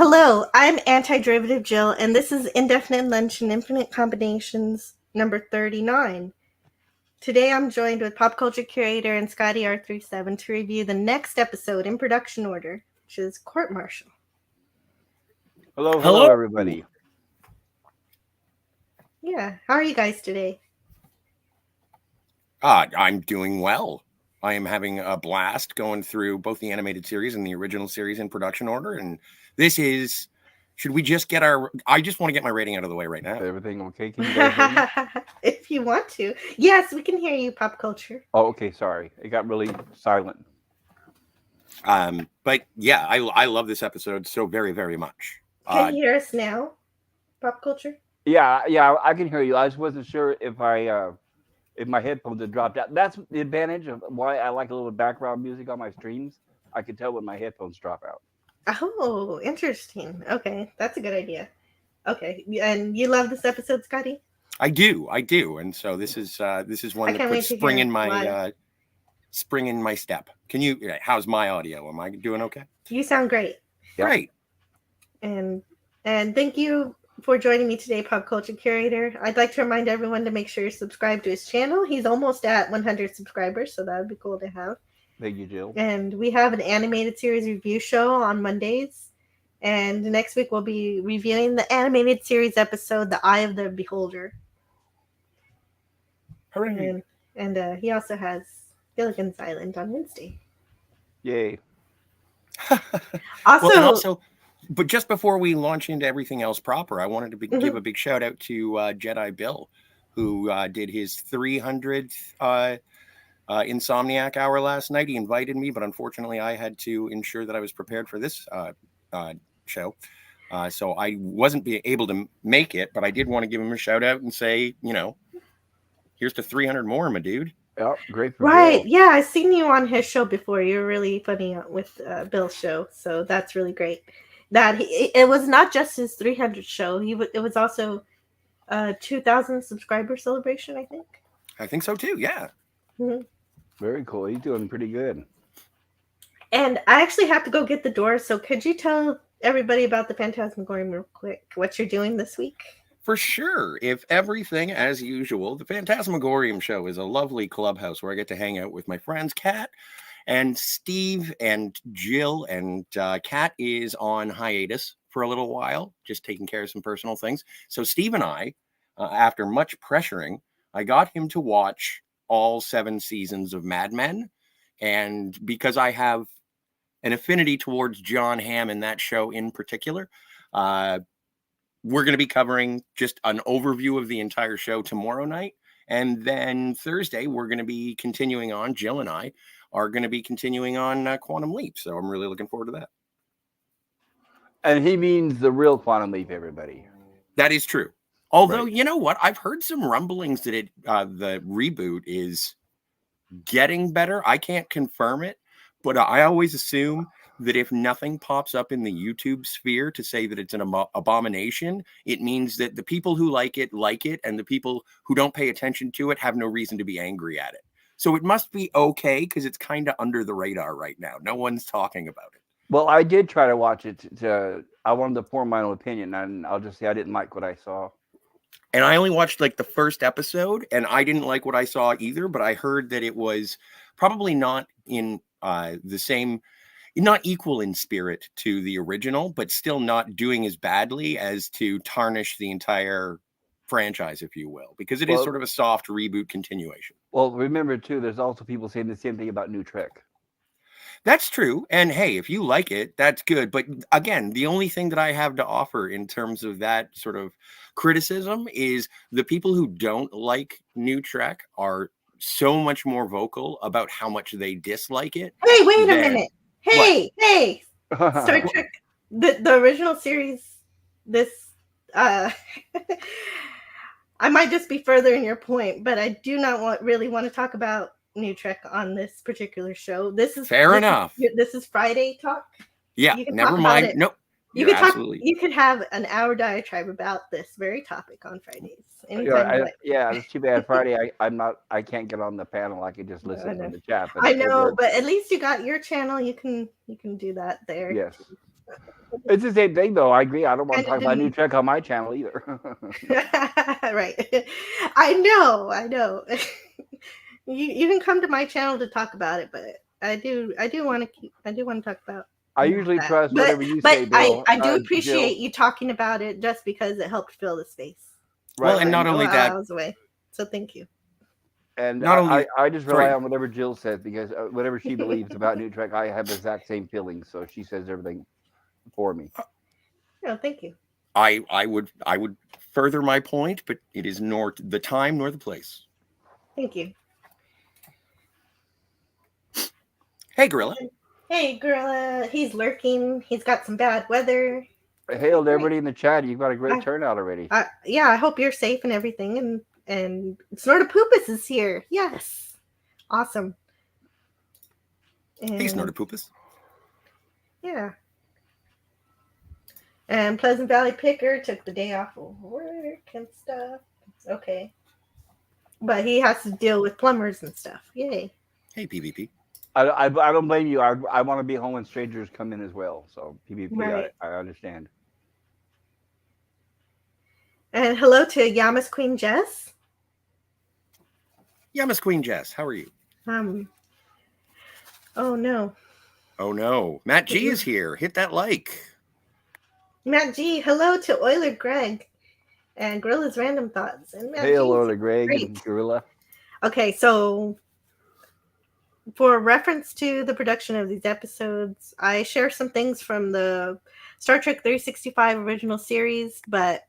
Hello, I'm Antiderivative Jill, and this is Indefinite Lunch and Infinite Combinations number 39. Today I'm joined with Pop Culture Curator and Scotty R37 to review the next episode in production order, which is Court Martial. Hello, everybody. Yeah, how are you guys today? I'm doing well. I am having a blast going through both the animated series and the original series in production order. And this is, should we just get I just want to get my rating out of the way right now. Everything okay? Can you guys hear me? If you want to. Yes, we can hear you, Pop Culture. Oh, okay. Sorry. It got really silent. But yeah, I love this episode so very, very much. Can you hear us now, Pop Culture? Yeah, I can hear you. I just wasn't sure if my headphones had dropped out. That's the advantage of why I like a little background music on my streams. I can tell when my headphones drop out. Oh, interesting. Okay, that's a good idea. Okay, and you love this episode, Scotty? I do, and so this is one that puts spring in my step. Can you? How's my audio? Am I doing okay? You sound great. Yep. Great. And thank you for joining me today, Pop Culture Curator. I'd like to remind everyone to make sure you subscribe to his channel. He's almost at 100 subscribers, so that would be cool to have. Thank you, Jill. And we have an animated series review show on Mondays. And next week we'll be reviewing the animated series episode, The Eye of the Beholder. Hooray. And he also has Gilligan's Island on Wednesday. Yay. Also, but just before we launch into everything else proper, I wanted to give a big shout out to Jedi Bill, who did his 300th Insomniac hour last night. He invited me, but unfortunately I had to ensure that I was prepared for this show. So I wasn't able to make it, but I did want to give him a shout out and say, here's to 300 more, my dude. Oh, great. Right. Yeah, I've seen you on his show before. You're really funny with Bill's show. So that's really great. It was not just his 300 show. It was also 2,000 subscriber celebration, I think. I think so too. Yeah. Mm-hmm. Very cool. He's doing pretty good. And I actually have to go get the door. So could you tell everybody about the Fantasmagorium real quick? What you're doing this week? For sure. If everything as usual, the Fantasmagorium Show is a lovely clubhouse where I get to hang out with my friends, Kat and Steve and Jill, and Kat is on hiatus for a little while, just taking care of some personal things. So Steve and I, after much pressuring, I got him to watch all 7 seasons of Mad Men. And because I have an affinity towards John Hamm in that show in particular, we're going to be covering just an overview of the entire show tomorrow night. And then Thursday, we're going to be continuing on. Jill and I are going to be continuing on Quantum Leap. So I'm really looking forward to that. And he means the real Quantum Leap, everybody. That is true. Although, You know what? I've heard some rumblings that the reboot is getting better. I can't confirm it, but I always assume that if nothing pops up in the YouTube sphere to say that it's an abomination, it means that the people who like it, and the people who don't pay attention to it have no reason to be angry at it. So it must be okay because it's kind of under the radar right now. No one's talking about it. Well, I did try to watch it. I wanted to form my own opinion, and I'll just say I didn't like what I saw. And I only watched like the first episode, and I didn't like what I saw either, but I heard that it was probably not in the same... not equal in spirit to the original, but still not doing as badly as to tarnish the entire franchise, if you will, because it is sort of a soft reboot continuation. Well, remember, too, there's also people saying the same thing about New Trek. That's true. And hey, if you like it, that's good. But again, the only thing that I have to offer in terms of that sort of criticism is the people who don't like New Trek are so much more vocal about how much they dislike it. Hey, wait a minute. Hey, Star Trek, the original series, I might just be furthering your point, but I do not really want to talk about New Trek on this particular show. This is enough. This is Friday talk. Yeah, never mind. Nope. You could have an hour diatribe about this very topic on Fridays. Yeah, it's too bad. Friday, I can't get on the panel. I could just listen to the chat. I know, but at least you got your channel. You can do that there. Yes. It's the same thing, though. I agree. I don't want to Kinda talk about New didn't- Trek on my channel either. Right. I know. You can come to my channel to talk about it, but I do want to talk about I more of usually that. trust But whatever you say, Bill. I do Jill. appreciate you talking about it just because it helped fill the space. Well, and not While only I that, was away. So thank you. and not only I just rely sorry. on whatever Jill says because whatever she believes about New Trek, I have the exact same feelings. So she says everything for me. No, thank you. I would further my point, but it is nor the time nor the place. Thank you. Hey, Gorilla. Hey, Gorilla. He's lurking. He's got some bad weather. Hail to everybody in the chat. You've got a great I- turnout already. Yeah, I hope you're safe and everything. And Snortopoopus is here. Yes. Awesome. Hey, And, Snortopoopus. yeah. And Pleasant Valley Picker took the day off of work and stuff. Okay. But he has to deal with plumbers and stuff. Yay. Hey, PvP. I don't blame you. I want to be home when strangers come in as well. So PvP, Right. I understand. And hello to Yamas Queen Jess. Yeah, Miss Queen Jess. How are you? Oh no. Oh no, Matt G is here. Hit that like. Matt G, hello to Euler Greg and Gorilla's Random Thoughts. And Matt Hello G's to Greg great. and Gorilla. Okay, so for reference to the production of these episodes, I share some things from the Star Trek 365 original series, but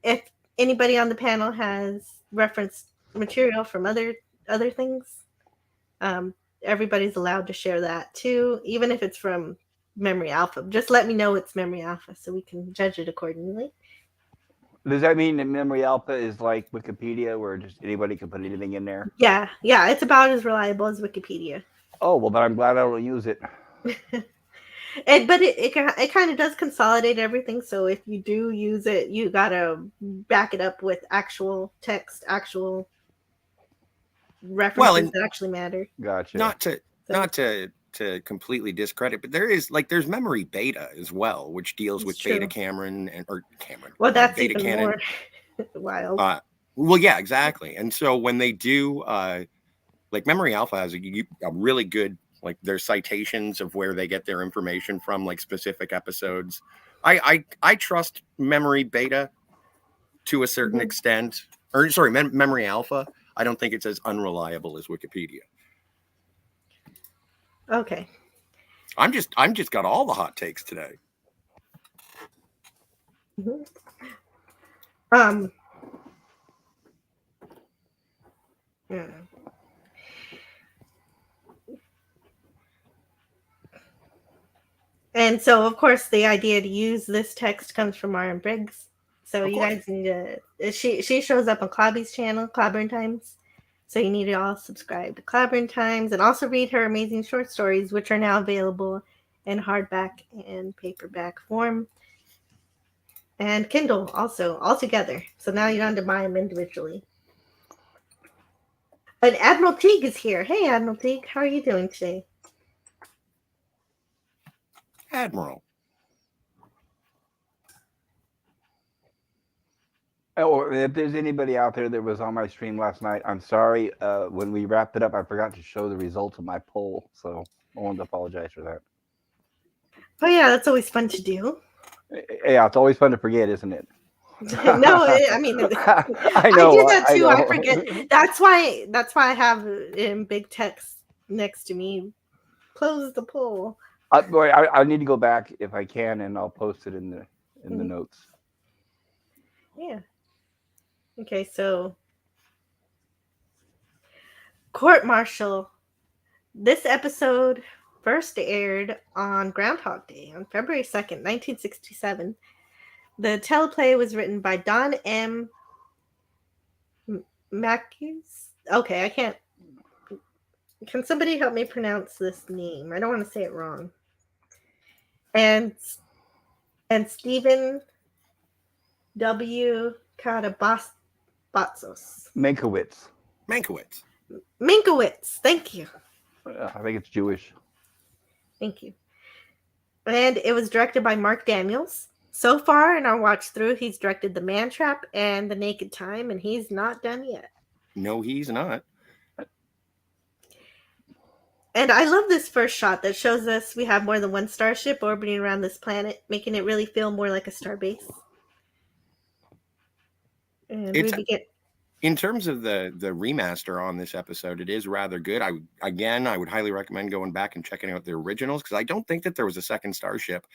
if anybody on the panel has referenced material from other things, everybody's allowed to share that too, even if it's from Memory Alpha. Just let me know it's Memory Alpha so we can judge it accordingly. Does that mean that Memory Alpha is like Wikipedia, where just anybody can put anything in there? Yeah, it's about as reliable as Wikipedia. Oh well, then I'm glad I don't use it. But it kind of does consolidate everything. So if you do use it, you gotta back it up with actual text, actual references that actually matter. Gotcha. Not to completely discredit, but there's Memory Beta as well, which deals with true. Beta Cameron. Well, that's Beta even Canon. more wild. Well, yeah, exactly. And so when they do, like Memory Alpha has a really good, like their citations of where they get their information from, like specific episodes. I trust Memory Beta to a certain extent, or sorry, Memory Alpha. I don't think it's as unreliable as Wikipedia. Okay. I'm just got all the hot takes today. Yeah. And so, of course, the idea to use this text comes from Maren Briggs. So you guys need to. She shows up on Clobby's channel, Clobberin Times. So you need to all subscribe to Clobberin Times and also read her amazing short stories, which are now available in hardback and paperback form, and Kindle also all together. So now you don't have to buy them individually. But Admiral Teague is here. Hey, Admiral Teague, how are you doing today? Admiral. Oh, if there's anybody out there that was on my stream last night, I'm sorry. When we wrapped it up, I forgot to show the results of my poll, so I wanted to apologize for that. Oh yeah, that's always fun to do. Yeah, it's always fun to forget, isn't it? No, I mean, I know. I do that too. I know. forget. That's why I have it in big text next to me. Close the poll. I need to go back if I can, and I'll post it in the notes. Yeah. Okay, so Court Martial. This episode first aired on Groundhog Day on February 2nd, 1967. The teleplay was written by Don M. Macus. Okay, I can't. Can somebody help me pronounce this name? I don't want to say it wrong. And Stephen W. Katabatzos. Mankiewicz. Minkowitz. Thank you. I think it's Jewish. Thank you. And it was directed by Mark Daniels. So far in our watch through, he's directed The Man Trap and The Naked Time, and he's not done yet. No, he's not. And I love this first shot that shows us we have more than one starship orbiting around this planet, making it really feel more like a starbase. And we begin. In terms of the remaster on this episode, it is rather good. I would highly recommend going back and checking out the originals, because I don't think that there was a second starship,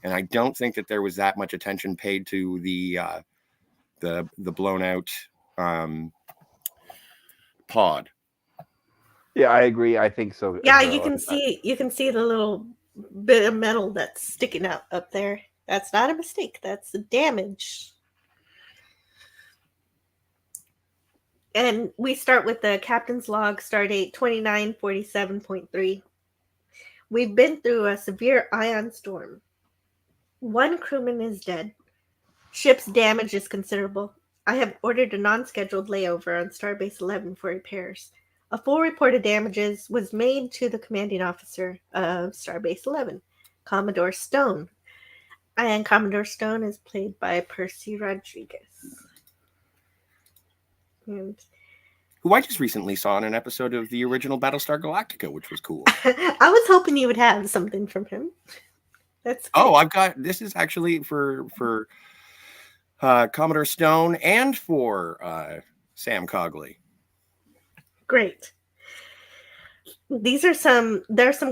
and I don't think that there was that much attention paid to the blown out pod. Yeah, I agree. I think so. Yeah, you can see the little bit of metal that's sticking out up there. That's not a mistake. That's the damage. And we start with the captain's log, stardate 2947.3. We've been through a severe ion storm. One crewman is dead. Ship's damage is considerable. I have ordered a non-scheduled layover on Starbase 11 for repairs. A full report of damages was made to the commanding officer of Starbase 11, Commodore Stone. And Commodore Stone is played by Percy Rodriguez. And who I just recently saw in an episode of the original Battlestar Galactica, which was cool. I was hoping you would have something from him. That's great. Oh, this is actually for Commodore Stone and for Sam Cogley. Great. There's some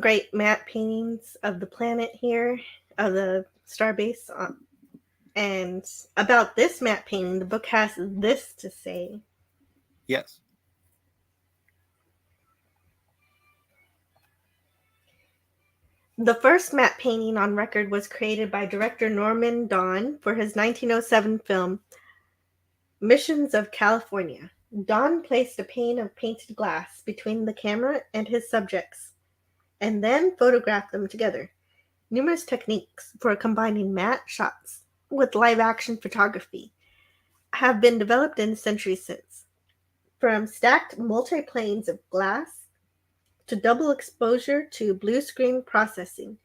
great matte paintings of the planet here, of the starbase. And about this matte painting, the book has this to say. Yes. The first matte painting on record was created by director Norman Don for his 1907 film Missions of California. Don placed a pane of painted glass between the camera and his subjects, and then photographed them together. Numerous techniques for combining matte shots with live-action photography have been developed in the centuries since. From stacked multi-planes of glass to double exposure to blue screen processing.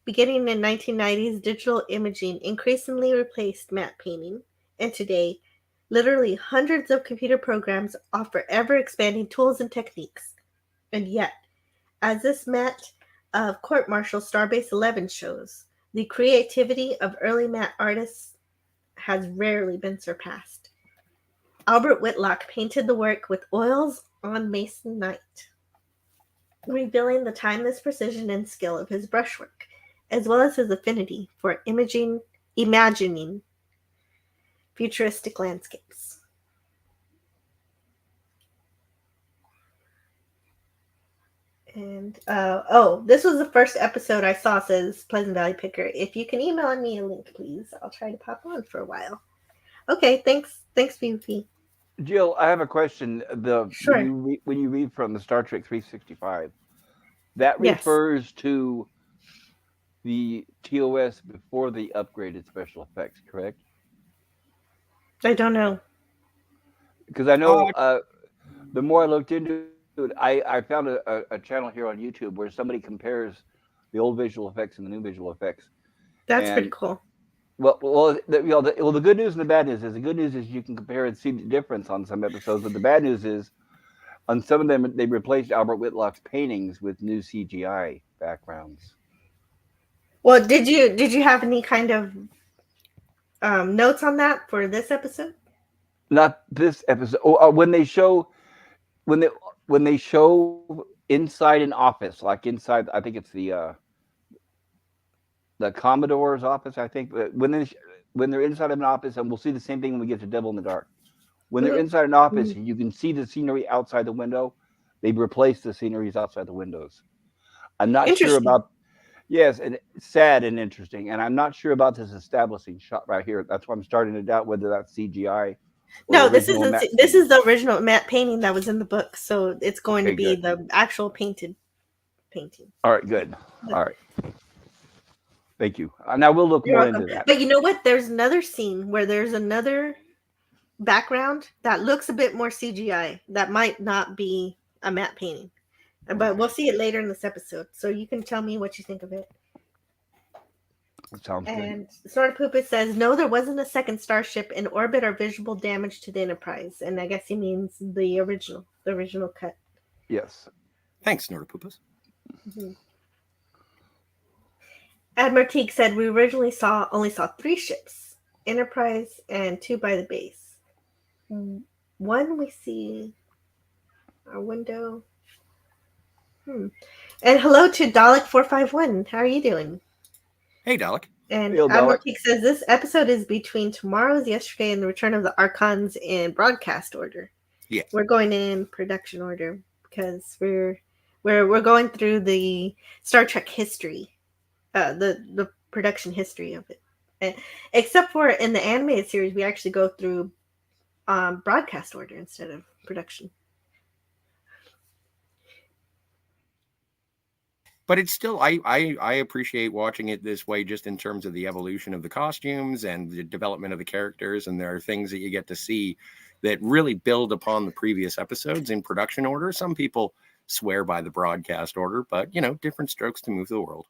Beginning in 1990s, digital imaging increasingly replaced matte painting, and today, literally hundreds of computer programs offer ever-expanding tools and techniques. And yet, as this matte of Court-Martial Starbase 11 shows, the creativity of early matte artists has rarely been surpassed. Albert Whitlock painted the work with oils on masonite, revealing the timeless precision and skill of his brushwork, as well as his affinity for imagining futuristic landscapes. And this was the first episode I saw, says Pleasant Valley Picker. If you can email me a link, please, I'll try to pop on for a while. Okay, thanks, PvP. Jill, I have a question. Sure. When you read from the Star Trek 365, that refers to the TOS before the upgraded special effects, correct? I don't know. Because I know the more I looked into it, I found a channel here on YouTube where somebody compares the old visual effects and the new visual effects. That's pretty cool. Well, the good news and the bad news is, the good news is you can compare and see the difference on some episodes, but the bad news is on some of them they replaced Albert Whitlock's paintings with new CGI backgrounds. Well, did you have any kind of notes on that for this episode? Not this episode. When they show inside an office, like inside, I think it's the Commodore's office, I think. When they're inside of an office, and we'll see the same thing when we get to Devil in the Dark. When they're inside an office, you can see the scenery outside the window. They've replaced the sceneries outside the windows. I'm not sure about. Yes, and sad and interesting, and I'm not sure about this establishing shot right here. That's why I'm starting to doubt whether that's CGI. No, this is the original matte painting that was in the book, so it's going to be the actual painted painting. All right, good. All right. Thank you. Now we'll look more into that. But you know what? There's another scene where there's another background that looks a bit more CGI. That might not be a matte painting. But we'll see it later in this episode. So you can tell me what you think of it. Sounds good. And Snortapoopa says, no, there wasn't a second starship in orbit or visible damage to the Enterprise. And I guess he means the original cut. Yes. Thanks, Snortapoopas. Mm-hmm. Admiral Teague said, we originally only saw 3 ships, Enterprise and 2 by the base. One we see our window. And hello to Dalek451. How are you doing? Hey, Dalek. And Hey, Admiral Dalek. Teague says this episode is between tomorrow's Yesterday and the Return of the Archons in broadcast order. Yes. We're going in production order because we're going through the Star Trek history, the production history of it. And, except for in the animated series, we actually go through broadcast order instead of production. But it's still, I appreciate watching it this way, just in terms of the evolution of the costumes and the development of the characters. And there are things that you get to see that really build upon the previous episodes in production order. Some people swear by the broadcast order, but, you know, different strokes to move the world.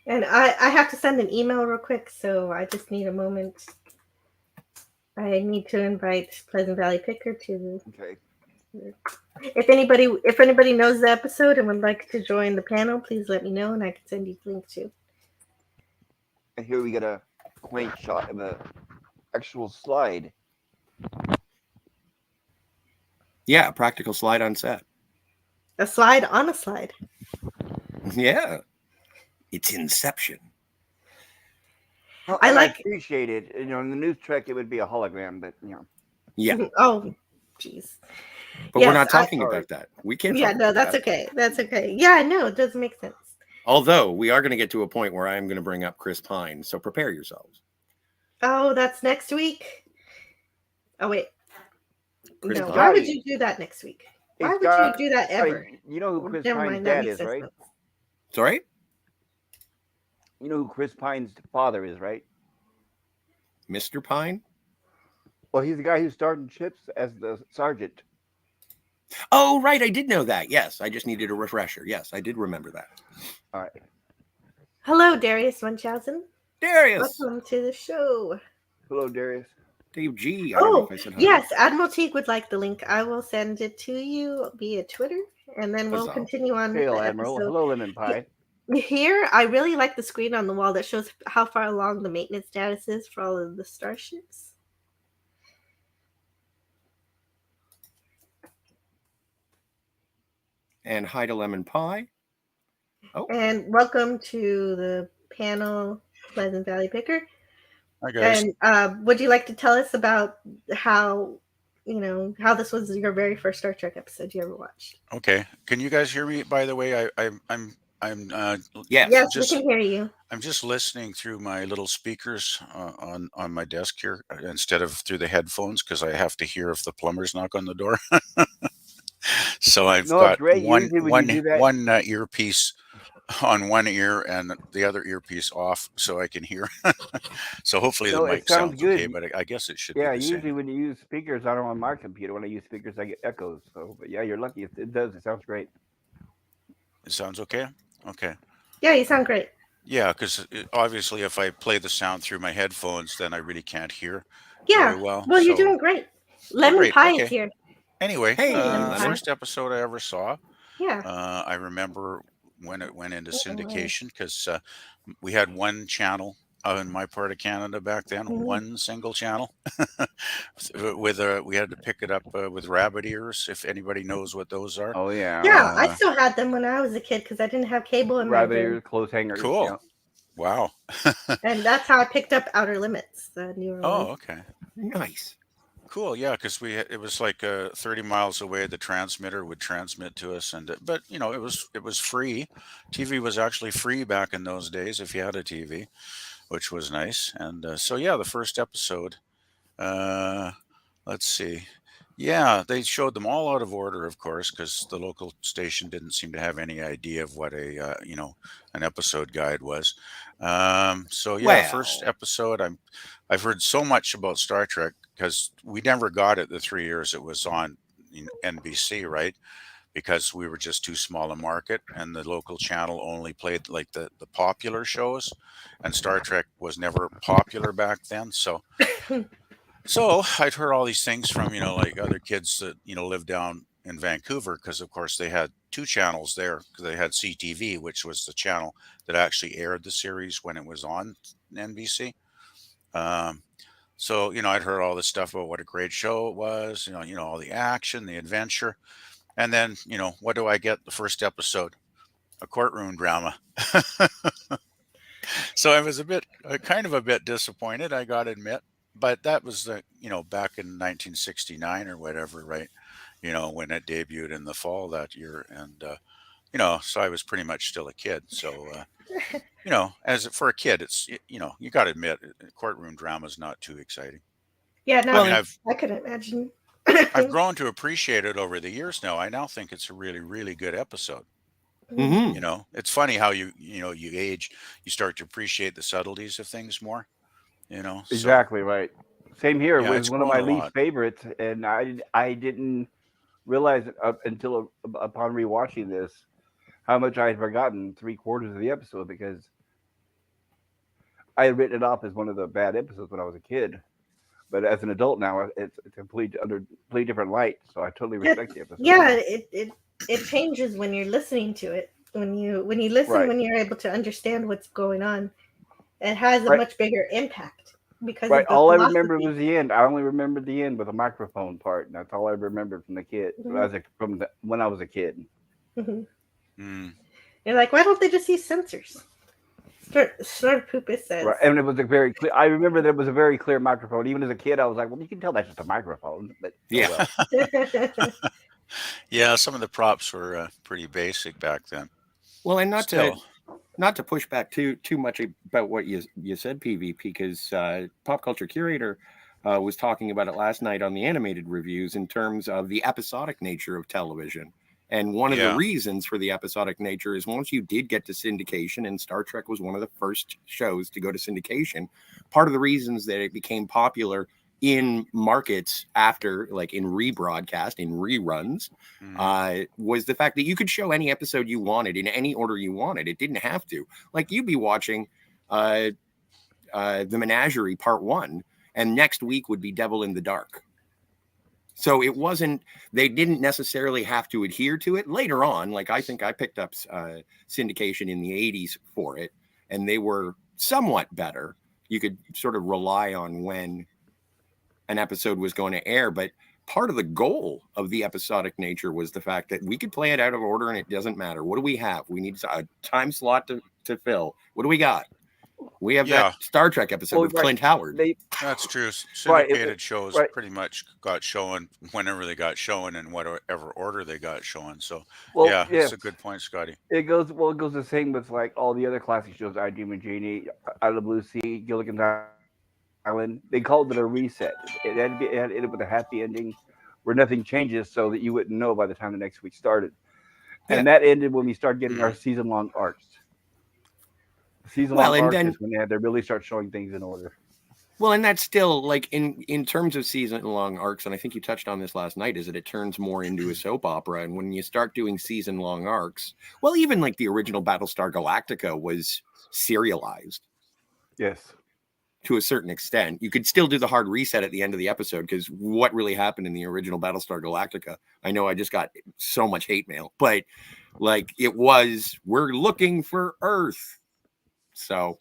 And I have to send an email real quick, so I just need a moment. I need to invite Pleasant Valley Picker to the... Okay. If anybody knows the episode and would like to join the panel, please let me know, and I can send you the link too. And here we get a quaint shot of the actual slide. Yeah, a practical slide on set. A slide on a slide. Yeah. It's Inception. Well, I I like... appreciate it. You know, in the news Trek, it would be a hologram, but you know. Yeah. Oh, jeez. But Yes, we're not talking about that. We can't. Yeah, no, that's okay. That's okay. Yeah, no, it doesn't make sense. Although we are going to get to a point where I am going to bring up Chris Pine, so prepare yourselves. Oh, that's next week. Oh wait, Chris no. Pine. Why would you do that next week? Why would you do that ever? You know who Chris Never Pine's mind, that dad makes is, sense right? now. Sorry? You know who Chris Pine's father is, right? Mr. Pine? Well, he's the guy who starred in Chips as the sergeant. Oh, right. I did know that. Yes. I just needed a refresher. Yes, I did remember that. All right. Hello, Darius Munchausen. Darius. Welcome to the show. Hello, Darius. Dave G. I don't know if I said hi. Yes, Admiral Teague would like the link. I will send it to you via Twitter, and then we'll continue on with Hail, the Admiral. episode. Hello, Lemon Pie. Here, I really like the screen on the wall that shows how far along the maintenance status is for all of the starships. And hi to Lemon Pie. Oh. And welcome to the panel, Pleasant Valley Picker. Hi, guys. And would you like to tell us about how this was your very first Star Trek episode you ever watched? Okay. Can you guys hear me? By the way, yes, we can hear you. I'm just listening through my little speakers on my desk here instead of through the headphones because I have to hear if the plumbers knock on the door. So I've got one earpiece on one ear and the other earpiece off so I can hear. So hopefully the mic sounds good. Okay, but I guess it should be the usually same. When you use speakers, I don't on my computer. When I use speakers, I get echoes. So, but yeah, you're lucky. It does. It sounds great. It sounds okay? Okay. Yeah, you sound great. Yeah, because obviously if I play the sound through my headphones, then I really can't hear very well. Well, you're doing great. Lemon Pie is here. Anyway, the first episode I ever saw, I remember when it went into syndication because we had one channel in my part of Canada back then, one single channel. We had to pick it up with rabbit ears, if anybody knows what those are. Oh yeah. Yeah, I still had them when I was a kid because I didn't have cable in rabbit ears, clothes hangers. Cool. Yeah. Wow. And that's how I picked up Outer Limits, the newer one. Oh, okay. Nice. Cool, yeah, because it was like 30 miles away. The transmitter would transmit to us, but you know it was free. TV was actually free back in those days if you had a TV, which was nice. And so yeah, the first episode. Let's see. Yeah, they showed them all out of order, of course, because the local station didn't seem to have any idea of what an episode guide was. So yeah, first episode. I've heard so much about Star Trek because we never got it the 3 years it was on NBC, right? because we were just too small a market, and the local channel only played like the popular shows, and Star Trek was never popular back then. So I'd heard all these things from, like other kids that, lived down in Vancouver, because of course they had two channels there, because they had CTV, which was the channel that actually aired the series when it was on NBC. So, I'd heard all this stuff about what a great show it was, all the action, the adventure. And then, what do I get the first episode? A courtroom drama. So I was kind of a bit disappointed, I got to admit. But that was, back in 1969 or whatever, right? When it debuted in the fall that year. And, so I was pretty much still a kid. So, for a kid, it's, you got to admit, courtroom drama is not too exciting. Yeah, no, I mean, I could imagine. I've grown to appreciate it over the years now. I now think it's a really, really good episode. Mm-hmm. It's funny how you age, you start to appreciate the subtleties of things more. Exactly right. Same here. Yeah, It was it's one of grown my a least lot. favorites, and I didn't realize it until upon rewatching this how much I had forgotten 3/4 of the episode, because I had written it off as one of the bad episodes when I was a kid. But as an adult now, it's a completely different light. So I totally respect the episode. Yeah, it changes when you're listening to it. When you listen, Right. when you're able to understand what's going on, it has a Right. much bigger impact because Right. of the All I philosophy. remember was the end. I only remembered the end with the microphone part, and that's all I remembered from the kid. When I was a kid. Mm-hmm. You're like, why don't they just use sensors? Snort Poopus says. Right. And it was a very clear. I remember that it was a very clear microphone. Even as a kid, I was like, "Well, you can tell that's just a microphone." But Yeah. well. Yeah, some of the props were pretty basic back then. Well, and not to push back too much about what you said, PvP, because Pop Culture Curator was talking about it last night on the animated reviews in terms of the episodic nature of television. And one of the reasons for the episodic nature is once you did get to syndication, and Star Trek was one of the first shows to go to syndication, part of the reasons that it became popular in markets after, like in rebroadcast, in reruns, was the fact that you could show any episode you wanted in any order you wanted. It didn't have to. Like, you'd be watching The Menagerie Part 1, and next week would be Devil in the Dark. So it wasn't, they didn't necessarily have to adhere to it. Later on, like I think I picked up syndication in the 80s for it, and they were somewhat better. You could sort of rely on when an episode was going to air, but part of the goal of the episodic nature was the fact that we could play it out of order and it doesn't matter. What do we have? We need a time slot to fill. What do we got? We have that Star Trek episode with Clint Howard. That's true. Syndicated shows pretty much got shown whenever they got shown and whatever order they got shown. So it's a good point, Scotty. It goes the same with like all the other classic shows, I Dream of Jeannie, I Love Lucy, Gilligan's Island. They called it a reset. It ended with a happy ending where nothing changes, so that you wouldn't know by the time the next week started. And that ended when we started getting our season-long arcs. Season-long arcs is when they really start showing things in order. Well, and that's still like in terms of season-long arcs, and I think you touched on this last night, is that it turns more into a soap opera. And when you start doing season-long arcs, well, even like the original Battlestar Galactica was serialized. Yes. To a certain extent. You could still do the hard reset at the end of the episode, because what really happened in the original Battlestar Galactica, I know I just got so much hate mail, but like it was, we're looking for Earth. So,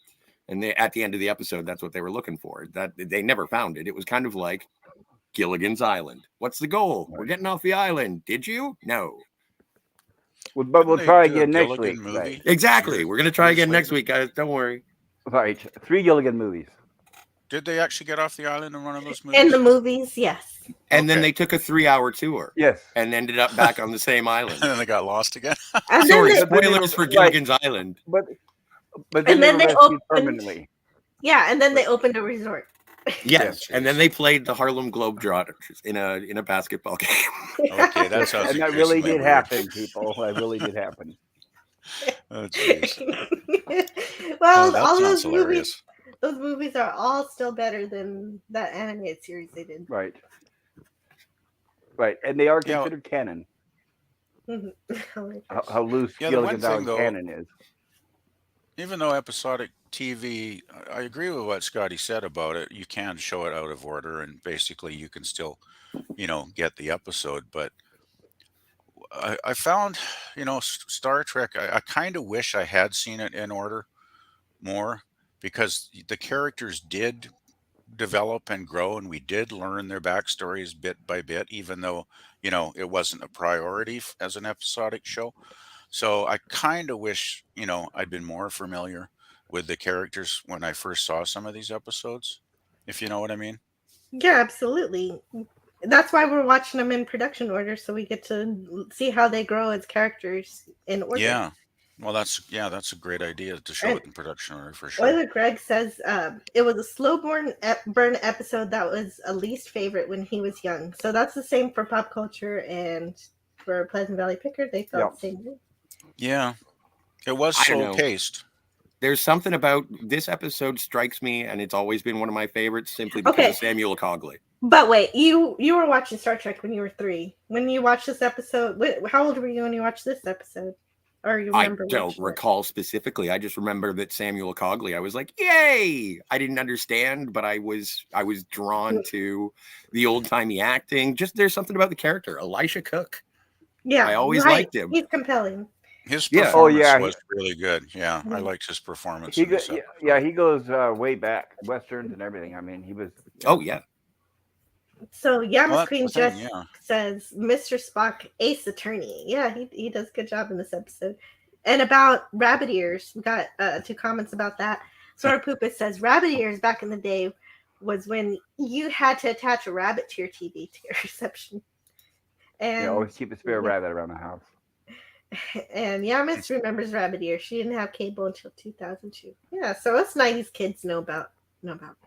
and at the end of the episode, that's what they were looking for. That they never found it. It was kind of like Gilligan's Island. What's the goal? We're getting off the island. Did you? No. But we'll try again next week. Right. Exactly. We're going to try again next week, guys. Don't worry. Right. 3 Gilligan movies. Did they actually get off the island in one of those movies? In the movies, yes. And then they took a 3-hour tour. Yes. And ended up back on the same island. And then they got lost again. Sorry, spoilers for Gilligan's Island. But then they opened permanently. Yeah, and then they opened a resort. Yes, and then they played the Harlem Globetrotters in a basketball game. Okay, that sounds. And that really did happen, people. That really did happen. Oh, jeez. Well, all those movies are all still better than that animated series they did. Right. Right, and they are considered canon. Oh my gosh. how loose Yeah, the one Gilligan's thing Island though, canon is. even though episodic TV, I agree with what Scotty said about it. You can show it out of order, and basically you can still, get the episode. But I found, Star Trek. I kind of wish I had seen it in order more, because the characters did develop and grow, and we did learn their backstories bit by bit, even though it wasn't a priority as an episodic show. So I kind of wish, I'd been more familiar with the characters when I first saw some of these episodes, if you know what I mean. Yeah, absolutely. That's why we're watching them in production order, so we get to see how they grow as characters in order. Yeah. Well, that's a great idea to show And it in production order for sure. Euler Greg says it was a slow burn episode that was a least favorite when he was young. So that's the same for Pop Culture and for Pleasant Valley Picker. They felt the same way. Yeah. It was I don't slow know. paced. There's something about this episode strikes me, and it's always been one of my favorites simply because of Samuel Cogley. But wait, you were watching Star Trek when you were 3. When you watched this episode, how old were you when you watched this episode? Or you remember? I don't recall specifically. I just remember that Samuel Cogley, I was like, yay! I didn't understand, but I was drawn to the old-timey acting. Just there's something about the character. Elisha Cook. Yeah. I always liked him. He's compelling. His performance was really good. Yeah, I Mhm. liked his performance. He goes way back, westerns and everything. I mean, he was. Oh yeah. So Yamas Well, Queen that's the just thing, says Mr. Spock, Ace Attorney. Yeah, he does a good job in this episode. And about rabbit ears, we got 2 comments about that. Sora Poopa says rabbit ears back in the day was when you had to attach a rabbit to your TV to get reception. And always keep a spare rabbit around the house. And Yamas remembers rabbit ears. She didn't have cable until 2002. Yeah, so us 90s kids know about the rabbit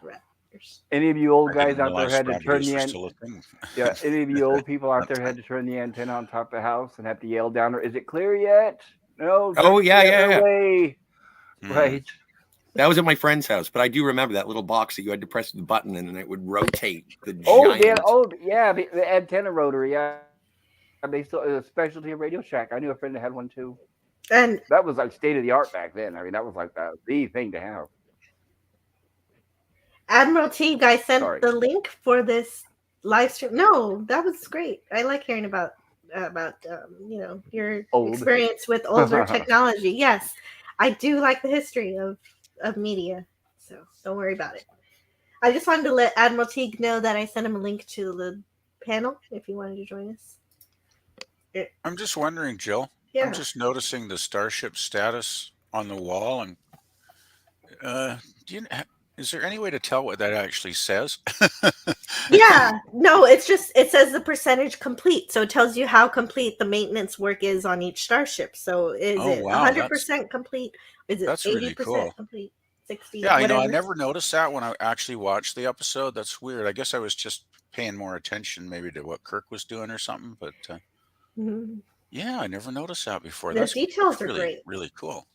ears. Any of you old guys out there had to turn the antenna? Yeah, any of you old people out there had to turn the antenna on top of the house and have to yell down there, "Is it clear yet?" No. Oh yeah. Way. Right. That was at my friend's house, but I do remember that little box that you had to press the button and then it would rotate the giant. The antenna rotor. Yeah, they still a specialty of Radio Shack. I knew a friend that had one too, and that was like state of the art back then. I mean, that was like the thing to have. Admiral T guy sent the link for this live stream. No, that was great. I like hearing about your experience with older technology. Yes, I do like the history of media, so don't worry about it. I just wanted to let Admiral Teague know that I sent him a link to the panel if he wanted to join us. I'm just wondering, Jill. Yeah. I'm just noticing the Starship status on the wall, and is there any way to tell what that actually says? Yeah, no, it says the percentage complete, so it tells you how complete the maintenance work is on each starship. So is it 100% complete? Is it 80% really cool. complete? 60? Yeah, whatever. I never noticed that when I actually watched the episode. That's weird. I guess I was just paying more attention maybe to what Kirk was doing or something, but yeah, I never noticed that before. The details are really, great. Really cool.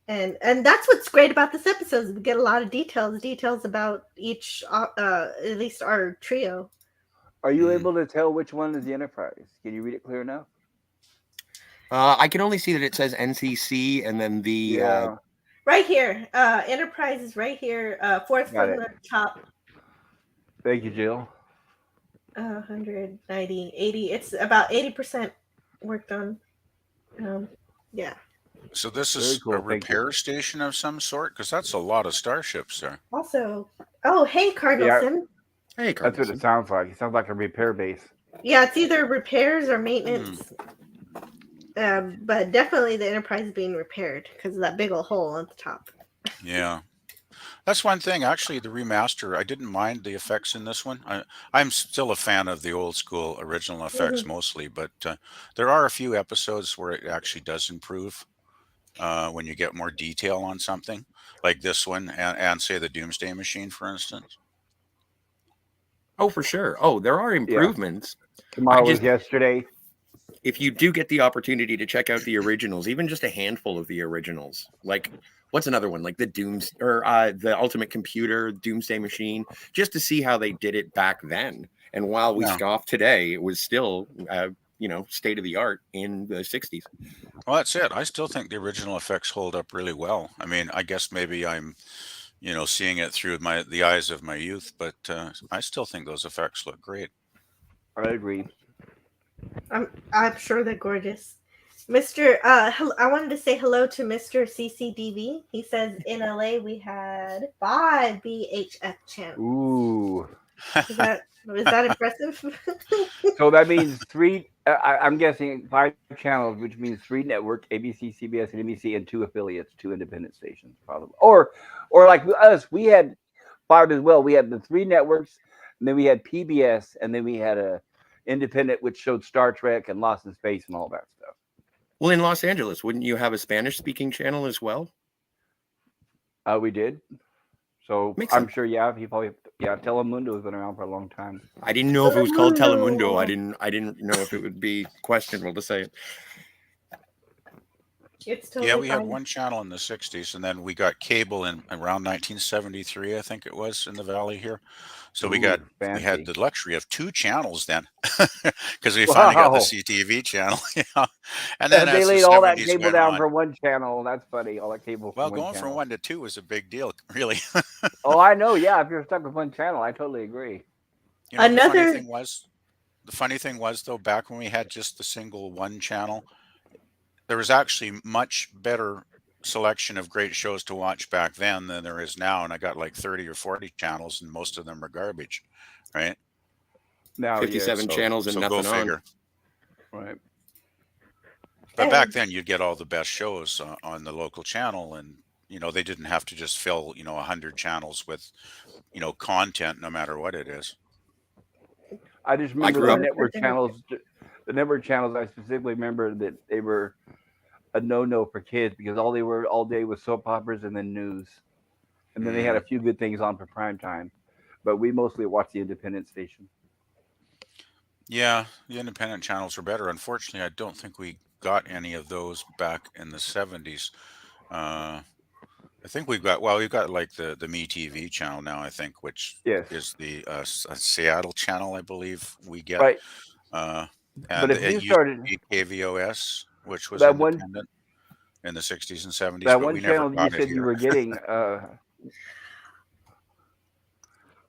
And that's what's great about this episode is we get a lot of details about each, at least our trio. Are you able to tell which one is the Enterprise? Can you read it clear enough? I can only see that it says NCC and then the right here. Enterprise is right here, fourth from the top. Thank you, Jill. 190, 80. It's about 80% worked on. Yeah. So this is a repair station of some sort? Because that's a lot of starships there. Also, hey, Cardinalson. Hey, Cardinalson. That's what it sounds like. It sounds like a repair base. Yeah, it's either repairs or maintenance. But definitely the Enterprise is being repaired because of that big old hole at the top. Yeah. That's one thing. Actually, the remaster, I didn't mind the effects in this one. I'm still a fan of the old school original effects mostly, but there are a few episodes where it actually does improve. When you get more detail on something like this one and say the Doomsday Machine, for instance. Oh, for sure. Oh, there are improvements. Yeah. Tomorrow was yesterday. If you do get the opportunity to check out the originals, even just a handful of the originals, like what's another one? Like the the Ultimate Computer, Doomsday Machine, just to see how they did it back then. And while we scoff today, it was still, state of the art in the 60s. Well, that's it. I still think the original effects hold up really well. I mean, I guess maybe I'm, seeing it through the eyes of my youth, but I still think those effects look great. I agree. I'm sure they're gorgeous. Mr. I wanted to say hello to Mr. CCDV. He says in LA we had 5 BHF channels. Ooh. Is that impressive? So that means 3. I'm guessing 5 channels, which means 3 networks: ABC, CBS, and NBC, and 2 affiliates, 2 independent stations, probably. Or like us, we had 5 as well. We had the 3 networks, and then we had PBS, and then we had a independent which showed Star Trek and Lost in Space and all that stuff. Well, in Los Angeles, wouldn't you have a Spanish-speaking channel as well? We did. So I'm sure, he probably, Telemundo has been around for a long time. I didn't know if it was called Telemundo. I didn't know if it would be questionable to say it. It's totally we had 1 channel in the 60s, and then we got cable in around 1973, I think it was, in the Valley here. So we had the luxury of 2 channels then, because we finally got the CTV channel. And then they laid all that cable down for 1 channel. That's funny. All that cable. Well, going from 1 to 2 was a big deal, really. Oh, I know. Yeah, if you're stuck with 1 channel, I totally agree. The funny thing was though, back when we had just the single 1 channel, there was actually much better selection of great shows to watch back then than there is now, and I got like 30 or 40 channels, and most of them are garbage, right? Now 57 channels and nothing on. Right. But back then you'd get all the best shows on the local channel, and they didn't have to just fill 100 channels with content, no matter what it is. I just remember the network channels. The network channels, I specifically remember that they were a no-no for kids because all they were all day was soap operas and then news. And then they had a few good things on for prime time. But we mostly watched the independent station. Yeah, the independent channels were better. Unfortunately, I don't think we got any of those back in the 70s. I think we've got like the MeTV channel now, I think, which is the Seattle channel, I believe we get. Right. And but if you started KVOS, which was independent in the 60s and 70s, that but one we never channel got you said it you were getting,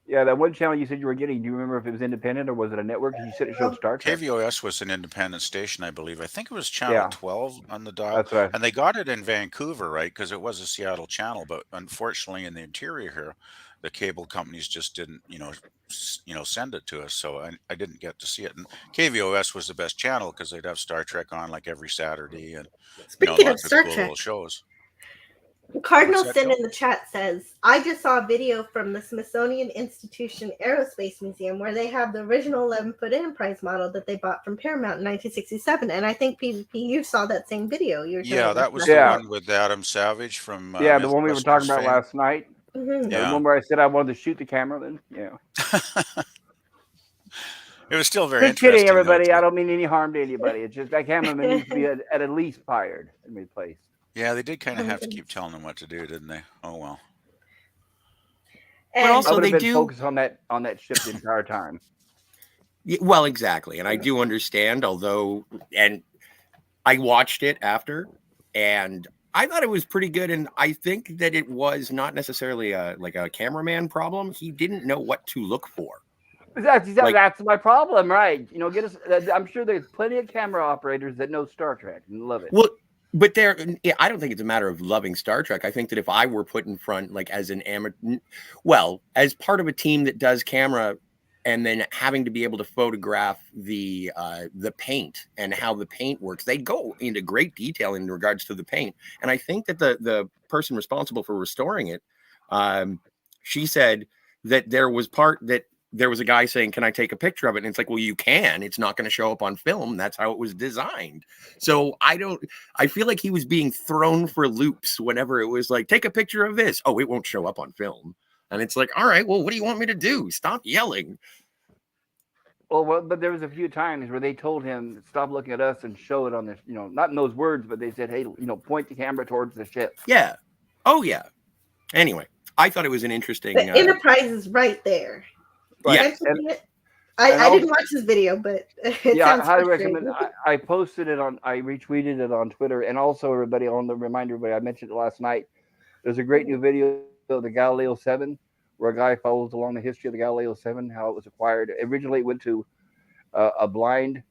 that one channel you said you were getting. Do you remember if it was independent or was it a network? You said it showed Star Trek. KVOS was an independent station, I believe. I think it was channel 12 on the dial. That's right. And they got it in Vancouver, right? Because it was a Seattle channel, but unfortunately, in the interior here, the cable companies just didn't, send it to us. So I didn't get to see it. And KVOS was the best channel because they'd have Star Trek on like every Saturday, and speaking lots of Star cool Trek little shows. Cardinal Sin in the chat says, I just saw a video from the Smithsonian Institution Aerospace Museum where they have the original 11-foot Enterprise model that they bought from Paramount in 1967. And I think PvP, you saw that same video. That was the one with Adam Savage from the one we were talking about last night. Mm-hmm. The one where I said I wanted to shoot the camera. Then it was still very just interesting. Kidding, everybody. I don't mean any harm to anybody. It's just that cameraman needs to be at least fired and replaced. Yeah, they did kind of have to keep telling them what to do, didn't they? Oh well. And but also they do focus on that ship the entire time. Well, exactly, and I do understand. Although, and I watched it after, and I thought it was pretty good, and I think that it was not necessarily a cameraman problem. He didn't know what to look for. That's my problem, right? Get us. I'm sure there's plenty of camera operators that know Star Trek and love it. Well, but I don't think it's a matter of loving Star Trek. I think that if I were put in front, like as an amateur, as part of a team that does camera, and then having to be able to photograph the paint and how the paint works, they go into great detail in regards to the paint. And I think that the person responsible for restoring it, she said that there was a guy saying, can I take a picture of it? And it's like, well, you can. It's not going to show up on film. That's how it was designed. So I feel like he was being thrown for loops whenever it was like, take a picture of this. Oh, it won't show up on film. And it's like, all right, well, what do you want me to do? Stop yelling. Well, but there was a few times where they told him, stop looking at us and show it on this, not in those words, but they said, hey, point the camera towards the ship. Yeah. Oh, yeah. Anyway, I thought it was an interesting. The Enterprise is right there. Right. I didn't watch this video, but it Yeah, I sounds highly frustrating. recommend. I posted it on. I retweeted it on Twitter, and also everybody on the reminder. Everybody, I mentioned it last night. There's a great new video of the Galileo 7, where a guy follows along the history of the Galileo 7, how it was acquired. Originally, it went to a blind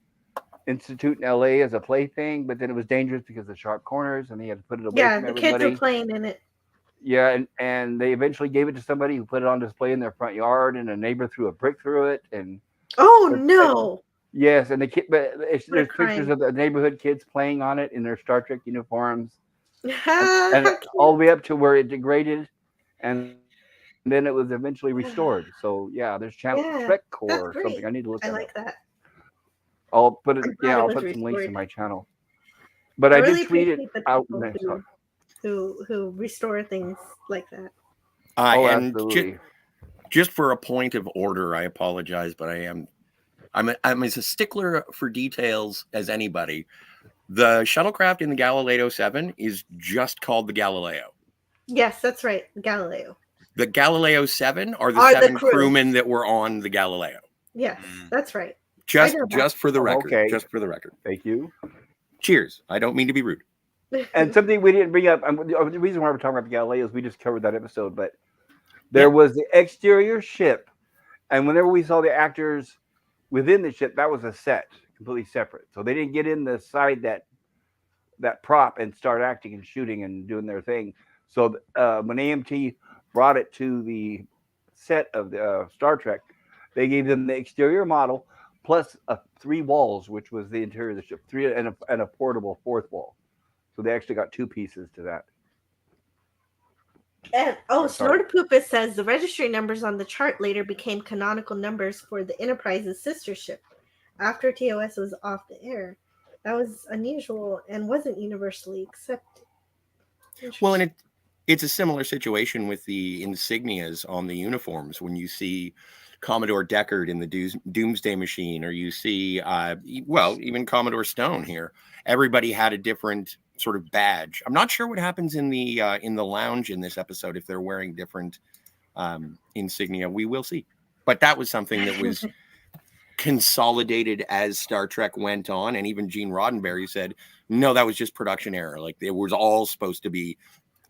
institute in LA as a plaything, but then it was dangerous because of sharp corners, and they had to put it away Yeah, from the kids everybody. are playing in it. Yeah, and they eventually gave it to somebody who put it on display in their front yard, and a neighbor threw a brick through it, and Oh no! yes, and the kid, but there's pictures crime. of the neighborhood kids playing on it in their Star Trek uniforms, and How all cute. the way up to where it degraded, and then it was eventually restored. So yeah, there's channel Trek Core Yeah, or something. I that's need to look great. that up. I like that. I'll put it. I'm Yeah, glad it I'll was put some links in restored. my channel. But I I really did tweet it appreciate the out. people who restore things like that. Oh, And absolutely. just for a point of order, I apologize, but I'm as a stickler for details as anybody. The shuttlecraft in the Galileo 7 is just called the Galileo. Yes, that's right. Galileo. The Galileo 7 are the Are the 7 crew. crewmen that were on the Galileo. Yes, that's right. Just know that. just for the record. Okay. Just for the record. Thank you. Cheers. I don't mean to be rude. And something we didn't bring up, the reason why we're talking about the Galileo is we just covered that episode, but there was the exterior ship, and whenever we saw the actors within the ship, that was a set, completely separate. So they didn't get inside that prop and start acting and shooting and doing their thing. So when AMT brought it to the set of the Star Trek, they gave them the exterior model plus 3 walls, which was the interior of the ship, 3 and a portable 4th wall. So they actually got 2 pieces to that. And Snortopoopa says the registry numbers on the chart later became canonical numbers for the Enterprise's sister ship after TOS was off the air. That was unusual and wasn't universally accepted. Well, and it's a similar situation with the insignias on the uniforms. When you see Commodore Deckard in the Doomsday Machine, or you see, even Commodore Stone here, everybody had a different sort of badge. I'm not sure what happens in the lounge in this episode if they're wearing different insignia. We will see. But that was something that was consolidated as Star Trek went on, and even Gene Roddenberry said, no, that was just production error. Like, it was all supposed to be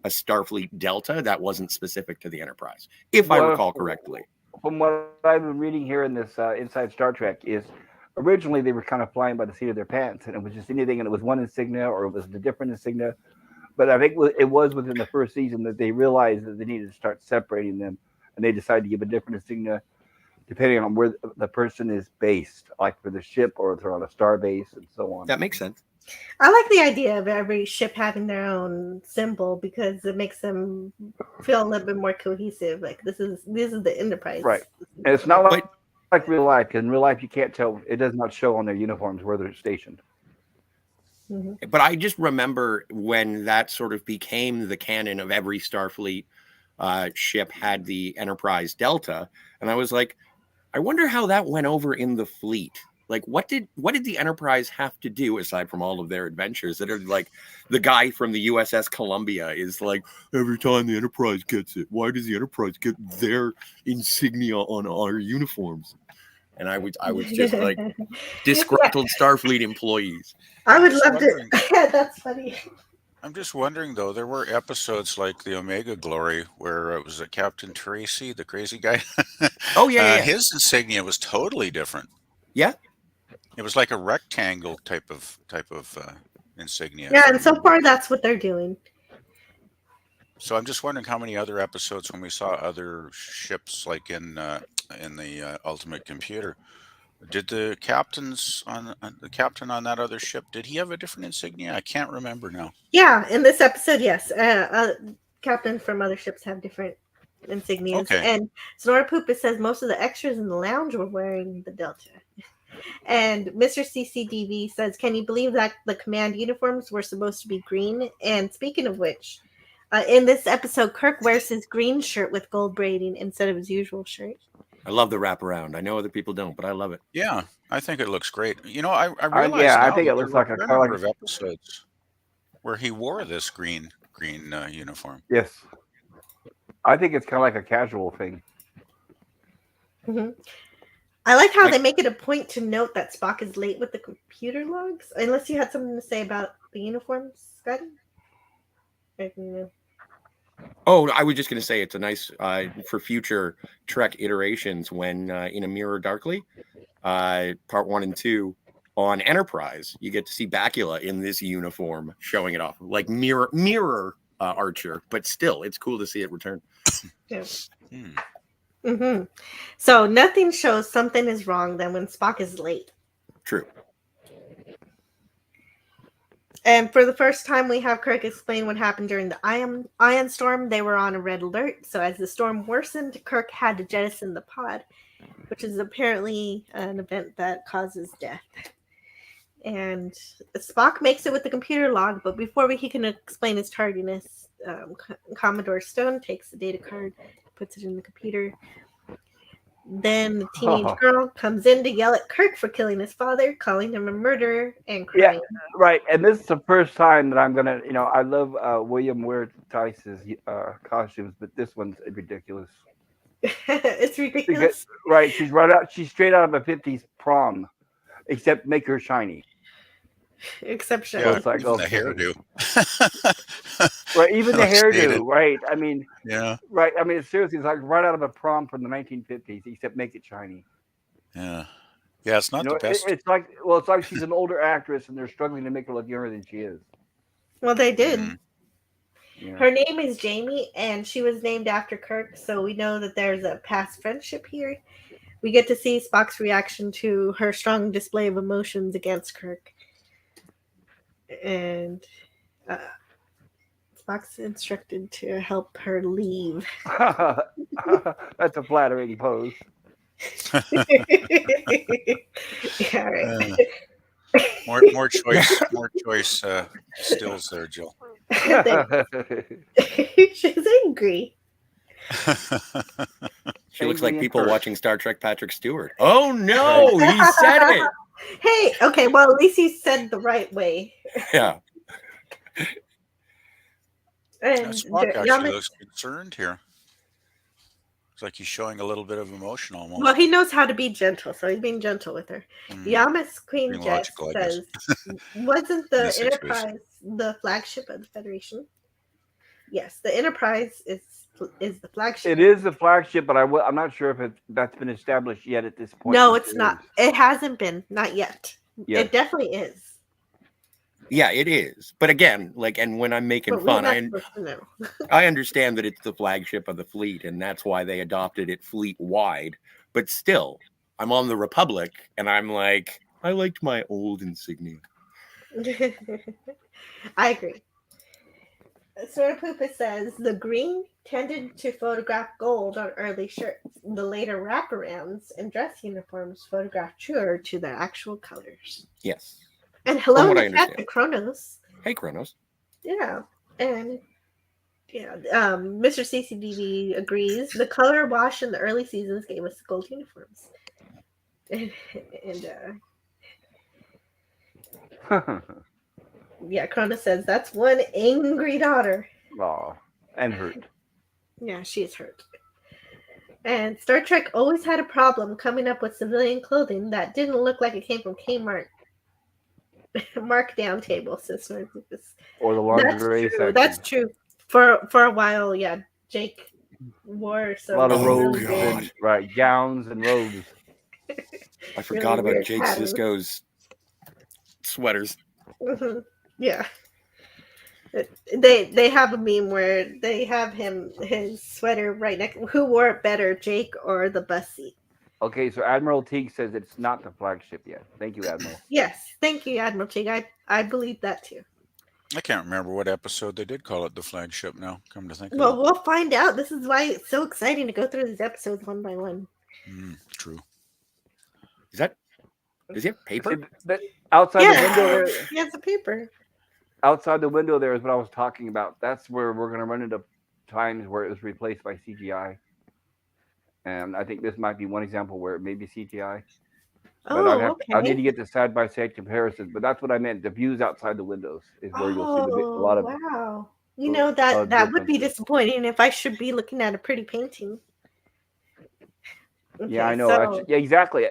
a Starfleet Delta that wasn't specific to the Enterprise, if I recall correctly. From what I've been reading here in this Inside Star Trek is originally they were kind of flying by the seat of their pants, and it was just anything, and it was one insignia or it was a different insignia. But I think it was within the first season that they realized that they needed to start separating them, and they decided to give a different insignia depending on where the person is based, like for the ship or if they're on a star base and so on. That makes sense. I like the idea of every ship having their own symbol because it makes them feel a little bit more cohesive. Like this is the Enterprise, right? And it's not like real life. Because in real life, you can't tell. It does not show on their uniforms where they're stationed. Mm-hmm. But I just remember when that sort of became the canon of every Starfleet ship had the Enterprise Delta, and I was like, I wonder how that went over in the fleet. Like, what did the Enterprise have to do aside from all of their adventures that are like the guy from the USS Columbia is like, every time the Enterprise gets it, why does the Enterprise get their insignia on our uniforms? And I was just like disgruntled Starfleet employees. I would love to. That's funny. I'm just wondering, though, there were episodes like the Omega Glory where it was Captain Tracy, the crazy guy. Oh, yeah. His insignia was totally different. Yeah. It was like a rectangle type of insignia. Yeah, and so far that's what they're doing. So I'm just wondering how many other episodes when we saw other ships, like in the Ultimate Computer, did the captain on that other ship, did he have a different insignia? I can't remember now. Yeah, in this episode, yes. Captains from other ships have different insignias. Okay. And Snortopoopa says most of the extras in the lounge were wearing the Delta. And Mr. CCDV says, can you believe that the command uniforms were supposed to be green? And speaking of which, in this episode, Kirk wears his green shirt with gold braiding instead of his usual shirt. I love the wraparound. I know other people don't, but I love it. Yeah, I think it looks great. You know, I realize I think it looks like a number of episodes where he wore this green uniform. Yes, I think it's kind of like a casual thing. Mm-hmm. I like how they make it a point to note that Spock is late with the computer logs. Unless you had something to say about the uniforms, Scotty? I don't know. Oh, I was just going to say it's a nice for future Trek iterations when in A Mirror Darkly, part 1 and 2 on Enterprise, you get to see Bakula in this uniform showing it off, like mirror Archer, but still, it's cool to see it return. Yeah. So nothing shows something is wrong than when Spock is late. True. And for the first time, we have Kirk explain what happened during the ion storm. They were on a red alert, so as the storm worsened, Kirk had to jettison the pod, which is apparently an event that causes death. And Spock makes it with the computer log, but before he can explain his tardiness, Commodore Stone takes the data card, puts it in the computer. Then the teenage girl comes in to yell at Kirk for killing his father, calling him a murderer, and crying. Yeah, right. And this is the first time that I'm gonna, I love William Ware Tice's costumes, but this one's ridiculous. It's ridiculous. Right, she's straight out of a '50s prom, except make her shiny. Except yeah, so it's like, the hairdo. Right, even the hairdo. Right, I mean, yeah. Right, I mean, seriously, it's like right out of a prom from the 1950s, except make it shiny. Yeah, yeah, it's not the best. It's like she's an older actress, and they're struggling to make her look younger than she is. Well, they did. Yeah. Her name is Jamie, and she was named after Kirk, so we know that there's a past friendship here. We get to see Spock's reaction to her strong display of emotions against Kirk. And Spock's instructed to help her leave. That's a flattering pose. Yeah, right. More choice stills there, Jill. She's angry. She looks like people watching Star Trek Patrick Stewart. Oh no, he said it. Hey, okay, well at least he said the right way. Yeah. And Spock actually looks concerned here. It's like he's showing a little bit of emotion almost. Well, he knows how to be gentle, so he's being gentle with her. Yamas Queen Jet says, wasn't the Enterprise the flagship of the Federation? Yes, the Enterprise is the flagship. It is the flagship, but I'm not sure if that's been established yet at this point. No, it's not. It hasn't been. Not yet. Yes. It definitely is. Yeah, it is. But again, and when I'm making fun, I understand that it's the flagship of the fleet, and that's why they adopted it fleet-wide. But still, I'm on the Republic, and I'm like, I liked my old insignia. I agree. Sort of Poopa says, the green tended to photograph gold on early shirts. The later wraparounds and dress uniforms photographed truer to their actual colors. Yes. And hello in the chat to Kronos. Hey, Kronos. Yeah. And Mr. CCDV agrees. The color wash in the early seasons gave us gold uniforms. Yeah, Kronos says that's one angry daughter. Oh, and hurt. Yeah, she's hurt. And Star Trek always had a problem coming up with civilian clothing that didn't look like it came from Kmart. Markdown table, says or the lingerie section. That's true. For a while, yeah, Jake wore a lot of robes, and, right? Gowns and robes. I forgot about Jake Sisko's sweaters. Mm-hmm. Yeah, they have a meme where they have his sweater right next. Who wore it better, Jake or the bus seat? Okay, so Admiral Teague says it's not the flagship yet. Thank you, Admiral. Yes, thank you, Admiral Teague. I believe that too. I can't remember what episode they did call it the flagship now. Come to think of it. Well, we'll find out. This is why it's so exciting to go through these episodes one by one. Does True. he have paper? Outside the window there. He has a paper. Outside the window there is what I was talking about. That's where we're going to run into times where it was replaced by CGI. And I think this might be one example where it may be CGI. But I need to get the side-by-side comparisons. But that's what I meant. The views outside the windows is where you'll see a lot of. Wow. You know, that would be disappointing if I should be looking at a pretty painting. Okay, Yeah, I know. So, Yeah, exactly.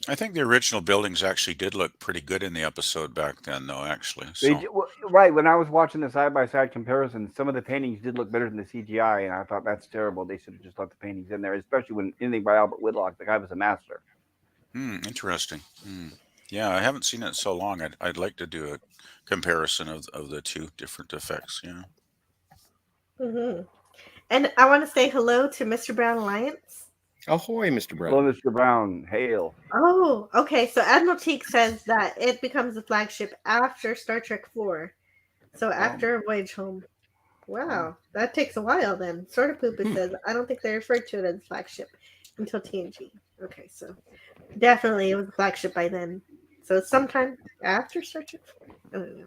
I think the original buildings actually did look pretty good in the episode back then, though. Actually, They so right when I was watching the side by side comparison, some of the paintings did look better than the CGI, and I thought that's terrible. They should have just left the paintings in there, especially when anything by Albert Whitlock, the guy was a master. interesting. Yeah, I haven't seen it in so long. I'd like to do a comparison of the two different effects. Yeah. hmm and I want to say hello to Mr. Brown Alliance. Ahoy, Mr. Hello, Brown. Mr. Brown. Hail. Oh, okay. So Admiral Teak says that it becomes a flagship after Star Trek 4. So after a voyage home. Wow, that takes a while then. Sort of Poop, it says, I don't think they referred to it as flagship until TNG. Okay, so definitely it was a flagship by then. So sometime after Star Trek 4? I don't know.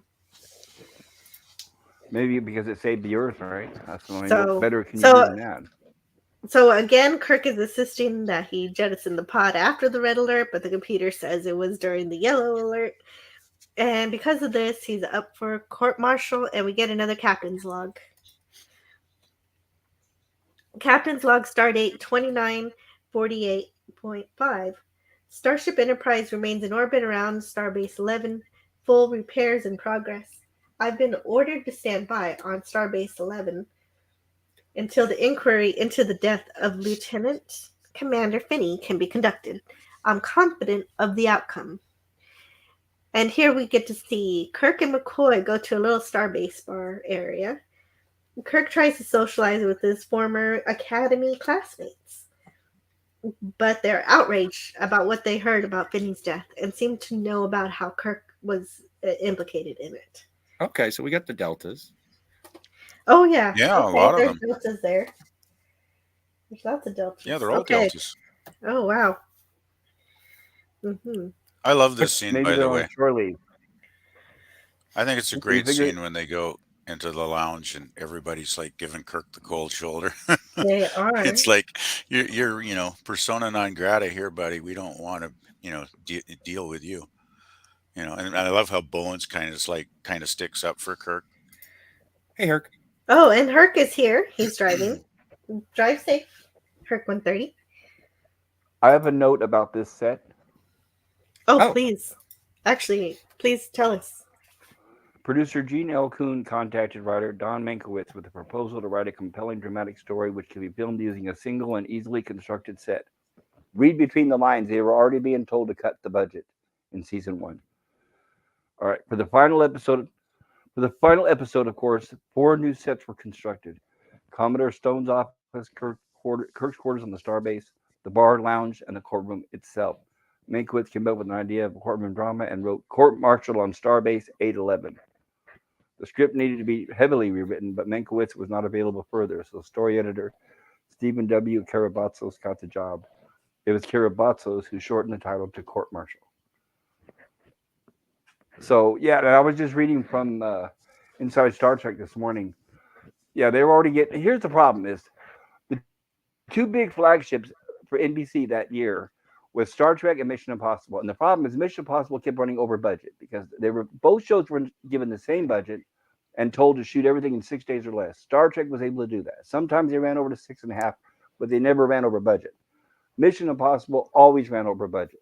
Maybe because it saved the Earth, right? That's the only So- what better can you so- do than that? So again, Kirk is insisting that he jettisoned the pod after the red alert, but the computer says it was during the yellow alert. And because of this, he's up for court-martial, and we get another captain's log. Captain's log stardate 2948.5. Starship Enterprise remains in orbit around Starbase 11. Full repairs in progress. I've been ordered to stand by on Starbase 11 until the inquiry into the death of Lieutenant Commander Finney can be conducted. I'm confident of the outcome. And here we get to see Kirk and McCoy go to a little Starbase bar area. Kirk tries to socialize with his former Academy classmates, but they're outraged about what they heard about Finney's death and seem to know about how Kirk was implicated in it. Okay, so we got the deltas. Oh, yeah. Yeah, a lot of there's them. deltas there. There's lots of deltas. Yeah, they're all deltas. Oh, wow. I love this scene, Maybe by they're the on way. shore leave. I think it's a You great figure- scene when they go into the lounge and everybody's like giving Kirk the cold shoulder. They are. It's like you're persona non grata here, buddy. We don't want to deal with you. And I love how Bowen's kind of sticks up for Kirk. Hey, Herc. Oh, and Herc is here. He's driving. Drive safe, Herc 130. I have a note about this set. Oh, please. Actually, please tell us. Producer Gene L. Kuhn contacted writer Don Mankiewicz with a proposal to write a compelling dramatic story which can be filmed using a single and easily constructed set. Read between the lines, they were already being told to cut the budget in season 1. All right, for the final episode, of course, 4 new sets were constructed. Commodore Stone's office, Kirk's quarters on the Starbase, the bar lounge, and the courtroom itself. Mankiewicz came up with an idea of a courtroom drama and wrote Court Martial on Starbase 811. The script needed to be heavily rewritten, but Mankiewicz was not available further, so story editor Stephen W. Karabatsos got the job. It was Karabatsos who shortened the title to Court Martial. So, yeah, and I was just reading from Inside Star Trek this morning. Yeah, they were already getting... Here's the problem is the 2 big flagships for NBC that year was Star Trek and Mission Impossible. And the problem is Mission Impossible kept running over budget because both shows were given the same budget and told to shoot everything in 6 days or less. Star Trek was able to do that. Sometimes they ran over to 6.5, but they never ran over budget. Mission Impossible always ran over budget.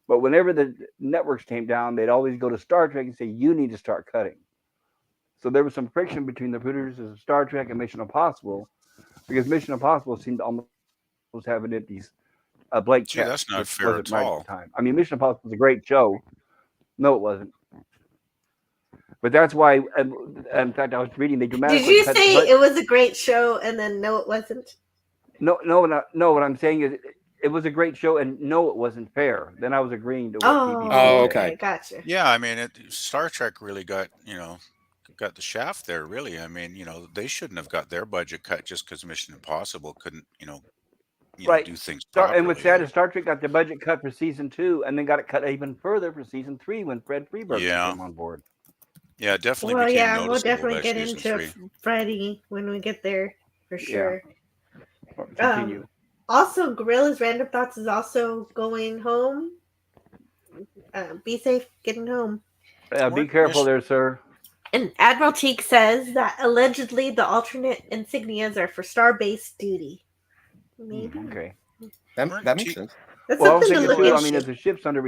But whenever the networks came down, they'd always go to Star Trek and say, you need to start cutting. So there was some friction between the producers of Star Trek and Mission Impossible because Mission Impossible seemed to almost have an empty blank check. That's not fair at all. I mean, Mission Impossible was a great show. No, it wasn't. But that's why, in fact, I was reading, they dramatically Did you cut say it was a great show and then no, it wasn't? No, what I'm saying is it was a great show and no, it wasn't fair. Then I was agreeing to what Oh, said. okay. Gotcha. Yeah, I mean, Star Trek really got the shaft there, really. I mean, they shouldn't have got their budget cut just because Mission Impossible couldn't, do things properly. And what's sad is Star Trek got the budget cut for season 2 and then got it cut even further for season 3 when Fred Freeberg came on board. Yeah, it definitely Well, became yeah, noticeable. we'll definitely by get season into 3. Friday when we get there for sure. Continue. Also, Gorilla's Random Thoughts is also going home. Be safe getting home. Be careful there, sir. And Admiral Teak says that allegedly the alternate insignias are for Starbase duty. Maybe. Okay. That makes sense. That's Well, I was something to thinking look too. I into. mean, if the ship's under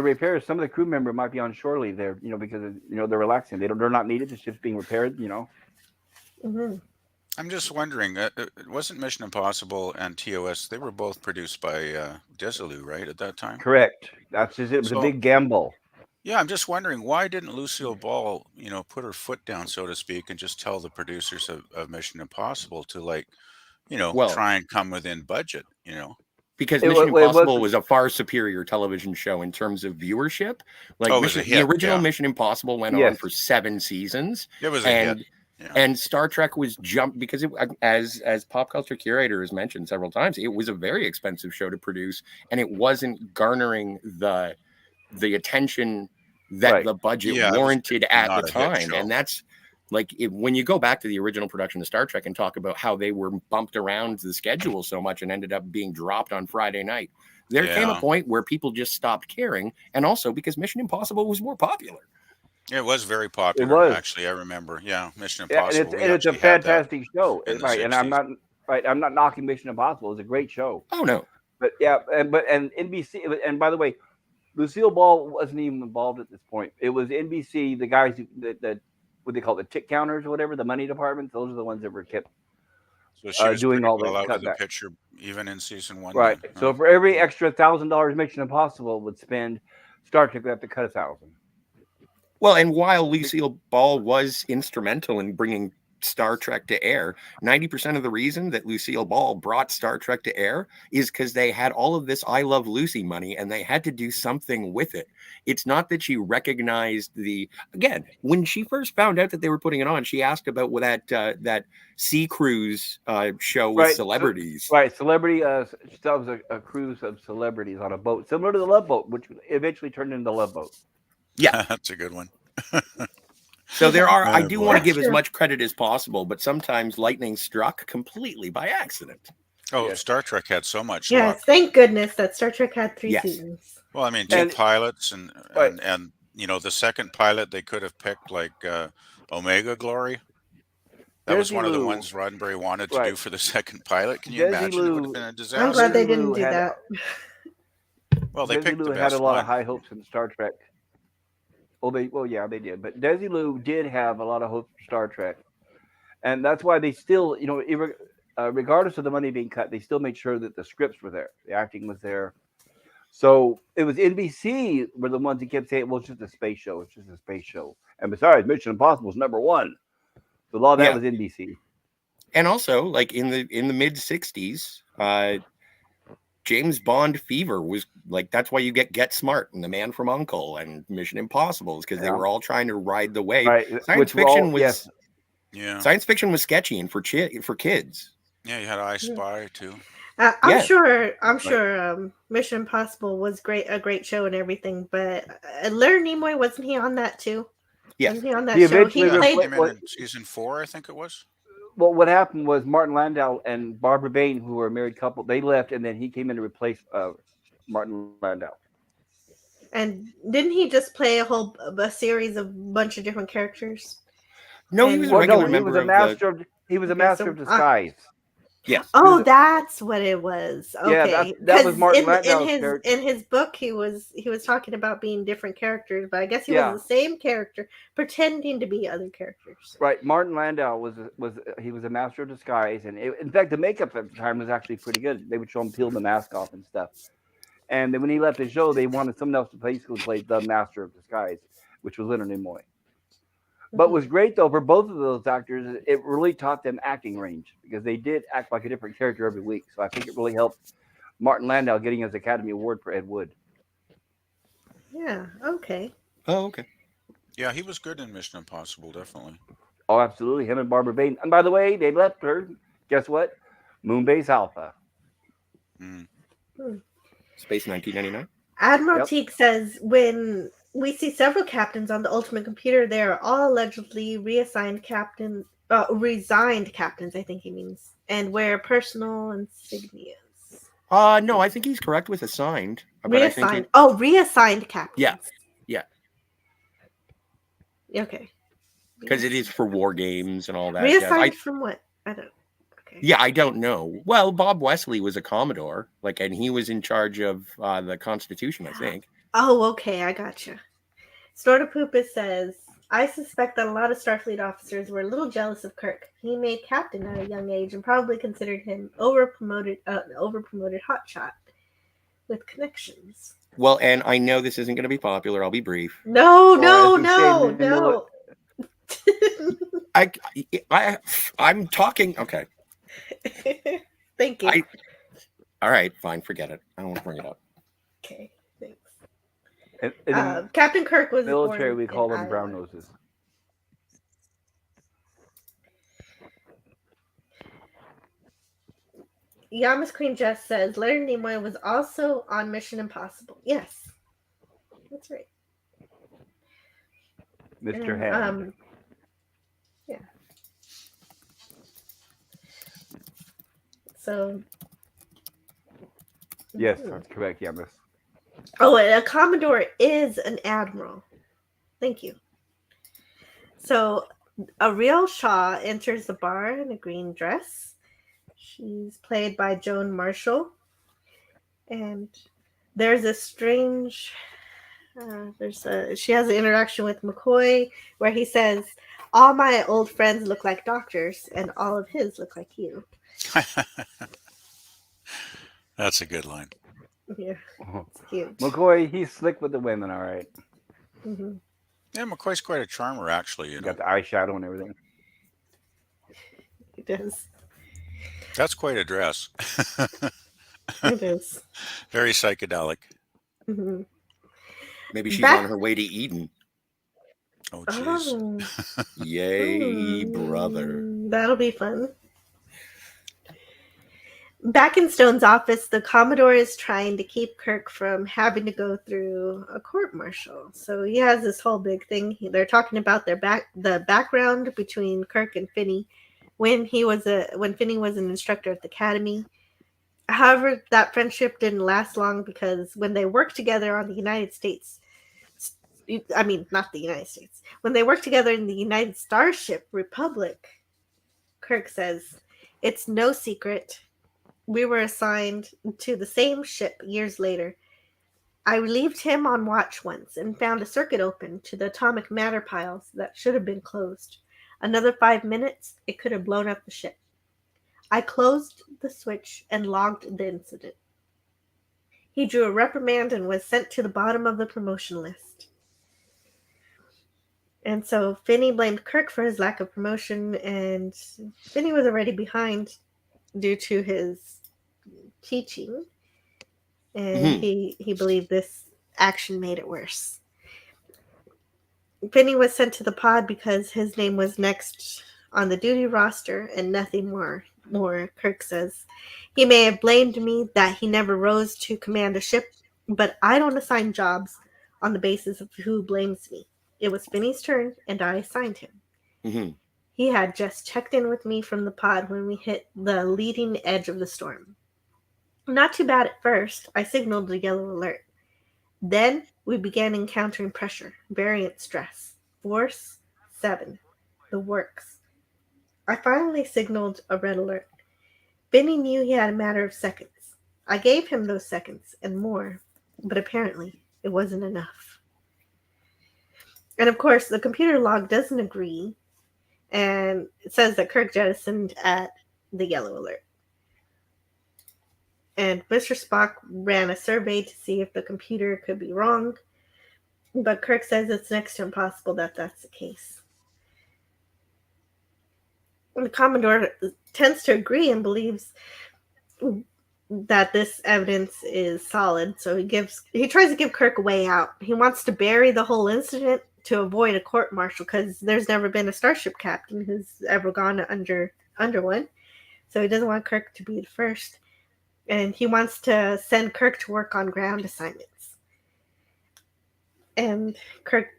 repair, some of the crew member might be on shore leave there, because they're relaxing. They're not needed. The ship's being repaired. Mm-hmm. I'm just wondering, it wasn't Mission Impossible and TOS, they were both produced by Desilu, right, at that time? Correct. That's just it. It was a So, big gamble. yeah, I'm just wondering, why didn't Lucille Ball, put her foot down, so to speak, and just tell the producers of Mission Impossible to, Well, try and come within budget, because It Mission wa- it Impossible wasn't- was a far superior television show in terms of viewership. Like Oh, it was a the hit, original yeah. Mission Impossible went on Yes. for 7 seasons. It was a hit. Yeah. And Star Trek was jumped because as Pop Culture Curator has mentioned several times, it was a very expensive show to produce, and it wasn't garnering the attention that Right. the budget Yeah, it was warranted at the not a hit time. show. And that's like when you go back to the original production of Star Trek and talk about how they were bumped around the schedule so much and ended up being dropped on Friday night. There came a Yeah. point where people just stopped caring, and also because Mission Impossible was more popular. It was very popular, was. actually, I remember. Yeah, Mission Yeah, Impossible. and it's a fantastic show, in the right? And I'm 60s. not knocking Mission Impossible. It's a great show. Oh no. But yeah, and NBC, and by the way, Lucille Ball wasn't even involved at this point. It was NBC, the guys that what they call the tick counters or whatever, the money department. Those are the ones that were kept So she was doing pretty all the well out of the cutbacks. picture, even in season 1. Right. then, So huh? for every extra $1,000 Mission Impossible would spend, Star Trek would have to cut 1,000. Well, and while Lucille Ball was instrumental in bringing Star Trek to air, 90% of the reason that Lucille Ball brought Star Trek to air is because they had all of this I Love Lucy money and they had to do something with it. It's not that she recognized again, when she first found out that they were putting it on, she asked about that sea cruise show with Right. celebrities. Right. Celebrity, that was a cruise of celebrities on a boat, similar to the Love Boat, which eventually turned into the Love Boat. Yeah. That's a good one. So there are, I Oh, do boy. want to give That's as true. much credit as possible, but sometimes lightning struck completely by accident. Oh, Yes. Star Trek had so much Yes, luck. thank goodness that Star Trek had 3 Yes. seasons. Well, I mean, 2 And- pilots and Right. the second pilot they could have picked, like Omega Glory. That was one of the Desilu- ones Roddenberry wanted to do right. for the second pilot. Can you imagine? It would have been a I'm disaster. glad they Desilu didn't do had- that. Well, they picked the Desilu had best a lot one. of high hopes in Star Trek. Yeah, they did. But Desilu did have a lot of hopes for Star Trek, and that's why they still, regardless of the money being cut, they still made sure that the scripts were there, the acting was there. So it was NBC were the ones that kept saying, "Well, it's just a space show. It's just a space show." And besides, Mission Impossible is #1, so a lot of that Yeah. was NBC. And also, like in the mid 60s, James Bond fever was like, that's why you get Smart and The Man from U.N.C.L.E. and Mission Impossible, because they Yeah. were all trying to ride the wave. Right. Science Which were fiction all- was yes. Yeah, science fiction was sketchy and for kids. yeah. You had I Spy too. I'm Yes. sure. Mission Impossible was a great show and everything. But Leonard Nimoy, wasn't he on that too? Yes. Wasn't he on that He show? eventually He played. Came in season 4, I think it was. Well, what happened was Martin Landau and Barbara Bain, who were a married couple, they left, and then he came in to replace Martin Landau. And didn't he just play a series of bunch of different characters? No, he was a Well, regular he member was a of master. He was a Okay, master so, of disguise. Yes. Oh, was- that's what it was. Yeah, Okay, that was 'Cause Martin in Landau's his character. in his book, he was talking about being different characters, but I guess he Yeah. was the same character pretending to be other characters. Right, Martin Landau was a master of disguise, and in fact, the makeup at the time was actually pretty good. They would show him peel the mask off and stuff. And then when he left the show, they wanted someone else to basically play the master of disguise, which was Leonard Nimoy. But what was great though for both of those actors, it really taught them acting range because they did act like a different character every week. So I think it really helped Martin Landau getting his Academy Award for Ed Wood. Yeah. Okay. Oh, okay. Yeah, he was good in Mission Impossible, definitely. Oh, absolutely, him and Barbara Bain. And by the way, they left her. Guess what? Moonbase Alpha. Mm. Space 1999. Admiral Yep. Teague says when we see several captains on the Ultimate Computer, they are all allegedly resigned captains, I think he means, and wear personal insignias. No, I think he's correct with assigned. But I think Reassigned. Reassigned captains. Yeah. Yeah. Okay. because it is for war games and all that. Reassigned jazz. from what? I don't. okay. Yeah, I don't know. Well, Bob Wesley was a Commodore, and he was in charge of the Constitution, I think. Oh, okay, I gotcha. Snortopoopa says, I suspect that a lot of Starfleet officers were a little jealous of Kirk. He made captain at a young age and probably considered him overpromoted hotshot with connections. Well, and I know this isn't going to be popular. I'll be brief. No. I'm talking. Okay. Thank you. All right, fine. Forget it. I don't want to bring it up. Okay, thanks. In Captain Kirk was military. born We call them Iowa. brown noses. Yamas Queen Jess says Leonard Nimoy was also on Mission Impossible. Yes, that's right. Mr. Hand. Yeah. So. Yes, that's correct, Yamas. Oh, and a Commodore is an admiral. Thank you. So, Ariel Shaw enters the bar in a green dress. She's played by Joan Marshall. And there's a strange... she has an interaction with McCoy where he says, all my old friends look like doctors, and all of his look like you. That's a good line. Yeah, it's huge. McCoy, he's slick with the women, all right. Mm-hmm. Yeah, McCoy's quite a charmer, actually. You know, got the eyeshadow and everything. He does. That's quite a dress. It is. Very psychedelic. Mm-hmm. Maybe she's on her way to Eden. Oh, jeez. Oh. Yay, brother. That'll be fun. Back in Stone's office, the Commodore is trying to keep Kirk from having to go through a court-martial. So he has this whole big thing. They're talking about the background between Kirk and Finney when Finney was an instructor at the academy. However, that friendship didn't last long because when they worked together on the United States, not the United States, when they worked together in the United Starship Republic, Kirk says, it's no secret. We were assigned to the same ship years later. I relieved him on watch once and found a circuit open to the atomic matter piles that should have been closed. Another 5 minutes, it could have blown up the ship. I closed the switch and logged the incident. He drew a reprimand and was sent to the bottom of the promotion list. And so Finney blamed Kirk for his lack of promotion, and Finney was already behind due to his teaching, and he believed this action made it worse. Finney was sent to the pod because his name was next on the duty roster and nothing more. Kirk says, he may have blamed me that he never rose to command a ship, but I don't assign jobs on the basis of who blames me. It was Finney's turn, and I assigned him. Mm-hmm. He had just checked in with me from the pod when we hit the leading edge of the storm. Not too bad at first. I signaled the yellow alert. Then we began encountering pressure, variant stress, force 7, the works. I finally signaled a red alert. Finney knew he had a matter of seconds. I gave him those seconds and more, but apparently it wasn't enough. And of course, the computer log doesn't agree, and it says that Kirk jettisoned at the yellow alert. And Mr. Spock ran a survey to see if the computer could be wrong, but Kirk says it's next to impossible that that's the case. And the Commodore tends to agree and believes that this evidence is solid, so he tries to give Kirk a way out. He wants to bury the whole incident to avoid a court-martial because there's never been a starship captain who's ever gone under one, so he doesn't want Kirk to be the first. And he wants to send Kirk to work on ground assignments. And Kirk,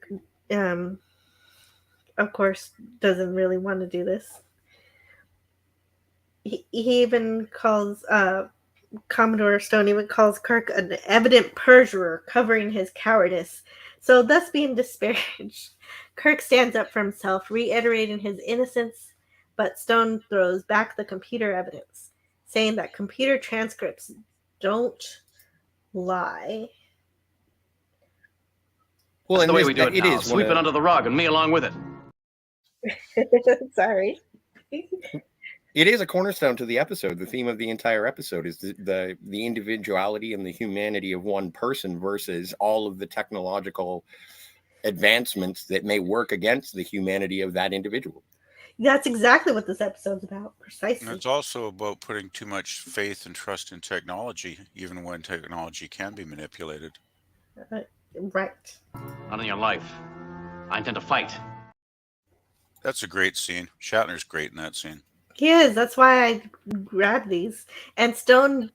of course, doesn't really want to do this. He even calls, Commodore Stone even calls Kirk an evident perjurer, covering his cowardice. So thus being disparaged, Kirk stands up for himself, reiterating his innocence, but Stone throws back the computer evidence, saying that computer transcripts don't lie. Well, that's the way we do it now. Sweep it under the rug, and me along with it. Sorry. It is a cornerstone to the episode. The theme of the entire episode is the individuality and the humanity of one person versus all of the technological advancements that may work against the humanity of that individual. That's exactly what this episode's about, precisely. And it's also about putting too much faith and trust in technology, even when technology can be manipulated. Right. Not in your life. I intend to fight. That's a great scene. Shatner's great in that scene. He is. That's why I grabbed these. And Stone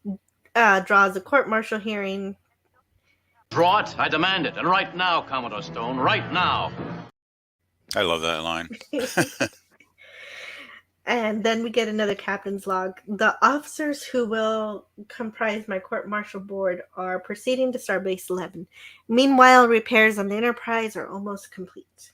draws a court-martial hearing. Draw it. I demand it. And right now, Commodore Stone. Right now. I love that line. And then we get another captain's log. The officers who will comprise my court-martial board are proceeding to Starbase 11. Meanwhile, repairs on the Enterprise are almost complete.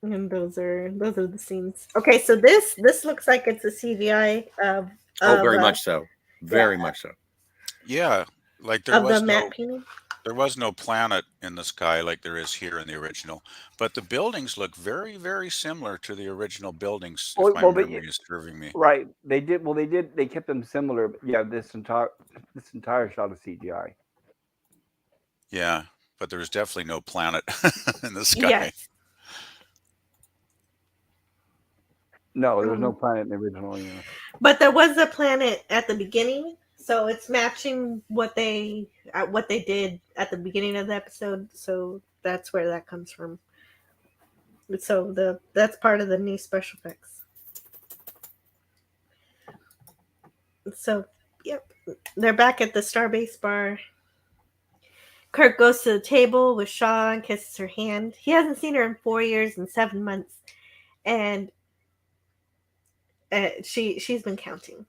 And those are the scenes. Okay, so this looks like it's a CGI of very much so. Very much so. Yeah, like there was no planet in the sky like there is here in the original, but the buildings look very, very similar to the original buildings. If my memory is serving me. Right, they did. Well, they kept them similar. But yeah, this entire shot of CGI. Yeah, but there's definitely no planet in the sky. Yes. No, there was no planet in the original. Yeah. But there was a planet at the beginning, so it's matching what they did at the beginning of the episode. So that's where that comes from. So that's part of the new special effects. So, yep, they're back at the Starbase bar. Kirk goes to the table with Shaw and kisses her hand. He hasn't seen her in 4 years and 7 months, and she's been counting.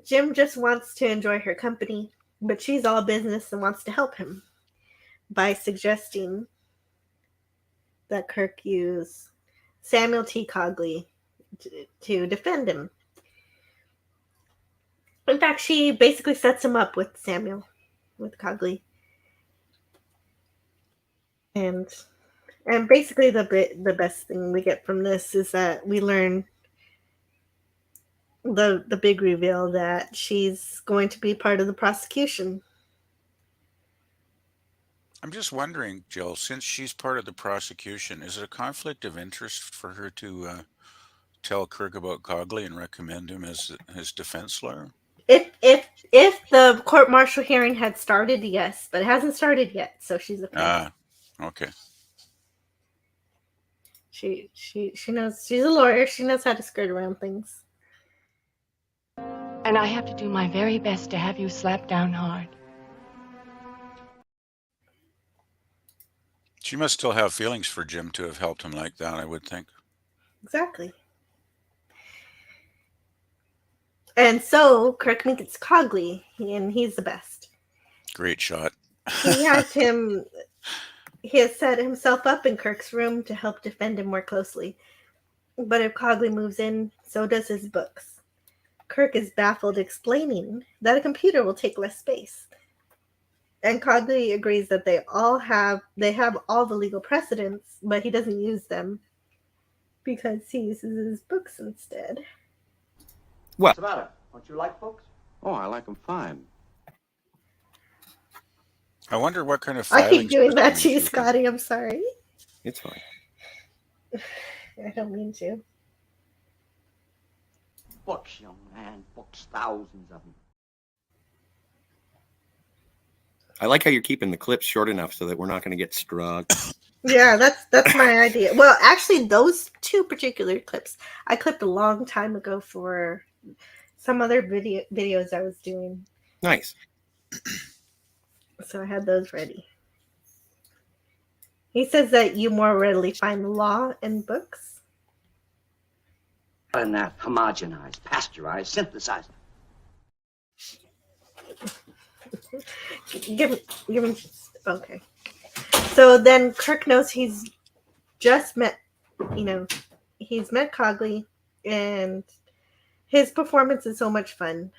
Jim just wants to enjoy her company, but she's all business and wants to help him by suggesting that Kirk use Samuel T. Cogley to defend him. In fact, she basically sets him up with Cogley. And basically the best thing we get from this is that we learn the big reveal that she's going to be part of the prosecution. I'm just wondering, Jill, since she's part of the prosecution, is it a conflict of interest for her to tell Kirk about Cogley and recommend him as his defense lawyer? If the court-martial hearing had started, yes, but it hasn't started yet, so she's a okay. She knows, she's a lawyer. She knows how to skirt around things. And I have to do my very best to have you slapped down hard. She must still have feelings for Jim to have helped him like that, I would think. Exactly. And so Kirk meets Cogley, and he's the best. Great shot. He has set himself up in Kirk's room to help defend him more closely. But if Cogley moves in, so does his books. Kirk is baffled, explaining that a computer will take less space. And Cogley agrees that they have all the legal precedents, but he doesn't use them because he uses his books instead. Well, What's the matter? Don't you like books? Oh, I like them fine. I wonder what kind of I keep doing that systems to you, you Scotty. I'm sorry. it's fine. I don't mean to. Books, young man. Books, thousands of them. I like how you're keeping the clips short enough so that we're not going to get struck. Yeah, that's my idea. Well, actually, those two particular clips I clipped a long time ago for some other videos I was doing. Nice. So I had those ready. He says that you more readily find the law in books. And that homogenized, pasteurized, synthesized. Give him. Okay. So then Kirk knows he's just met, he's met Cogley, and his performance is so much fun.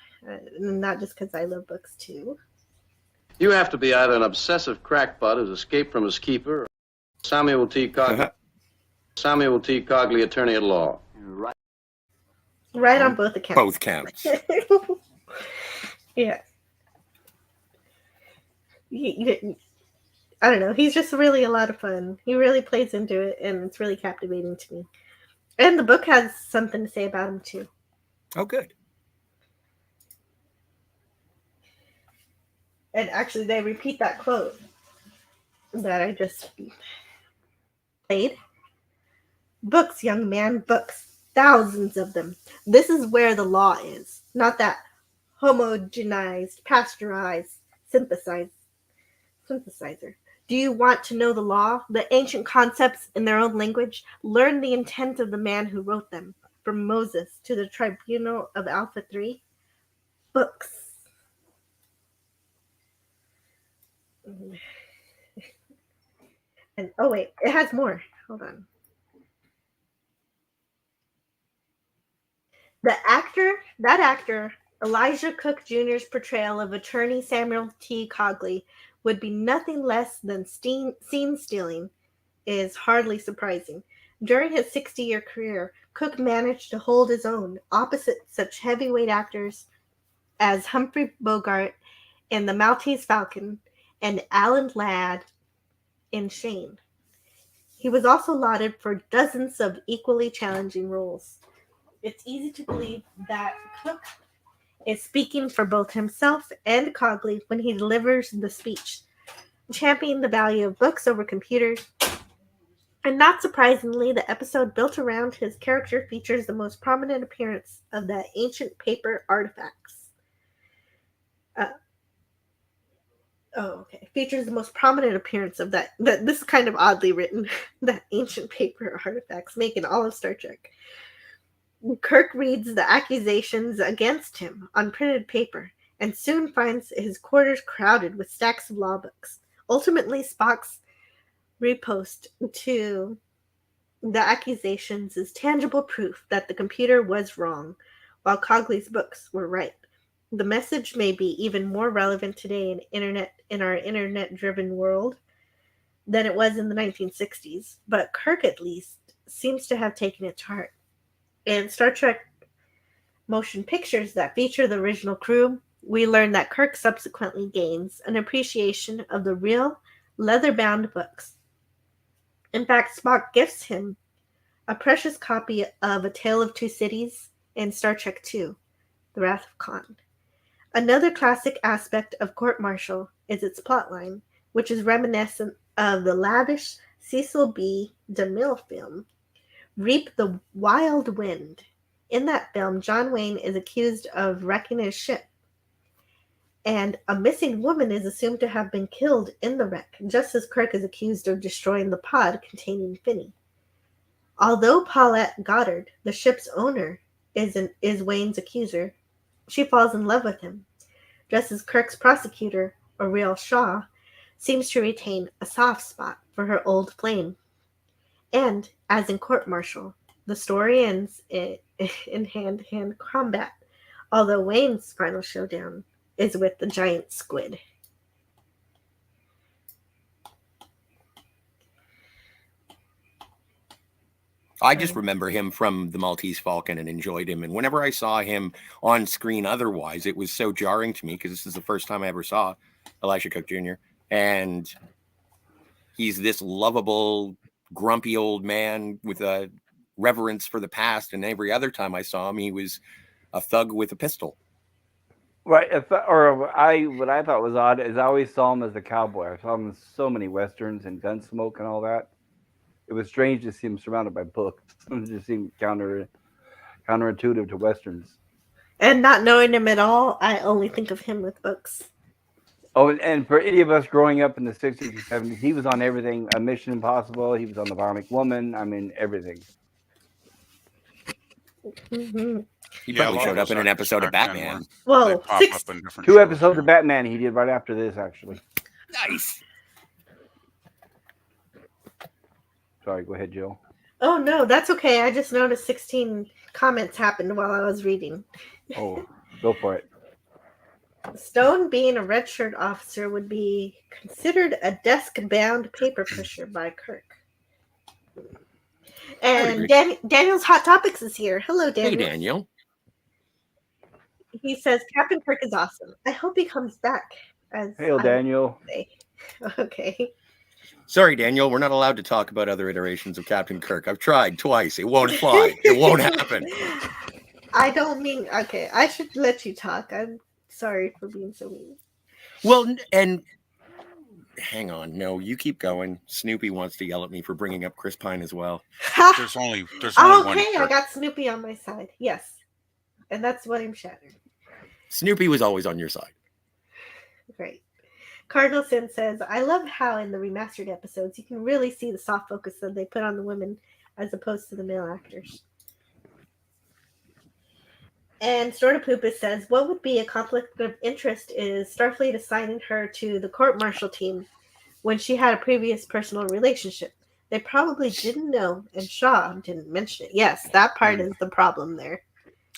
Not just because I love books too. You have to be either an obsessive crackpot who's escaped from his keeper, or Samuel T. Cogley, attorney at law. Right on both accounts. Both counts. Yeah. I don't know. He's just really a lot of fun. He really plays into it, and it's really captivating to me. And the book has something to say about him too. Oh, good. And actually, they repeat that quote that I just played. Books, young man, books. Thousands of them. This is where the law is. Not that homogenized, pasteurized synthesizer. Do you want to know the law? The ancient concepts in their own language? Learn the intent of the man who wrote them. From Moses to the tribunal of Alpha 3. Books. And oh wait, it has more. Hold on. That actor, Elijah Cook Jr.'s portrayal of attorney Samuel T. Cogley would be nothing less than scene stealing is hardly surprising. During his 60-year career, Cook managed to hold his own opposite such heavyweight actors as Humphrey Bogart in The Maltese Falcon and Alan Ladd in Shane. He was also lauded for dozens of equally challenging roles. It's easy to believe that Cook is speaking for both himself and Cogley when he delivers the speech, championing the value of books over computers. And not surprisingly, the episode built around his character features the most prominent appearance of the ancient paper artifacts. Features the most prominent appearance of that. This is kind of oddly written. That ancient paper artifacts making all of Star Trek. Kirk reads the accusations against him on printed paper and soon finds his quarters crowded with stacks of law books. Ultimately, Spock's riposte to the accusations is tangible proof that the computer was wrong, while Cogley's books were right. The message may be even more relevant today in our internet-driven world than it was in the 1960s, but Kirk at least seems to have taken it to heart. In Star Trek motion pictures that feature the original crew, we learn that Kirk subsequently gains an appreciation of the real leather-bound books. In fact, Spock gifts him a precious copy of A Tale of Two Cities in Star Trek II, The Wrath of Khan. Another classic aspect of Court Martial is its plotline, which is reminiscent of the lavish Cecil B. DeMille film, Reap the Wild Wind. In that film, John Wayne is accused of wrecking his ship, and a missing woman is assumed to have been killed in the wreck, just as Kirk is accused of destroying the pod containing Finney. Although Paulette Goddard, the ship's owner, is Wayne's accuser, she falls in love with him, just as Kirk's prosecutor, Ariel Shaw, seems to retain a soft spot for her old flame. And, as in Court Martial, the story ends in hand-to-hand combat, although Wayne's final showdown is with the giant squid. I just remember him from The Maltese Falcon and enjoyed him. And whenever I saw him on screen otherwise, it was so jarring to me because this is the first time I ever saw Elijah Cook Jr. And he's this lovable, grumpy old man with a reverence for the past. And every other time I saw him, he was a thug with a pistol. Right. What I thought was odd is I always saw him as a cowboy. I saw him in so many westerns and Gunsmoke and all that. It was strange to see him surrounded by books. It just seemed counterintuitive to westerns. And not knowing him at all, I only think of him with books. Oh, and for any of us growing up in the 60s and 70s, he was on everything. Mission Impossible. He was on The Bionic Woman. I mean, everything. Mm-hmm. He probably showed up in an episode of Batman. Well, 2 episodes of Batman he did right after this, actually. Nice. Sorry, go ahead, Jill. Oh, no, that's okay. I just noticed 16 comments happened while I was reading. Oh, go for it. Stone being a redshirt officer would be considered a desk-bound paper pusher by Kirk. And Daniel's Hot Topics is here. Hello, Daniel. Hey, Daniel. He says, Captain Kirk is awesome. I hope he comes back. Hail, Daniel. Okay. Sorry, Daniel, we're not allowed to talk about other iterations of Captain Kirk. I've tried twice. It won't fly. It won't happen. I don't mean... Okay, I should let you talk. I'm sorry for being so mean. Well, and... Hang on. No, you keep going. Snoopy wants to yell at me for bringing up Chris Pine as well. There's only okay, one. I got Snoopy on my side. Yes. And that's William Shatner. Snoopy was always on your side. Great. Cardinal Sin says, I love how in the remastered episodes you can really see the soft focus that they put on the women as opposed to the male actors. And Snorta Poopus says, what would be a conflict of interest is Starfleet assigning her to the court-martial team when she had a previous personal relationship. They probably didn't know, and Shaw didn't mention it. Yes, that part is the problem there.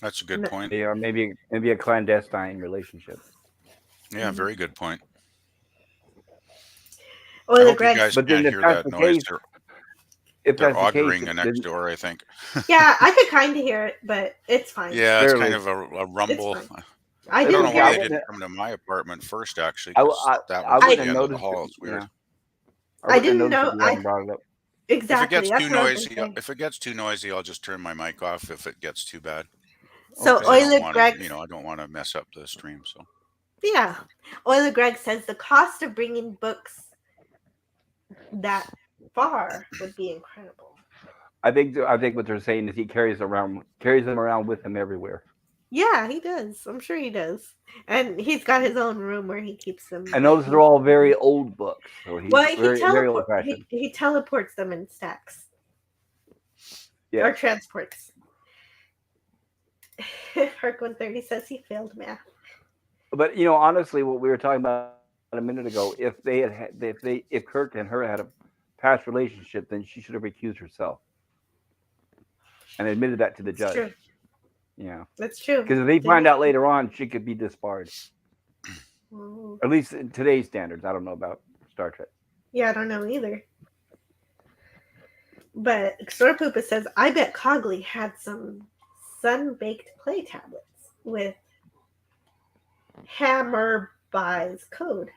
That's a good point. Yeah, maybe a clandestine relationship. Yeah, very good point. Or I the hope Greg. you guys But can't then hear if that's that the noise. case, if They're that's the augering case, next door, I think. Yeah, I could kind of hear it, but it's fine. Yeah, it's Barely. kind of a rumble. I I don't know didn't why hear they it. didn't come to my apartment first, actually, I because that was wouldn't the have end of the noticed hall. it. It's weird. Yeah. I didn't wouldn't have know. noticed if you hadn't brought it up. Exactly. If it gets That's too what I was noisy, gonna say. if it gets too noisy, I'll just turn my mic off. If it gets too bad, So Okay. I don't Oiler want Greg. to, I don't want to mess up the stream. So Yeah. Oiler Greg says the cost of bringing books that far would be incredible. I think what they're saying is he carries them around with him everywhere. Yeah, he does. I'm sure he does. And he's got his own room where he keeps them. And those are all very old books, so he's very old he, fashioned. he teleports them in stacks. Yeah. Or transports. Herc 130 says he failed math. But honestly, what we were talking about a minute ago, if Kirk and her had a past relationship, then she should have recused herself and admitted that to the judge. True. Yeah, that's true. Because if they find out later on, she could be disbarred. Oh. At least in today's standards. I don't know about Star Trek. Yeah, I don't know either. But Storpoopa says, I bet Cogley had some sun-baked play tablets with Hammerby's code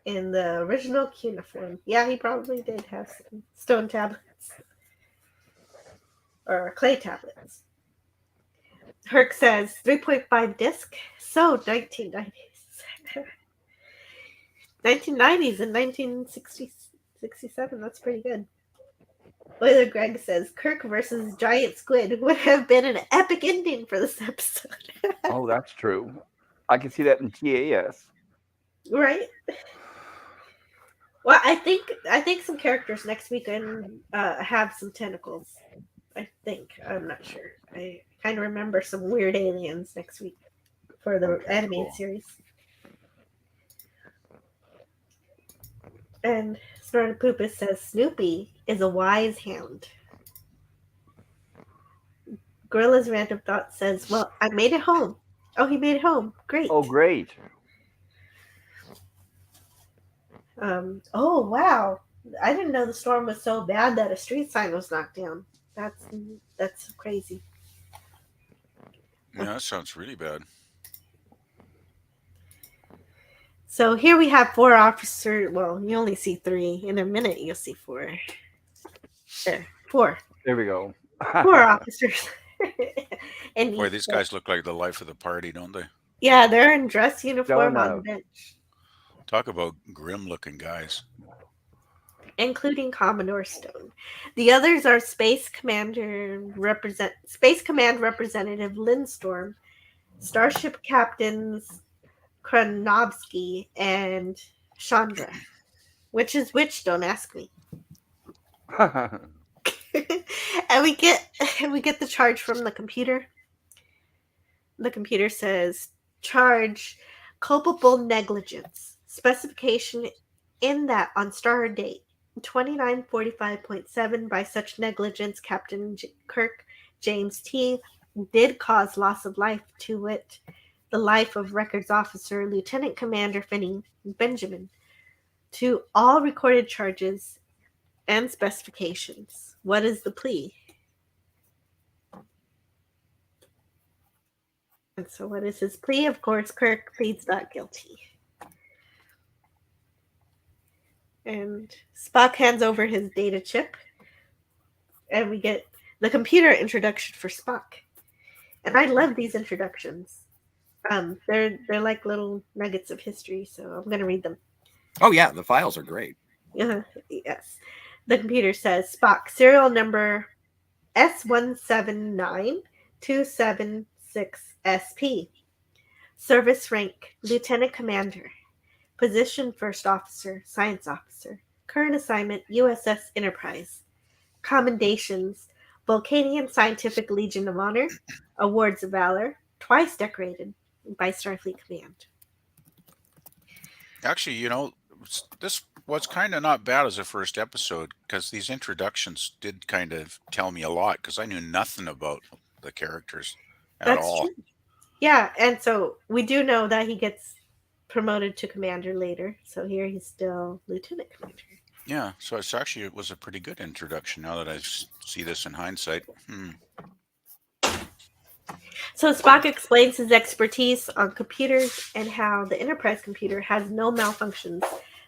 in the original cuneiform. Yeah, he probably did have some stone tablets. Or clay tablets. Herc says 3.5 disc. So 1990s. 1990s and 1967. That's pretty good. Oiler Greg says Kirk versus Giant Squid would have been an epic ending for this episode. Oh, that's true. I can see that in TAS. Right? Well, I think some characters next week can have some tentacles. I think. I'm not sure. I kind of remember some weird aliens next week for the animated series. And Snortopoopa says Snoopy is a wise hound. Gorilla's Random Thought says, well, I made it home. Oh, he made it home. Great. Oh, great. Oh, wow. I didn't know the storm was so bad that a street sign was knocked down. That's crazy. yeah, that sounds really bad. So here we have 4 officers. Well, you only see 3. In a minute, you'll see 4. There, 4. There we go. 4 officers. And Boy, these guys look like the life of the party, don't they? Yeah, they're in dress uniform on the bench. Talk about grim-looking guys. Including Commodore Stone. The others are Space Command Representative Lindstorm, Starship Captains Kronovsky and Chandra. Which is which? Don't ask me. And we get the charge from the computer. The computer says charge culpable negligence. Specification in that on star date 2945.7, by such negligence, Captain Kirk James T. did cause loss of life, to wit, the life of Records Officer Lieutenant Commander Finney Benjamin, to all recorded charges and specifications. What is the plea? And so what is his plea? Of course, Kirk pleads not guilty. And Spock hands over his data chip, and we get the computer introduction for Spock. And I love these introductions. They're like little nuggets of history, so I'm going to read them. Oh yeah, the files are great. Yes. The computer says, Spock, serial number S179-276SP. Service rank, Lieutenant Commander. Position, First Officer, Science Officer. Current assignment, USS Enterprise. Commendations, Vulcanian Scientific Legion of Honor. Awards of Valor, twice decorated by Starfleet Command. Actually, this was kind of not bad as a first episode, because these introductions did kind of tell me a lot, because I knew nothing about the characters at all. True. Yeah, and so we do know that he gets promoted to commander later. So here he's still lieutenant commander. Yeah, so it was a pretty good introduction now that I see this in hindsight. So Spock explains his expertise on computers and how the Enterprise computer has no malfunctions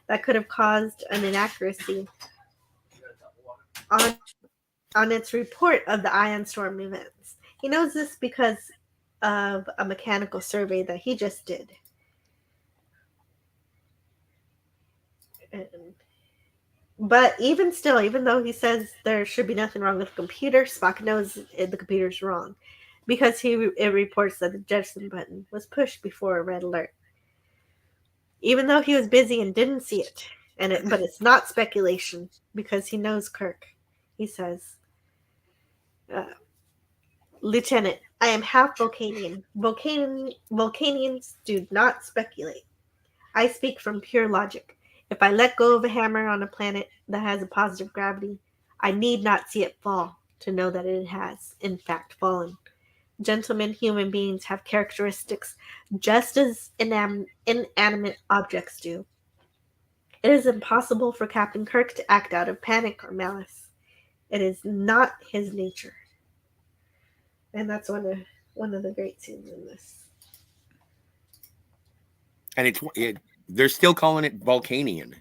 that could have caused an inaccuracy on its report of the ion storm events. He knows this because of a mechanical survey that he just did. But even still, even though he says there should be nothing wrong with the computer, Spock knows the computer's wrong, because it reports that the jettison button was pushed before a red alert. Even though he was busy and didn't see it, but it's not speculation, because he knows Kirk. He says, Lieutenant, I am half Vulcanian. Vulcanians do not speculate. I speak from pure logic. If I let go of a hammer on a planet that has a positive gravity, I need not see it fall to know that it has, in fact, fallen. Gentlemen, human beings have characteristics just as inanimate objects do. It is impossible for Captain Kirk to act out of panic or malice. It is not his nature. And that's one of the great scenes in this. And they're still calling it Vulcanian.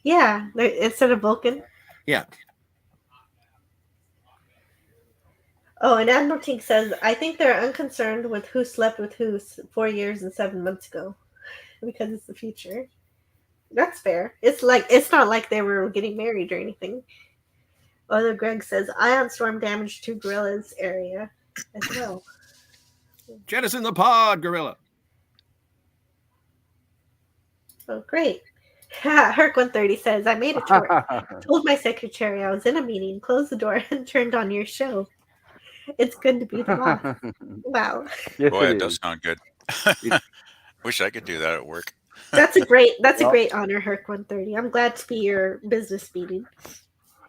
Yeah, instead of Vulcan. Yeah. Oh, and Admiral Tink says, I think they're unconcerned with who slept with who 4 years and 7 months ago, because it's the future. That's fair. It's not like they were getting married or anything. Although Greg says, ion storm damage to Gorilla's area as well. Jettison the pod, Gorilla. Oh, great. Herc 130 says, I made it to work. Told my secretary I was in a meeting, closed the door, and turned on your show. It's good to be the boss. Wow. Yes, Boy, it does sound good. Wish I could do that at work. That's a great honor, Herc 130. I'm glad to be your business meeting.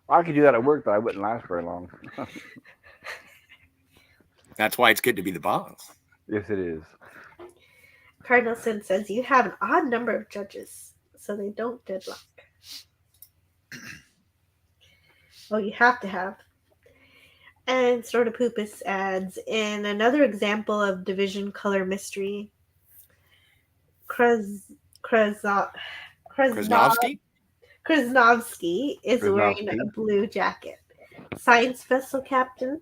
I could do that at work, but I wouldn't last very long. That's why it's good to be the boss. Yes, it is. Cardinal Sin says, you have an odd number of judges, so they don't deadlock. Well, you have to have. And Sort of Poopus adds, in another example of division color mystery, Krasnovsky is wearing a blue jacket. Science vessel captain.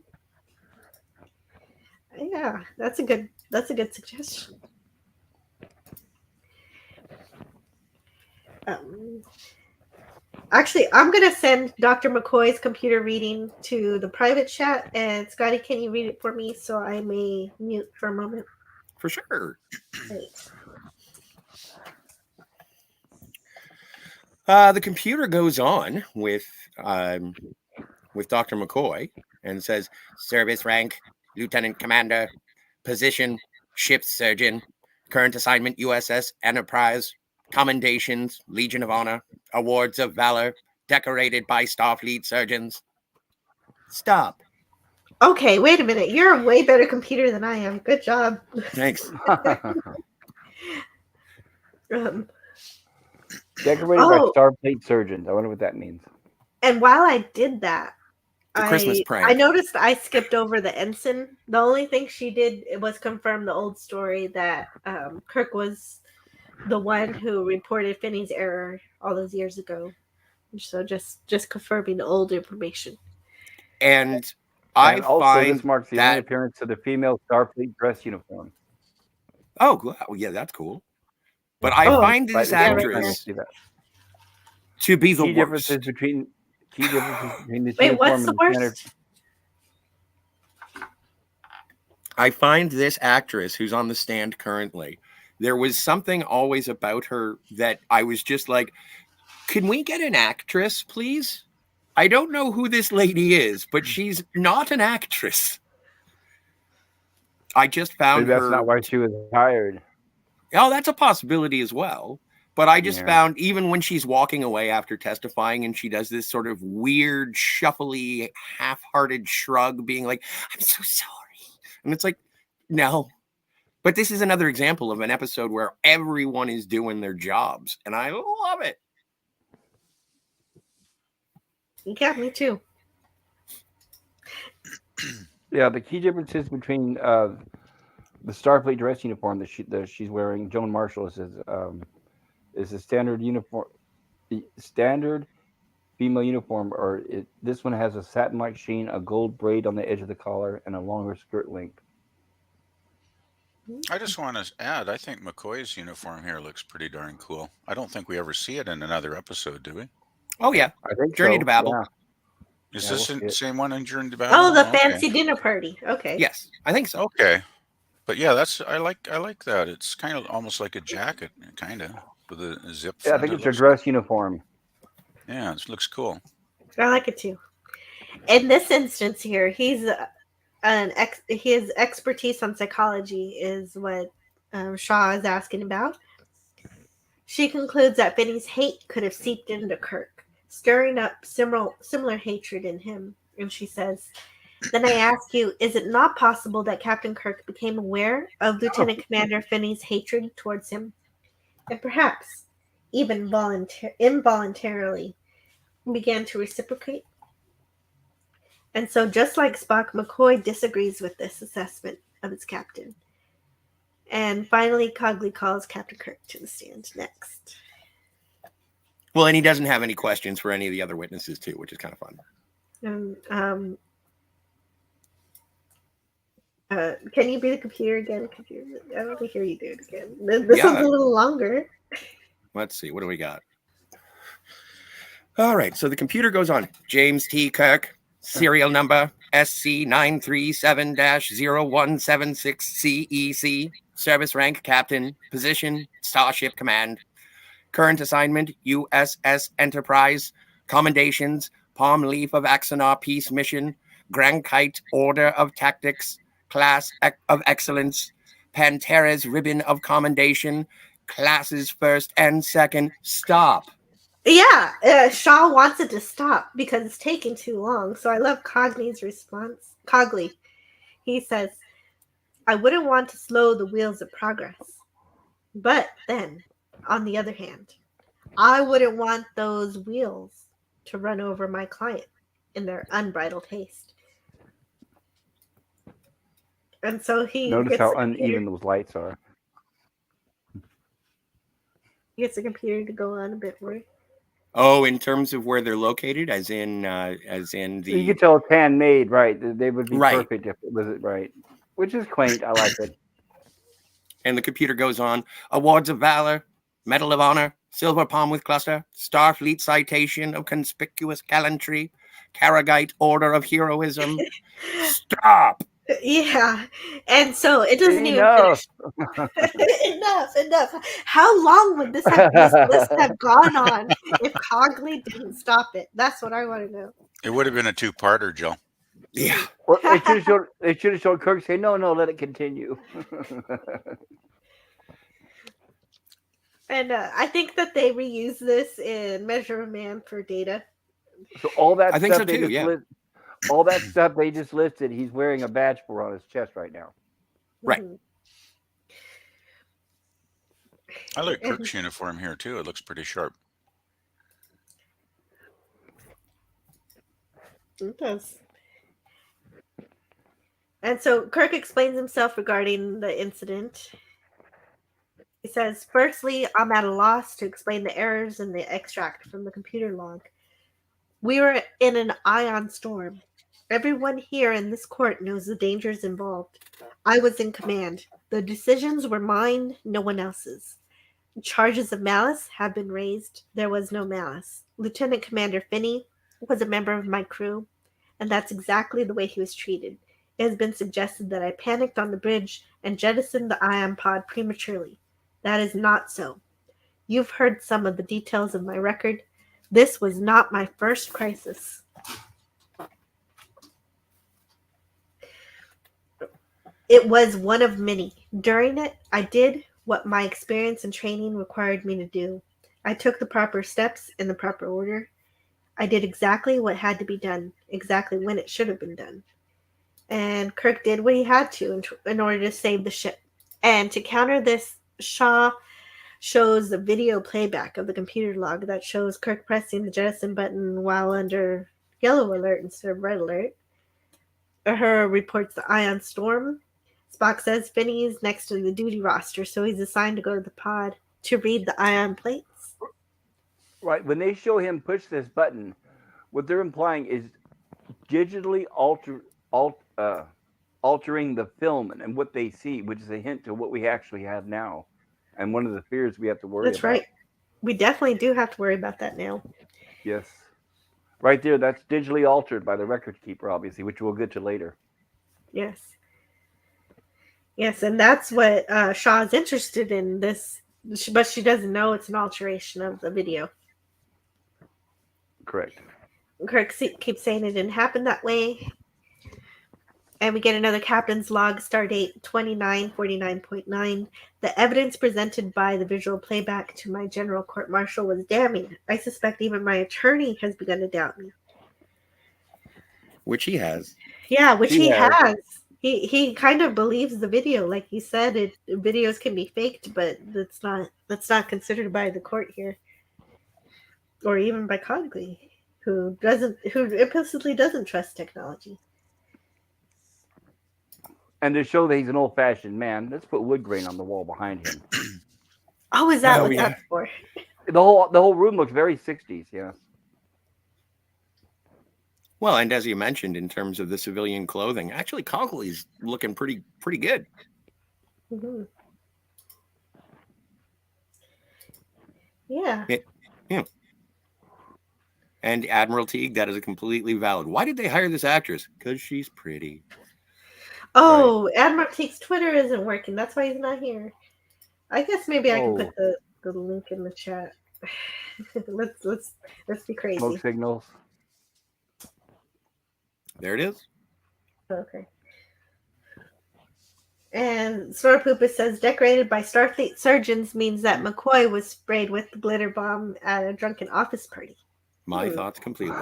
Yeah, that's a good suggestion. Actually, I'm going to send Dr. McCoy's computer reading to the private chat. And Scotty, can you read it for me so I may mute for a moment? For sure. Great. The computer goes on with Dr. McCoy and says, service rank, Lieutenant Commander, position, ship surgeon, current assignment USS Enterprise, commendations, Legion of Honor, awards of valor, decorated by Starfleet surgeons. Stop. Okay, wait a minute. You're a way better computer than I am. Good job. Thanks. Decorated by Starfleet surgeons. I wonder what that means. And while I did that, The Christmas prank. I noticed I skipped over the ensign. The only thing she did was confirm the old story that Kirk was the one who reported Finney's error all those years ago. So just confirming the old information. And find this marks the only appearance of the female Starfleet dress uniform. Oh, well, yeah, that's cool. But I find this actress to be the worst. Differences between this Wait, uniform what's the and worst? I find this actress who's on the stand currently, there was something always about her that I was just like, can we get an actress, please? I don't know who this lady is, but she's not an actress. I just found Maybe that's not why she was hired. Oh, that's a possibility as well. But I just found even when she's walking away after testifying and she does this sort of weird, shuffly, half-hearted shrug being like, I'm so sorry. And it's like, no. But this is another example of an episode where everyone is doing their jobs. And I love it. Yeah, me too. Yeah, the key differences between the Starfleet dress uniform that she's wearing, Joan Marshall, is a standard uniform, the standard female uniform, this one has a satin-like sheen, a gold braid on the edge of the collar, and a longer skirt length. I just want to add, I think McCoy's uniform here looks pretty darn cool. I don't think we ever see it in another episode, do we? Oh, yeah. I think Journey to Babel. Yeah. Is this the same one in Journey to Babel? Oh, the fancy dinner party. Okay. Yes, I think so. Okay. But yeah, I like that. It's kind of almost like a jacket, kind of, with a zip. Yeah, I think it's a dress uniform. Yeah, it looks cool. I like it too. In this instance here, his expertise on psychology is what Shaw is asking about. She concludes that Finney's hate could have seeped into Kirk, stirring up similar hatred in him. And she says, then I ask you, is it not possible that Captain Kirk became aware of Lieutenant Commander Finney's hatred towards him? And perhaps, even involuntarily, began to reciprocate? And so, just like Spock, McCoy disagrees with this assessment of his captain. And finally, Cogley calls Captain Kirk to the stand next. Well, and he doesn't have any questions for any of the other witnesses, too, which is kind of fun. Can you be the computer again? I want to hear you do it again. This one's a little longer. Let's see. What do we got? All right. So the computer goes on. James T. Kirk, serial number SC937-0176CEC, service rank captain, position Starship Command, current assignment USS Enterprise, commendations Palm Leaf of Axanar Peace Mission, Grankite Order of Tactics, Class of Excellence, Pantera's Ribbon of Commendation, classes first and second. Stop. Yeah, Shaw wants it to stop because it's taking too long. So I love Cogley's response. Cogley, he says, I wouldn't want to slow the wheels of progress. But then, on the other hand, I wouldn't want those wheels to run over my client in their unbridled haste. And so he notice how uneven those lights are. He gets the computer to go on a bit more. Oh, in terms of where they're located, as in the. You can tell it's handmade, right? They would be perfect if it was right, which is quaint. I like it. And the computer goes on. Awards of Valor, Medal of Honor, Silver Palm with Cluster, Starfleet Citation of Conspicuous Gallantry, Karagite Order of Heroism. Stop. Yeah, and so it doesn't even finish. Enough. How long would this list have gone on if Cogley didn't stop it? That's what I want to know. It would have been a two-parter, Jill. Yeah. Well, they should have showed Kirk say, no, let it continue. And I think that they reuse this in Measure of Man for Data. So all that I think stuff so too. Yeah. all that stuff they just listed, he's wearing a badge for on his chest right now. Right. I like Kirk's uniform here too. It looks pretty sharp. It does. And so Kirk explains himself regarding the incident. He says, firstly, I'm at a loss to explain the errors in the extract from the computer log. We were in an ion storm. Everyone here in this court knows the dangers involved. I was in command. The decisions were mine, no one else's. Charges of malice have been raised. There was no malice. Lieutenant Commander Finney was a member of my crew, and that's exactly the way he was treated. It has been suggested that I panicked on the bridge and jettisoned the ion pod prematurely. That is not so. You've heard some of the details of my record. This was not my first crisis. It was one of many. During it, I did what my experience and training required me to do. I took the proper steps in the proper order. I did exactly what had to be done, exactly when it should have been done. And Kirk did what he had to in order to save the ship. And to counter this, Shaw shows the video playback of the computer log that shows Kirk pressing the jettison button while under yellow alert instead of red alert. Her reports the ion storm. Spock says Finney's next to the duty roster, so he's assigned to go to the pod to read the ion plates. Right. When they show him push this button, what they're implying is digitally altering the film and what they see, which is a hint to what we actually have now. And one of the fears we have to worry about. That's right. We definitely do have to worry about that now. Yes. Right there, that's digitally altered by the record keeper, obviously, which we'll get to later. Yes. Yes, and that's what Shaw's interested in this, but she doesn't know it's an alteration of the video. Correct. Kirk keeps saying it didn't happen that way. And we get another captain's log, stardate 2949.9. The evidence presented by the visual playback to my general court-martial was damning. I suspect even my attorney has begun to doubt me. Which he has. Yeah, which he has. He kind of believes the video. Like he said, videos can be faked, but that's not considered by the court here. Or even by Cogley, who implicitly doesn't trust technology. And to show that he's an old-fashioned man, let's put wood grain on the wall behind him. Oh, is that what that's for? The whole room looks very 60s, yes. Well, and as you mentioned, in terms of the civilian clothing, actually Cogley's looking pretty good. Mm-hmm. Yeah. Yeah. And Admiral Teague, that is completely valid. Why did they hire this actress? Because she's pretty. Oh, right. Admiral Teague's Twitter isn't working. That's why he's not here. I guess maybe I can put the link in the chat. let's be crazy. Smoke signals. There it is. Okay. And Snorpoopa says decorated by Starfleet surgeons means that McCoy was sprayed with the glitter bomb at a drunken office party. My thoughts completely.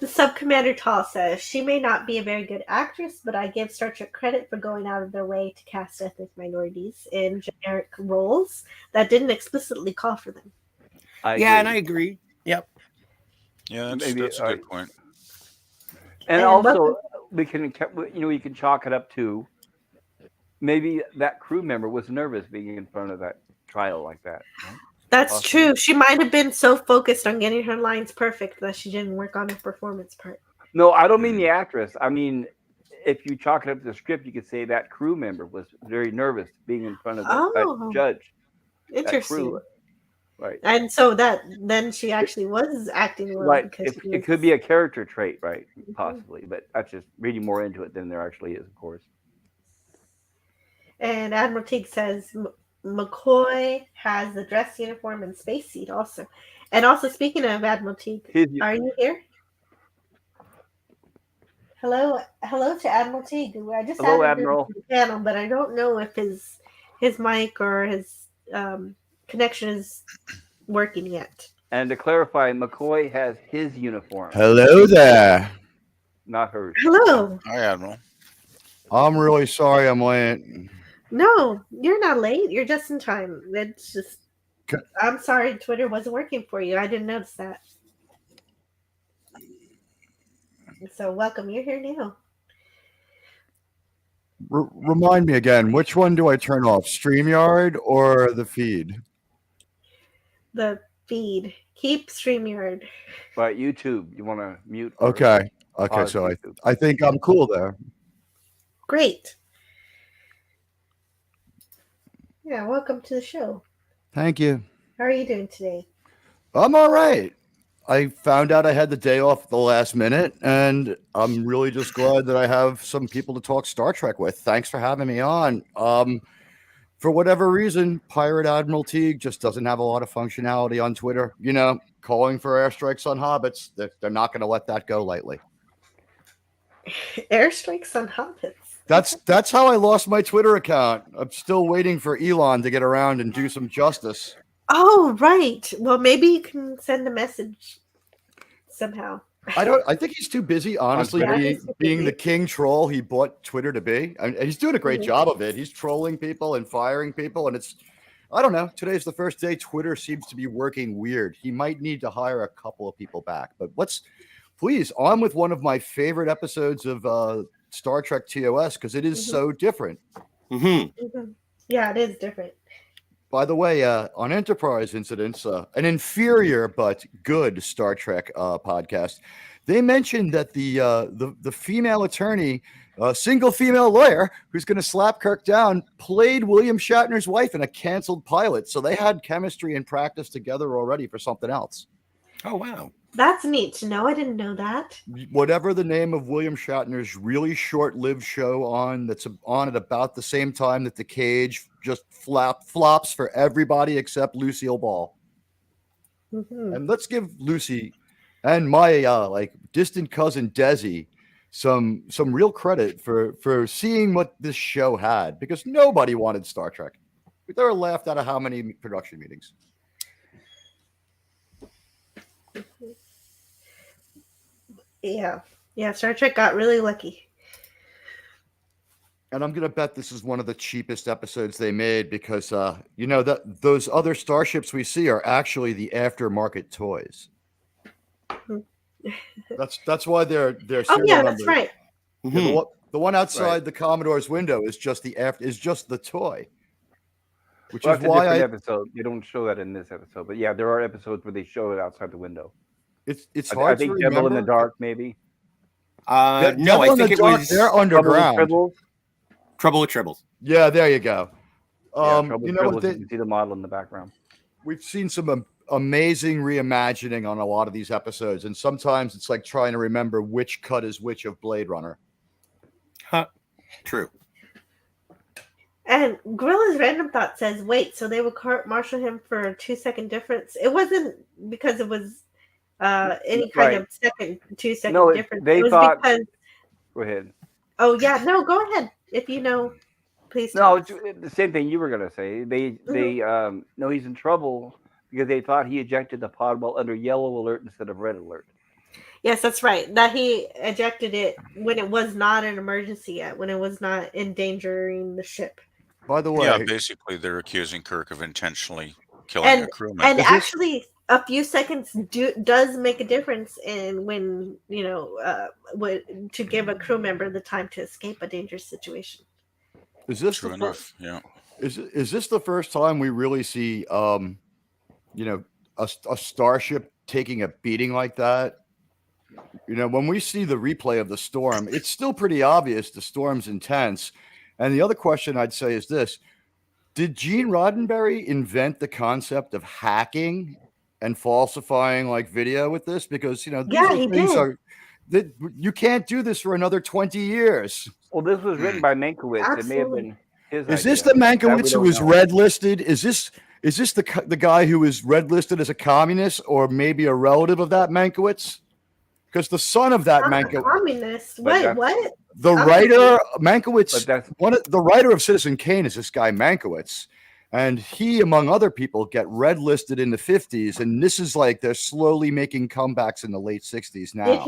Subcommander Tall says, she may not be a very good actress, but I give Star Trek credit for going out of their way to cast ethnic minorities in generic roles that didn't explicitly call for them. And I agree. Yep. Yeah, that's a good point. And also, you can chalk it up to maybe that crew member was nervous being in front of that trial like that. Right? That's true. She might have been so focused on getting her lines perfect that she didn't work on her performance part. No, I don't mean the actress. I mean, if you chalk it up to the script, you could say that crew member was very nervous being in front of that judge. Interesting. That crew. Right. And so then she actually was acting well. Right. It could be a character trait, right? Possibly. But that's just reading more into it than there actually is, of course. And Admiral Teague says McCoy has the dress uniform and space suit also. And also, speaking of Admiral Teague, are you here? Hello to Admiral Teague. I just Hello, added Admiral. him to the panel, but I don't know if his mic or his connection is working yet. And to clarify, McCoy has his uniform. Hello there. Not hers. Hello. Hi, Admiral. I'm really sorry I'm late. No, you're not late. You're just in time. It's just, I'm sorry Twitter wasn't working for you. I didn't notice that. So welcome. You're here now. Remind me again, which one do I turn off? StreamYard or the feed? The feed. Keep StreamYard. But YouTube, you want to mute? Okay. Okay, so I think I'm cool there. Great. Yeah, welcome to the show. Thank you. How are you doing today? I'm all right. I found out I had the day off at the last minute, and I'm really just glad that I have some people to talk Star Trek with. Thanks for having me on. For whatever reason, Pirate Admiral Teague just doesn't have a lot of functionality on Twitter. You know, calling for airstrikes on hobbits, they're not going to let that go lightly. Airstrikes on hobbits. That's how I lost my Twitter account. I'm still waiting for Elon to get around and do some justice. Oh, right. Well, maybe you can send a message somehow. I think he's too busy, honestly, being the king troll he bought Twitter to be. And he's doing a great job of it. He's trolling people and firing people. And I don't know. Today's the first day Twitter seems to be working weird. He might need to hire a couple of people back. But please, on with one of my favorite episodes of Star Trek TOS, because it is so different. Yeah, it is different. By the way, on Enterprise Incidents, an inferior but good Star Trek podcast, they mentioned that the female attorney, single female lawyer who's going to slap Kirk down, played William Shatner's wife in a canceled pilot. So they had chemistry and practice together already for something else. Oh, wow. That's neat to know. I didn't know that. Whatever the name of William Shatner's really short-lived show that's on at about the same time that The Cage just flops for everybody except Lucille Ball. And let's give Lucy and my distant cousin Desi some real credit for seeing what this show had, because nobody wanted Star Trek. They were laughed out of how many production meetings. Yeah, Star Trek got really lucky. And I'm going to bet this is one of the cheapest episodes they made, because that those other starships we see are actually the aftermarket toys. That's why they're oh yeah, that's right. The one outside the Commodore's window is just the toy. Which is why episode. They don't show that in this episode, but yeah, there are episodes where they show it outside the window. It's hard. I think to Devil remember. in the Dark, maybe. No, I think it was they're underground. Trouble with Tribbles. Yeah, there you go. Trouble with Tribbles, you can see the model in the background. We've seen some amazing reimagining on a lot of these episodes, and sometimes it's like trying to remember which cut is which of Blade Runner. True. And Gorilla's Random Thought says, wait, so they would court-martial him for a 2-second difference? It wasn't because it was any kind of 2-second difference. They thought. Because... Go ahead. Oh yeah, no, go ahead. If you know, please. No, it's the same thing you were gonna say. They know he's in trouble because they thought he ejected the pod while under yellow alert instead of red alert. Yes, that's right. That he ejected it when it was not an emergency yet, when it was not endangering the ship. By the way, yeah, basically they're accusing Kirk of intentionally killing a crewman. And actually, a few seconds does make a difference in when to give a crew member the time to escape a dangerous situation. Is this true enough? Yeah. Is this the first time we really see a starship taking a beating like that? When we see the replay of the storm, it's still pretty obvious the storm's intense. And the other question I'd say is this: did Gene Roddenberry invent the concept of hacking and falsifying video with this? Because he did. You can't do this for another 20 years. Well, this was written by Mankiewicz. Absolutely. It may have been his Is idea. this the Mankiewicz who was red listed? Is this the guy who was red listed as a communist, or maybe a relative of that Mankiewicz? Because the son of that Mankiewicz, communist. Wait, what? The writer Mankiewicz, the writer of Citizen Kane is this guy Mankiewicz, And he, among other people, get red listed in the 50s. And this is like they're slowly making comebacks in the late 60s now.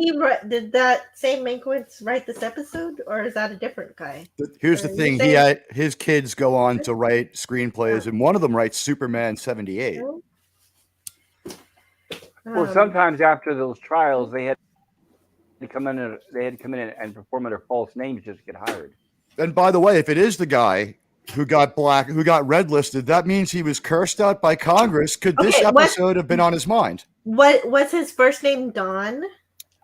Did that same Mankiewicz write this episode, or is that a different guy? Here's the thing. He had his kids go on to write screenplays, and one of them writes Superman 78. Well, sometimes after those trials, they had to come in and perform under false names just to get hired. And by the way, if it is the guy who got red listed, that means he was cursed out by Congress. Could this episode have been on his mind? What was his first name? Don,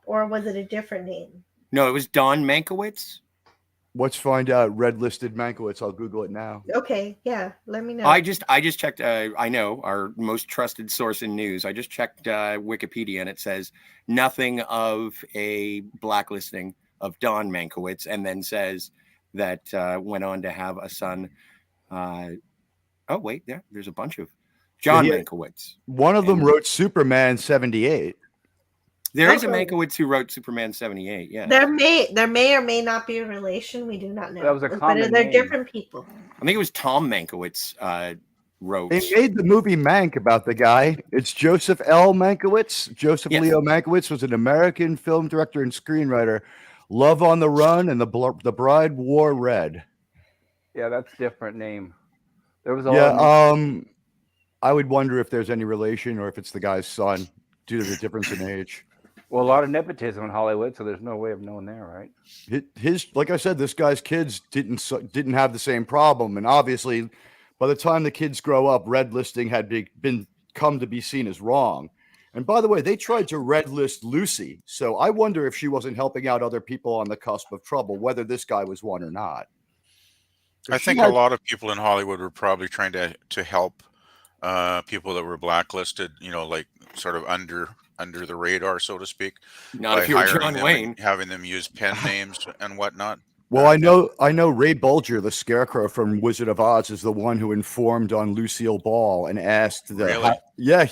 or was it a different name? No, it was Don Mankiewicz. Let's find out. Red listed Mankiewicz. I'll Google it now. Okay, yeah, let me know. I just checked. I know our most trusted source in news. I just checked Wikipedia, and it says nothing of a blacklisting of Don Mankiewicz, and then says that went on to have a son. Oh wait, there's a bunch of John Mankiewicz. One of them wrote Superman 78. There is a Mankiewicz who wrote Superman 78. Yeah, there may or may not be a relation. We do not know. That was a common but they're name. different people. I think it was Tom Mankiewicz wrote. They made the movie Mank about the guy. It's Joseph L. Mankiewicz. Joseph Leo Mankiewicz was an American film director and screenwriter. Love on the Run and The Bride Wore Red. Yeah, that's a different name. There was a I would wonder if there's any relation or if it's the guy's son due to the difference in age. Well, a lot of nepotism in Hollywood, so there's no way of knowing there, right? His, like I said, this guy's kids didn't have the same problem, and obviously, by the time the kids grow up, red listing had come to be seen as wrong. And by the way, they tried to red list Lucy, so I wonder if she wasn't helping out other people on the cusp of trouble, whether this guy was one or not. I think a lot of people in Hollywood were probably trying to help people that were blacklisted, like sort of under the radar, so to speak. Not if you're John Wayne, having them use pen names and whatnot. Well, I know Ray Bulger, the Scarecrow from Wizard of Oz, is the one who informed on Lucille Ball and asked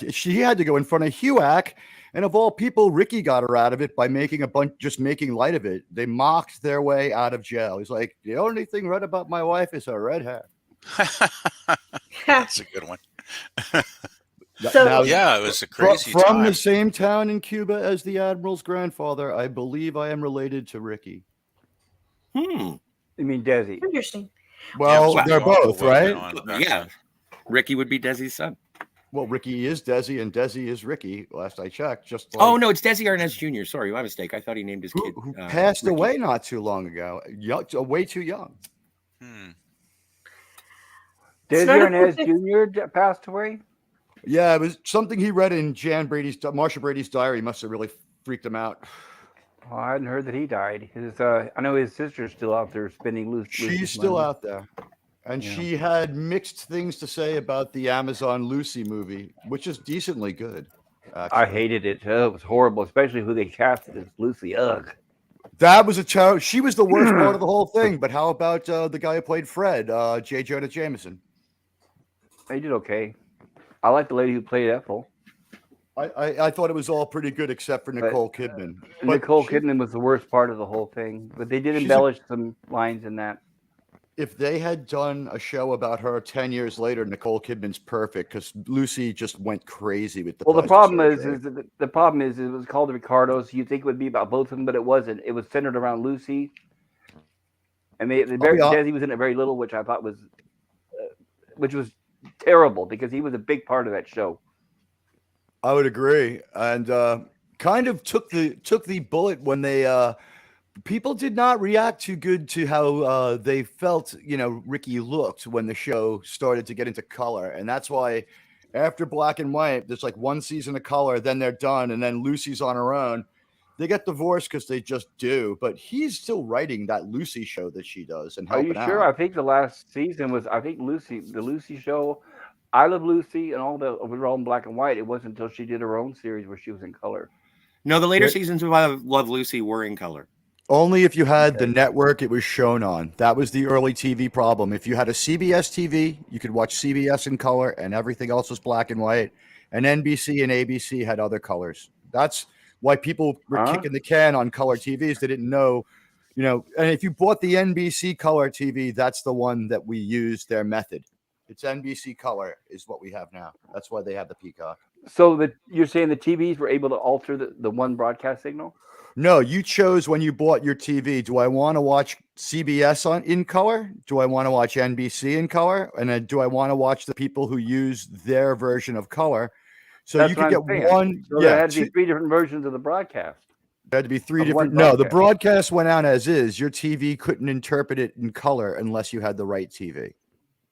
she had to go in front of HUAC, and of all people, Ricky got her out of it by making light of it. They mocked their way out of jail. He's like, the only thing right about my wife is her red hair. That's a good one. Now, it was a crazy from time. the same town in Cuba as the Admiral's grandfather. I believe I am related to Ricky. You mean Desi? Interesting. Well, they're both, right? Yeah. Ricky would be Desi's son. Well, Ricky is Desi, and Desi is Ricky. Last I checked, just oh no, it's Desi Arnaz Jr. Sorry, my mistake. I thought he named his kid. Who passed away not too long ago. Way too young. Desi Arnaz Jr. passed away. Yeah, it was something he read in Marsha Brady's diary. Must have really freaked him out. Oh, I hadn't heard that he died. I know his sister's still out there spinning loose. She's still out there. And she had mixed things to say about the Amazon Lucy movie, which is decently good. Actually. I hated it. It was horrible, especially who they casted as Lucy. Ugh. That was a child. She was the worst part of the whole thing. But how about the guy who played Fred, J. Jonah Jameson? He did okay. I like the lady who played Ethel. I thought it was all pretty good except for Nicole Kidman. Nicole Kidman was the worst part of the whole thing. But they did embellish some lines in that. If they had done a show about her 10 years later, Nicole Kidman's perfect because Lucy just went crazy with the. Well, the problem is it was called the Ricardos. You think it would be about both of them, but it wasn't. It was centered around Lucy, and Desi was in it very little, which I thought was terrible because he was a big part of that show. I would agree, and kind of took the bullet when they. People did not react too good to how they felt, Ricky looked when the show started to get into color. And that's why after Black and White, there's like one season of color, then they're done. And then Lucy's on her own. They get divorced because they just do. But he's still writing that Lucy show that she does. And are you sure? I think the last season was, the Lucy show. I Love Lucy and all we were all in black and white. It wasn't until she did her own series where she was in color. No, the later seasons of I Love Lucy were in color. Only if you had the network it was shown on. That was the early TV problem. If you had a CBS TV, you could watch CBS in color and everything else was black and white. And NBC and ABC had other colors. That's why people were kicking the can on color TVs. They didn't know, and if you bought the NBC color TV, that's the one that we used their method. It's NBC color is what we have now. That's why they have the Peacock. So you're saying the TVs were able to alter the one broadcast signal? No, you chose when you bought your TV. Do I want to watch CBS in color? Do I want to watch NBC in color? And then do I want to watch the people who use their version of color? So That's you could get saying. one. So there had to be 3 different versions of the broadcast. There had to be 3 different. No, the broadcast went out as is. Your TV couldn't interpret it in color unless you had the right TV.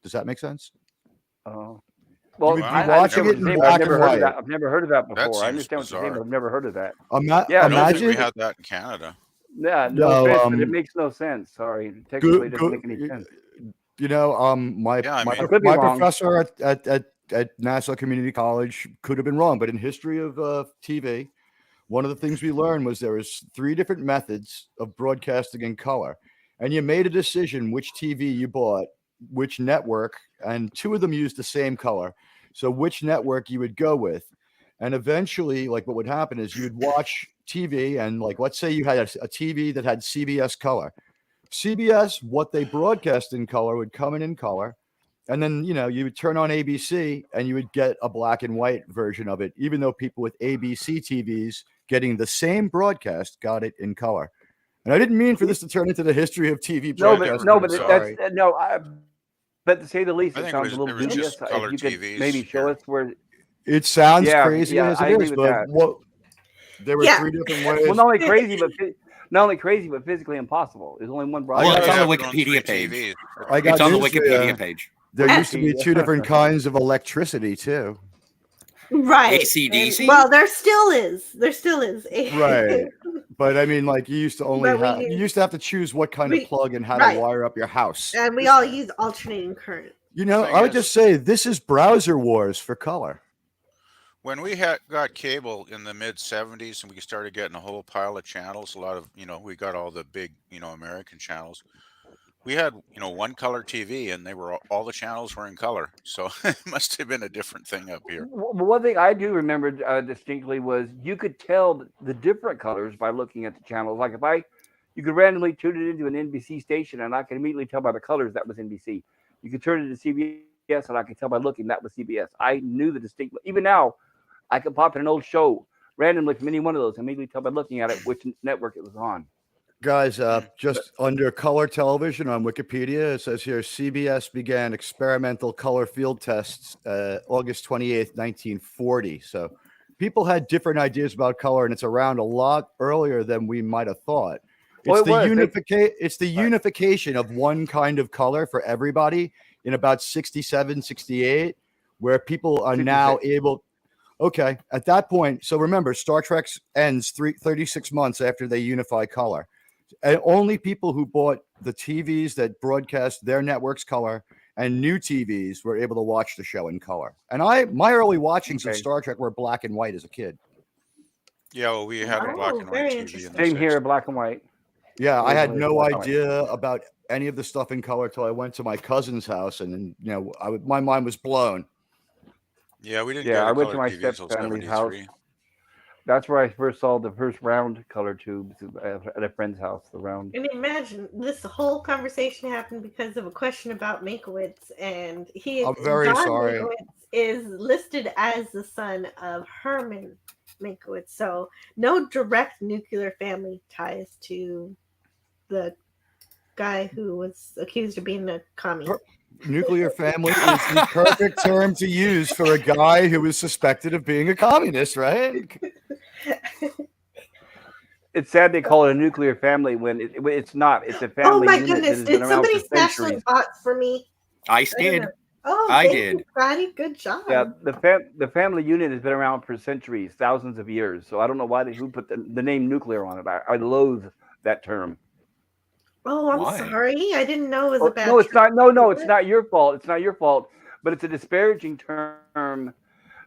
Does that make sense? Oh. Well, you would be watching it in black and white. I've never heard of that before. That I understand what you're saying, but I've never heard of that. Imagine we had that in Canada. Yeah, no offense, but it makes no sense. Sorry, technically, it doesn't make any sense. You know, my professor at Nassau Community College could have been wrong, but in history of TV, one of the things we learned was there was 3 different methods of broadcasting in color, and you made a decision which TV you bought, which network, and 2 of them used the same color. So which network you would go with. And eventually, like what would happen is you'd watch TV and like, let's say you had a TV that had CBS color. CBS, what they broadcast in color would come in color. And then, you know, you would turn on ABC and you would get a black and white version of it, even though people with ABC TVs getting the same broadcast got it in color. And I didn't mean for this to turn into the history of TV broadcasting. But to say the least, it sounds a little dubious. If you could maybe show us where it sounds crazy as it is, but there were 3 different ways. Well, not only crazy, but physically impossible. There's only one broadcast. Well, it's on the Wikipedia page. It's on the Wikipedia page. There used to be 2 different kinds of electricity too. Right. AC/DC. Well, there still is. Right. But I mean, like you used to have to choose what kind of plug and how to wire up your house. And we all use alternating current. You know, I would just say this is browser wars for color. When we got cable in the mid 70s and we started getting a whole pile of channels, a lot of, you know, we got all the big, you know, American channels. We had, you know, one color TV and all the channels were in color. So it must have been a different thing up here. Well, one thing I do remember distinctly was you could tell the different colors by looking at the channels. Like you could randomly tune it into an NBC station and I could immediately tell by the colors that was NBC. You could turn it to CBS and I could tell by looking that was CBS. I knew the distinct. Even now, I could pop in an old show randomly from any one of those and immediately tell by looking at it which network it was on. Guys, just under color television on Wikipedia, it says here CBS began experimental color field tests August 28th, 1940. So people had different ideas about color, and it's around a lot earlier than we might have thought. It's the unification of one kind of color for everybody in about 67, 68, where people are now able. Okay, at that point, so remember, Star Trek ends 36 months after they unify color. And only people who bought the TVs that broadcast their network's color and new TVs were able to watch the show in color. And my early watchings of Star Trek were black and white as a kid. Yeah, well, we had a black and white TV. Same here, black and white. Yeah, I had no idea about any of the stuff in color till I went to my cousin's house, and you know, my mind was blown. Yeah, we didn't. Yeah, I went to my stepfamily's house. That's where I first saw the first round color tubes at a friend's house. The round. And imagine this whole conversation happened because of a question about Mankiewicz, and I'm very sorry. Mankiewicz is listed as the son of Herman Mankiewicz, so no direct nuclear family ties to the guy who was accused of being a commie. Nuclear family is the perfect term to use for a guy who was suspected of being a communist, right? It's sad they call it a nuclear family when it's not. It's a family. Oh my unit goodness! That has been Did around somebody for smash centuries. the pot for me? I did. Oh, I thank did. you, Scotty. Good job. Yeah, the family unit has been around for centuries, thousands of years. So I don't know who put the name nuclear on it. I loathe that term. Oh, I'm sorry. I didn't know it was a bad. No, it's not. No, it's not your fault. It's not your fault. But it's a disparaging term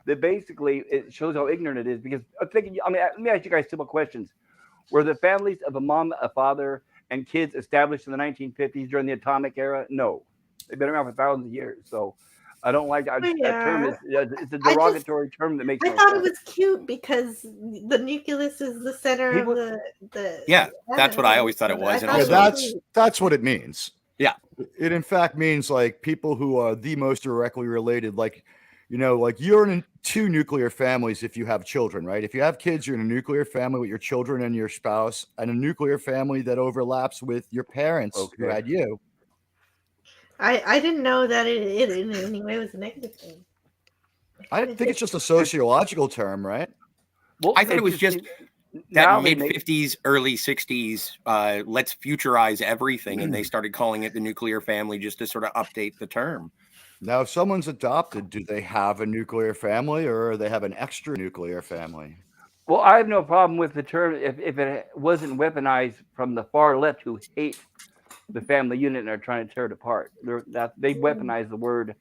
that basically it shows how ignorant it is. Because I'm thinking, let me ask you guys simple questions. Were the families of a mom, a father, and kids established in the 1950s during the atomic era? No, they've been around for thousands of years. So I don't like that term. It's a derogatory term that makes. I thought it was cute because the nucleus is the center of the. Yeah, that's what I always thought it was. And that's what it means. Yeah. It in fact means like people who are the most directly related, like, you know, like you're in 2 nuclear families if you have children, right? If you have kids, you're in a nuclear family with your children and your spouse, and a nuclear family that overlaps with your parents who had you. I didn't know that it in any way was a negative thing. I think it's just a sociological term, right? Well, I thought it was just that mid 50s, early 60s, let's futurize everything. And they started calling it the nuclear family just to sort of update the term. Now, if someone's adopted, do they have a nuclear family or they have an extra nuclear family? Well, I have no problem with the term if it wasn't weaponized from the far left who hate the family unit and are trying to tear it apart. They weaponize the word.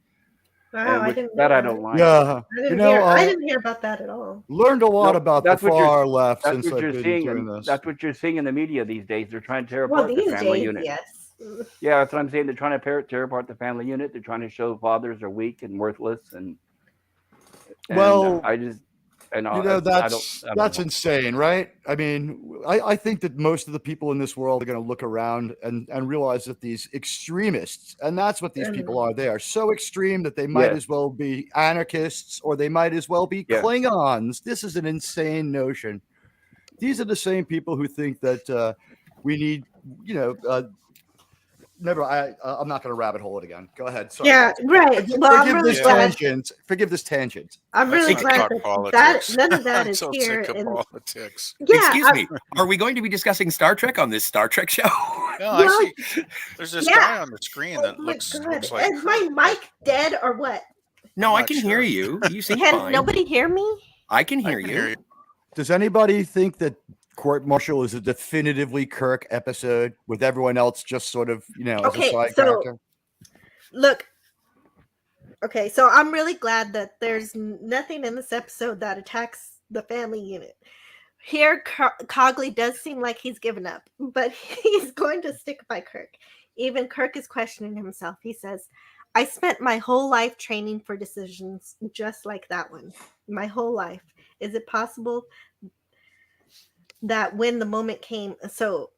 Wow, I didn't know that I that. don't like. Yeah, I didn't hear about that at all. Learned a lot about the far left since I've been doing this. That's what you're seeing in the media these days. They're trying to tear apart the family unit. Yes. Yeah, that's what I'm saying. They're trying to tear apart the family unit. They're trying to show fathers are weak and worthless. And well, I just, that's insane, right? I mean, I think that most of the people in this world are going to look around and realize that these extremists, and that's what these people are. They are so extreme that they might as well be anarchists or they might as well be Klingons. This is an insane notion. These are the same people who think that we need, I'm not going to rabbit hole it again. Go ahead. Sorry. Yeah, right. Forgive this tangent. I'm really glad that none of that is here. Politics. Yeah, excuse me. Are we going to be discussing Star Trek on this Star Trek show? No, I see. There's this guy on the screen that looks like. Is my mic dead or what? No, I can hear you. You seem fine. Can nobody hear me? I can hear you. Does anybody think that Court Martial is a definitively Kirk episode with everyone else just sort of, as a side character? Look, okay, so I'm really glad that there's nothing in this episode that attacks the family unit. Here, Cogley does seem like he's given up, but he's going to stick by Kirk. Even Kirk is questioning himself. He says, I spent my whole life training for decisions just like that one. My whole life. Is it possible that when the moment came, so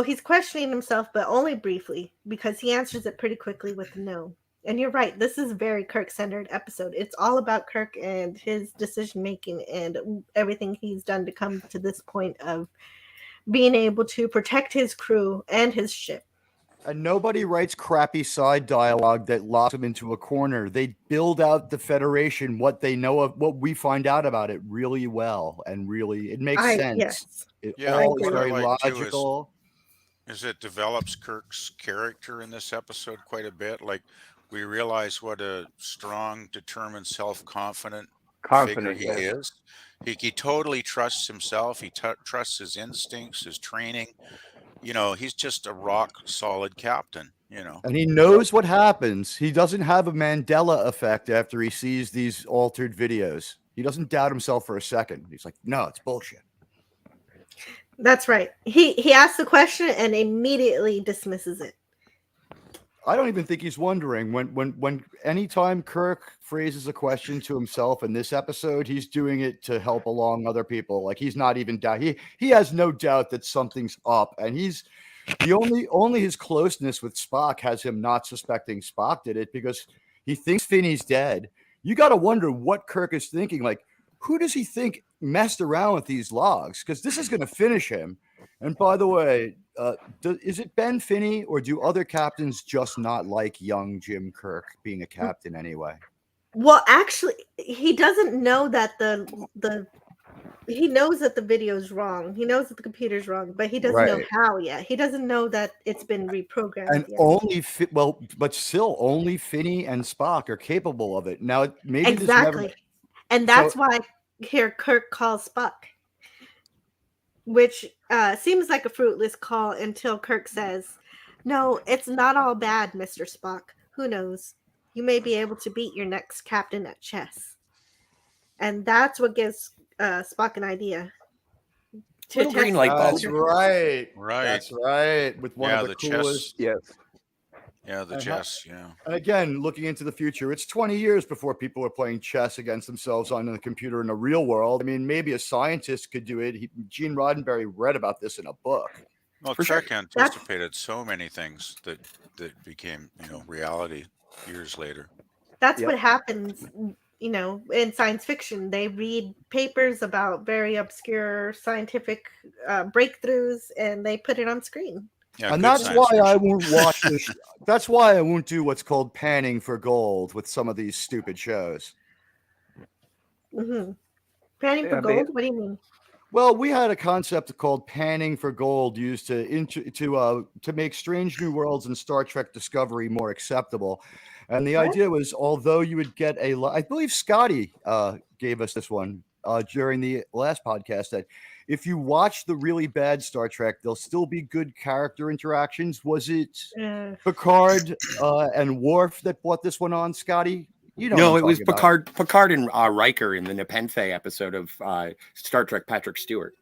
he's questioning himself, but only briefly, because he answers it pretty quickly with no. And you're right, this is a very Kirk-centered episode. It's all about Kirk and his decision-making and everything he's done to come to this point of being able to protect his crew and his ship. And nobody writes crappy side dialogue that locks them into a corner. They build out the Federation, what they know of, what we find out about it really well. And really, it makes sense. Yes. It all is very logical. Is it develops Kirk's character in this episode quite a bit. Like, we realize what a strong, determined, self-confident figure he is. He totally trusts himself. He trusts his instincts, his training. He's just a rock solid captain, And he knows what happens. He doesn't have a Mandela effect after he sees these altered videos. He doesn't doubt himself for a second. He's like, no, it's bullshit. That's right. He asks the question and immediately dismisses it. I don't even think he's wondering when anytime Kirk phrases a question to himself in this episode, he's doing it to help along other people. Like, he's not even doubt. He has no doubt that something's up, and he's the only his closeness with Spock has him not suspecting Spock did it because he thinks Finney's dead. You got to wonder what Kirk is thinking. Like, who does he think messed around with these logs? Because this is going to finish him. And by the way, is it Ben Finney or do other captains just not like young Jim Kirk being a captain anyway? Well, actually, he doesn't know that he knows that the video is wrong. He knows that the computer's wrong, but he doesn't know how yet. He doesn't know that it's been reprogrammed. And yet. But still, only Finney and Spock are capable of it. Now, maybe exactly, and that's why here Kirk calls Spock. Which seems like a fruitless call until Kirk says, no, it's not all bad, Mr. Spock. Who knows? You may be able to beat your next captain at chess. And that's what gives Spock an idea. Little green light bulb. That's right. Right. That's right. With one of the coolest. Chess. Yes. Yeah, the chess, yeah. And again, looking into the future, it's 20 years before people are playing chess against themselves on the computer in the real world. I mean, maybe a scientist could do it. Gene Roddenberry read about this in a book. Well, For sure. Trek anticipated so many things that became, reality years later. That's Yep. what happens, in science fiction. They read papers about very obscure scientific breakthroughs, and they put it on screen. Yeah, And good that's science why I fiction. won't watch this. That's why I won't do what's called panning for gold with some of these stupid shows. Mm-hmm. Panning for Yeah, gold? What do you mean? Well, we had a concept called panning for gold used to make Strange New Worlds and Star Trek Discovery more acceptable. And the What? idea was, although you would get I believe Scotty gave us this one during the last podcast, that if you watch the really bad Star Trek, there'll still be good character interactions. Was it Picard and Worf that brought this one on, Scotty? You know, No, it was about. Picard and Riker in the Nepenthe episode of Star Trek Patrick Stewart.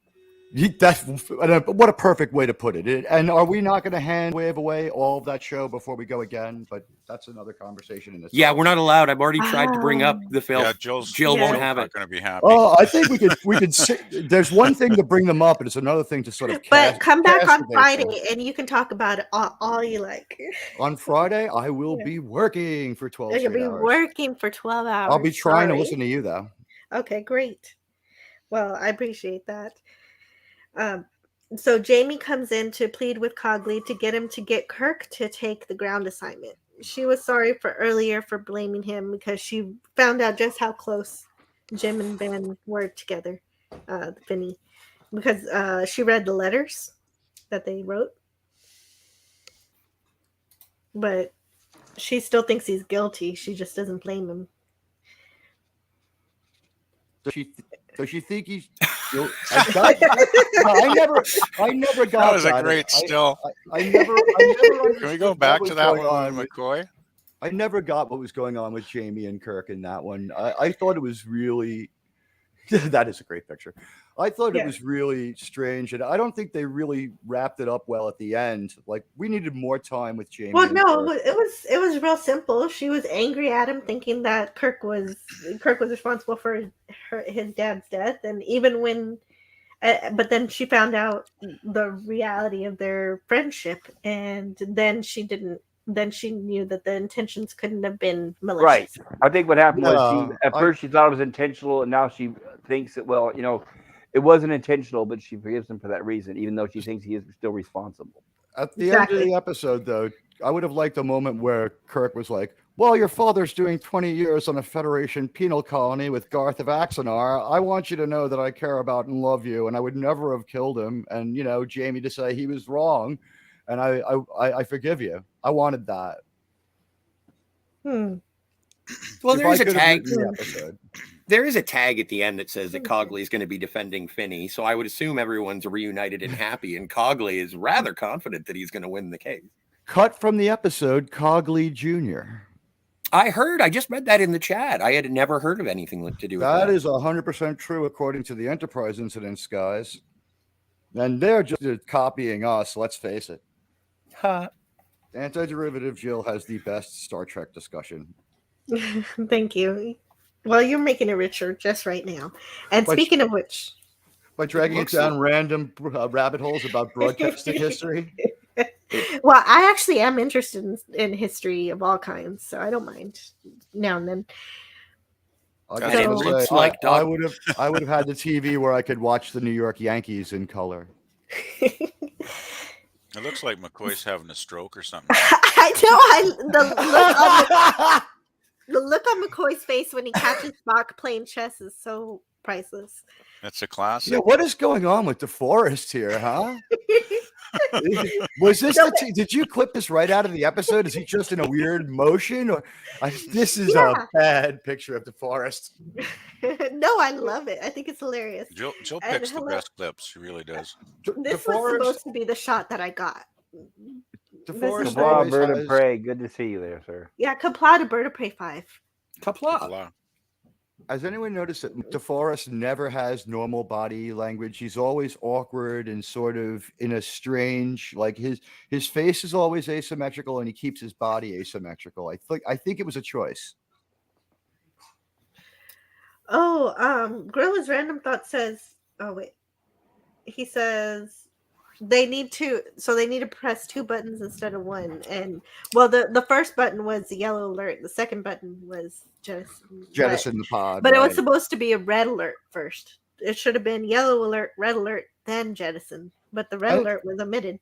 What a perfect way to put it. And are we not going to hand wave away all of that show before we go again? But that's another conversation in this. Yeah, we're not allowed. I've already tried to bring up the film. Yeah, Jill won't have it. Going to be happy. Oh, I think we could. There's one thing to bring them up, and it's another thing to sort of. But come back on Friday, and you can talk about it all you like. On Friday, I will be working for 12 You'll be hours. working for 12 hours. I'll be trying to listen to you, though. Okay, great. Well, I appreciate that. So Jamie comes in to plead with Cogley to get him to get Kirk to take the ground assignment. She was sorry for blaming him because she found out just how close Jim and Ben were together, Finney, because she read the letters that they wrote. But she still thinks he's guilty. She just doesn't blame him. Does she think he's? I never got that. Was a great still. I never. Can we go back to that one with McCoy? I never got what was going on with Jamie and Kirk in that one. I thought it was really. That is a great picture. I thought it was really strange, and I don't think they really wrapped it up well at the end. Like, we needed more time with Jamie. Well, no, it was real simple. She was angry at him, thinking that Kirk was responsible for his dad's death, and even when, but then she found out the reality of their friendship, and then she didn't. Then she knew that the intentions couldn't have been malicious. Right. I think what happened was first she thought it was intentional, and now she thinks that, well, it wasn't intentional, but she forgives him for that reason, even though she thinks he is still responsible. At the end of the episode, though, I would have liked a moment where Kirk was like, well, your father's doing 20 years on a Federation penal colony with Garth of Axanar. I want you to know that I care about and love you, and I would never have killed him. And, Jamie to say he was wrong, and I forgive you. I wanted that. Hmm. Well, there is a tag. There is a tag at the end that says that Cogley is going to be defending Finney, so I would assume everyone's reunited and happy, and Cogley is rather confident that he's going to win the case. Cut from the episode, Cogley Jr. I just read that in the chat. I had never heard of anything to do with that. That is 100% true according to the Enterprise incidents, guys. And they're just copying us, let's face it. Anti-Derivative Jill has the best Star Trek discussion. Thank you. Well, you're making it richer just right now. And speaking of which, by dragging it down random rabbit holes about broadcasting history. Well, I actually am interested in history of all kinds, so I don't mind now and then. I would have had the TV where I could watch the New York Yankees in color. It looks like McCoy's having a stroke or something. I know. The look on McCoy's face when he catches Spock playing chess is so priceless. That's a classic. Yeah, what is going on with DeForest here, huh? Was this? Did you clip this right out of the episode? Is he just in a weird motion, or this is a bad picture of DeForest? No, I love it. I think it's hilarious. Jill picks the best clips. She really does. This was supposed to be the shot that I got. Kapla, bird of prey. Good to see you there, sir. Yeah, Kapla to bird of prey 5. Kapla. Has anyone noticed that DeForest never has normal body language? He's always awkward and sort of in a strange, like his face is always asymmetrical, and he keeps his body asymmetrical. I think it was a choice. Oh, Gorilla's random thought says, oh wait, he says, they need to press 2 buttons instead of 1. And well, the first button was the yellow alert, the second button was Jettison the pod, but it was right. supposed to be a red alert first. It should have been yellow alert, red alert, then jettison, but the red alert was omitted.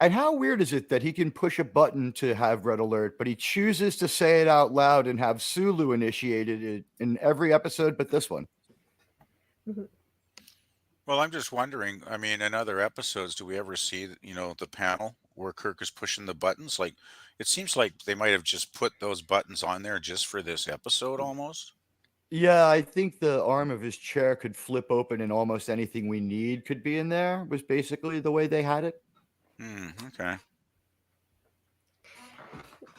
And how weird is it that he can push a button to have red alert, but he chooses to say it out loud and have Sulu initiated it in every episode but this one? Well, I'm just wondering, I mean, in other episodes, do we ever see, the panel where Kirk is pushing the buttons? Like, it seems like they might have just put those buttons on there just for this episode almost. Yeah, I think the arm of his chair could flip open and almost anything we need could be in there, was basically the way they had it. Okay.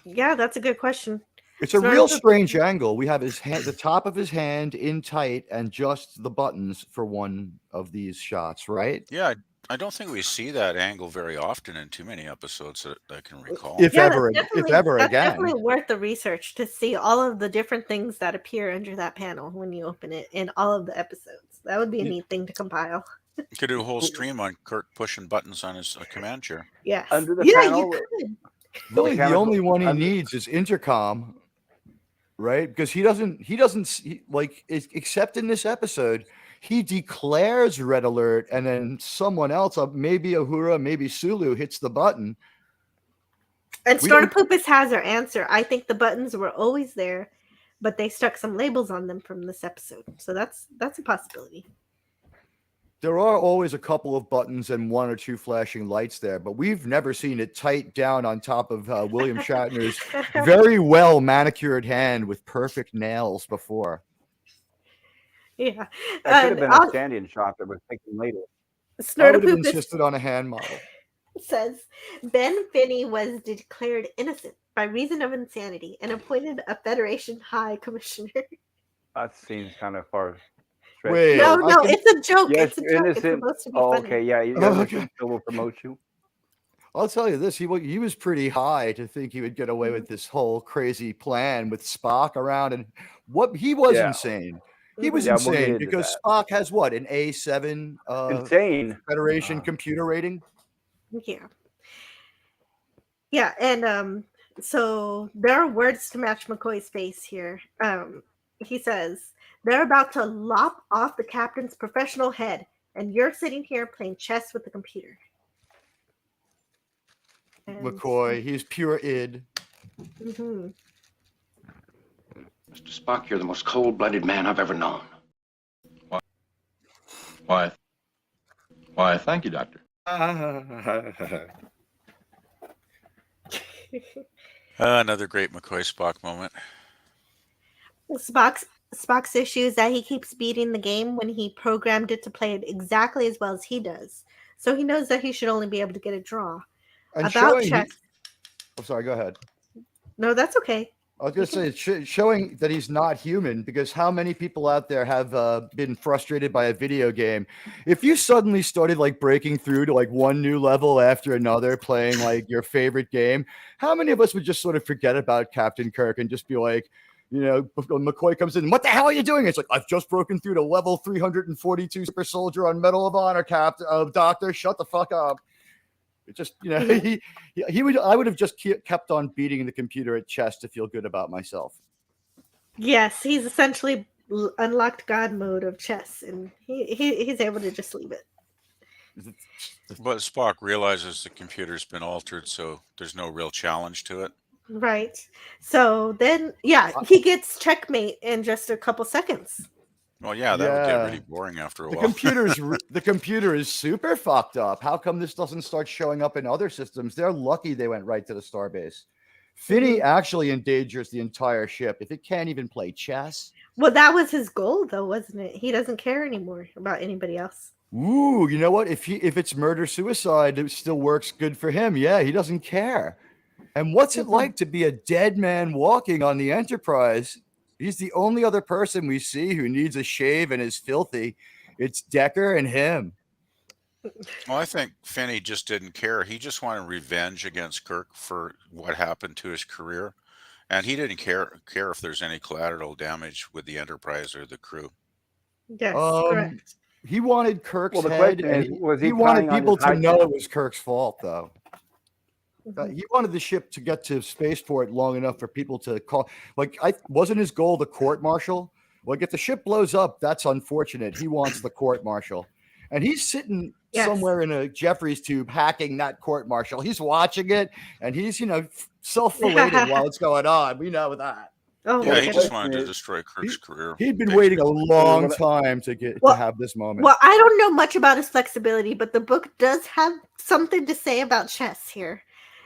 Yeah, that's a good question. It's a real strange angle. We have his hand, the top of his hand in tight and just the buttons for one of these shots, right? Yeah, I don't think we see that angle very often in too many episodes that I can recall. If ever that's again. Definitely worth the research to see all of the different things that appear under that panel when you open it in all of the episodes. That would be a neat thing to compile. You could do a whole stream on Kirk pushing buttons on his command chair. Yes. Under the yeah, panel, you could. Really, the only one he needs is intercom, right? Because he doesn't except in this episode, he declares red alert, and then someone else, maybe Uhura, maybe Sulu, hits the button. And Stormpoopus has her answer. I think the buttons were always there, but they stuck some labels on them from this episode. So that's a possibility. There are always a couple of buttons and 1 or 2 flashing lights there, but we've never seen it tight down on top of William Shatner's very well manicured hand with perfect nails before. Yeah. That could have been a stand-in shot that was taken later. I would have insisted on a hand model. Says Ben Finney was declared innocent by reason of insanity and appointed a Federation High Commissioner. That seems kind of far. Wait, no, it's a joke. Yes, it's a you're joke. innocent. It's supposed to be funny. Okay, yeah, we'll promote you. I'll tell you this: he was pretty high to think he would get away with this whole crazy plan with Spock around, and what he was insane. He was insane because Spock has what, an A7 insane Federation computer rating. Yeah, and so there are words to match McCoy's face here. He says, they're about to lop off the captain's professional head, and you're sitting here playing chess with the computer. And McCoy, he's pure id. Mr. Spock, you're the most cold-blooded man I've ever known. Why, thank you, Doctor. Another great McCoy Spock moment. Spock's issue is that he keeps beating the game when he programmed it to play it exactly as well as he does. So he knows that he should only be able to get a draw. And about chess. I'm sorry, go ahead. No, that's okay. I was going to say, it's showing that he's not human, because how many people out there have been frustrated by a video game? If you suddenly started like breaking through to like one new level after another, playing like your favorite game, how many of us would just sort of forget about Captain Kirk and just be like, McCoy comes in, what the hell are you doing? It's like, I've just broken through to level 342 super soldier on Medal of Honor, Doctor, shut the fuck up. It just, I would have just kept on beating the computer at chess to feel good about myself. Yes, he's essentially unlocked God mode of chess, and he's able to just leave it. But Spock realizes the computer's been altered, so there's no real challenge to it. Right. So then, he gets checkmate in just a couple seconds. Well, that would get really boring after a while. The computer is super fucked up. How come this doesn't start showing up in other systems? They're lucky they went right to the starbase. Finney actually endangers the entire ship if it can't even play chess. Well, that was his goal, though, wasn't it? He doesn't care anymore about anybody else. Ooh, you know what? If it's murder-suicide, it still works good for him. Yeah, he doesn't care. And what's it like to be a dead man walking on the Enterprise? He's the only other person we see who needs a shave and is filthy. It's Decker and him. Well, I think Finney just didn't care. He just wanted revenge against Kirk for what happened to his career. And he didn't care if there's any collateral damage with the Enterprise or the crew. Yes, correct. He wanted Kirk's Well, the head, question and is, was he he wanted planning on people his to know hijack? it was Kirk's fault, though. He wanted the ship to get to spaceport long enough for people to call. Like, wasn't his goal the court martial? Like, if the ship blows up, that's unfortunate. He wants the court martial, and he's sitting somewhere in a Jeffries tube hacking that court martial. He's watching it, and he's self-filleted while it's going on. We know that. Oh, Yeah, my he goodness. just wanted to destroy Kirk's career. He'd been waiting a long time to have this moment. Well, I don't know much about his flexibility, but the book does have something to say about chess here.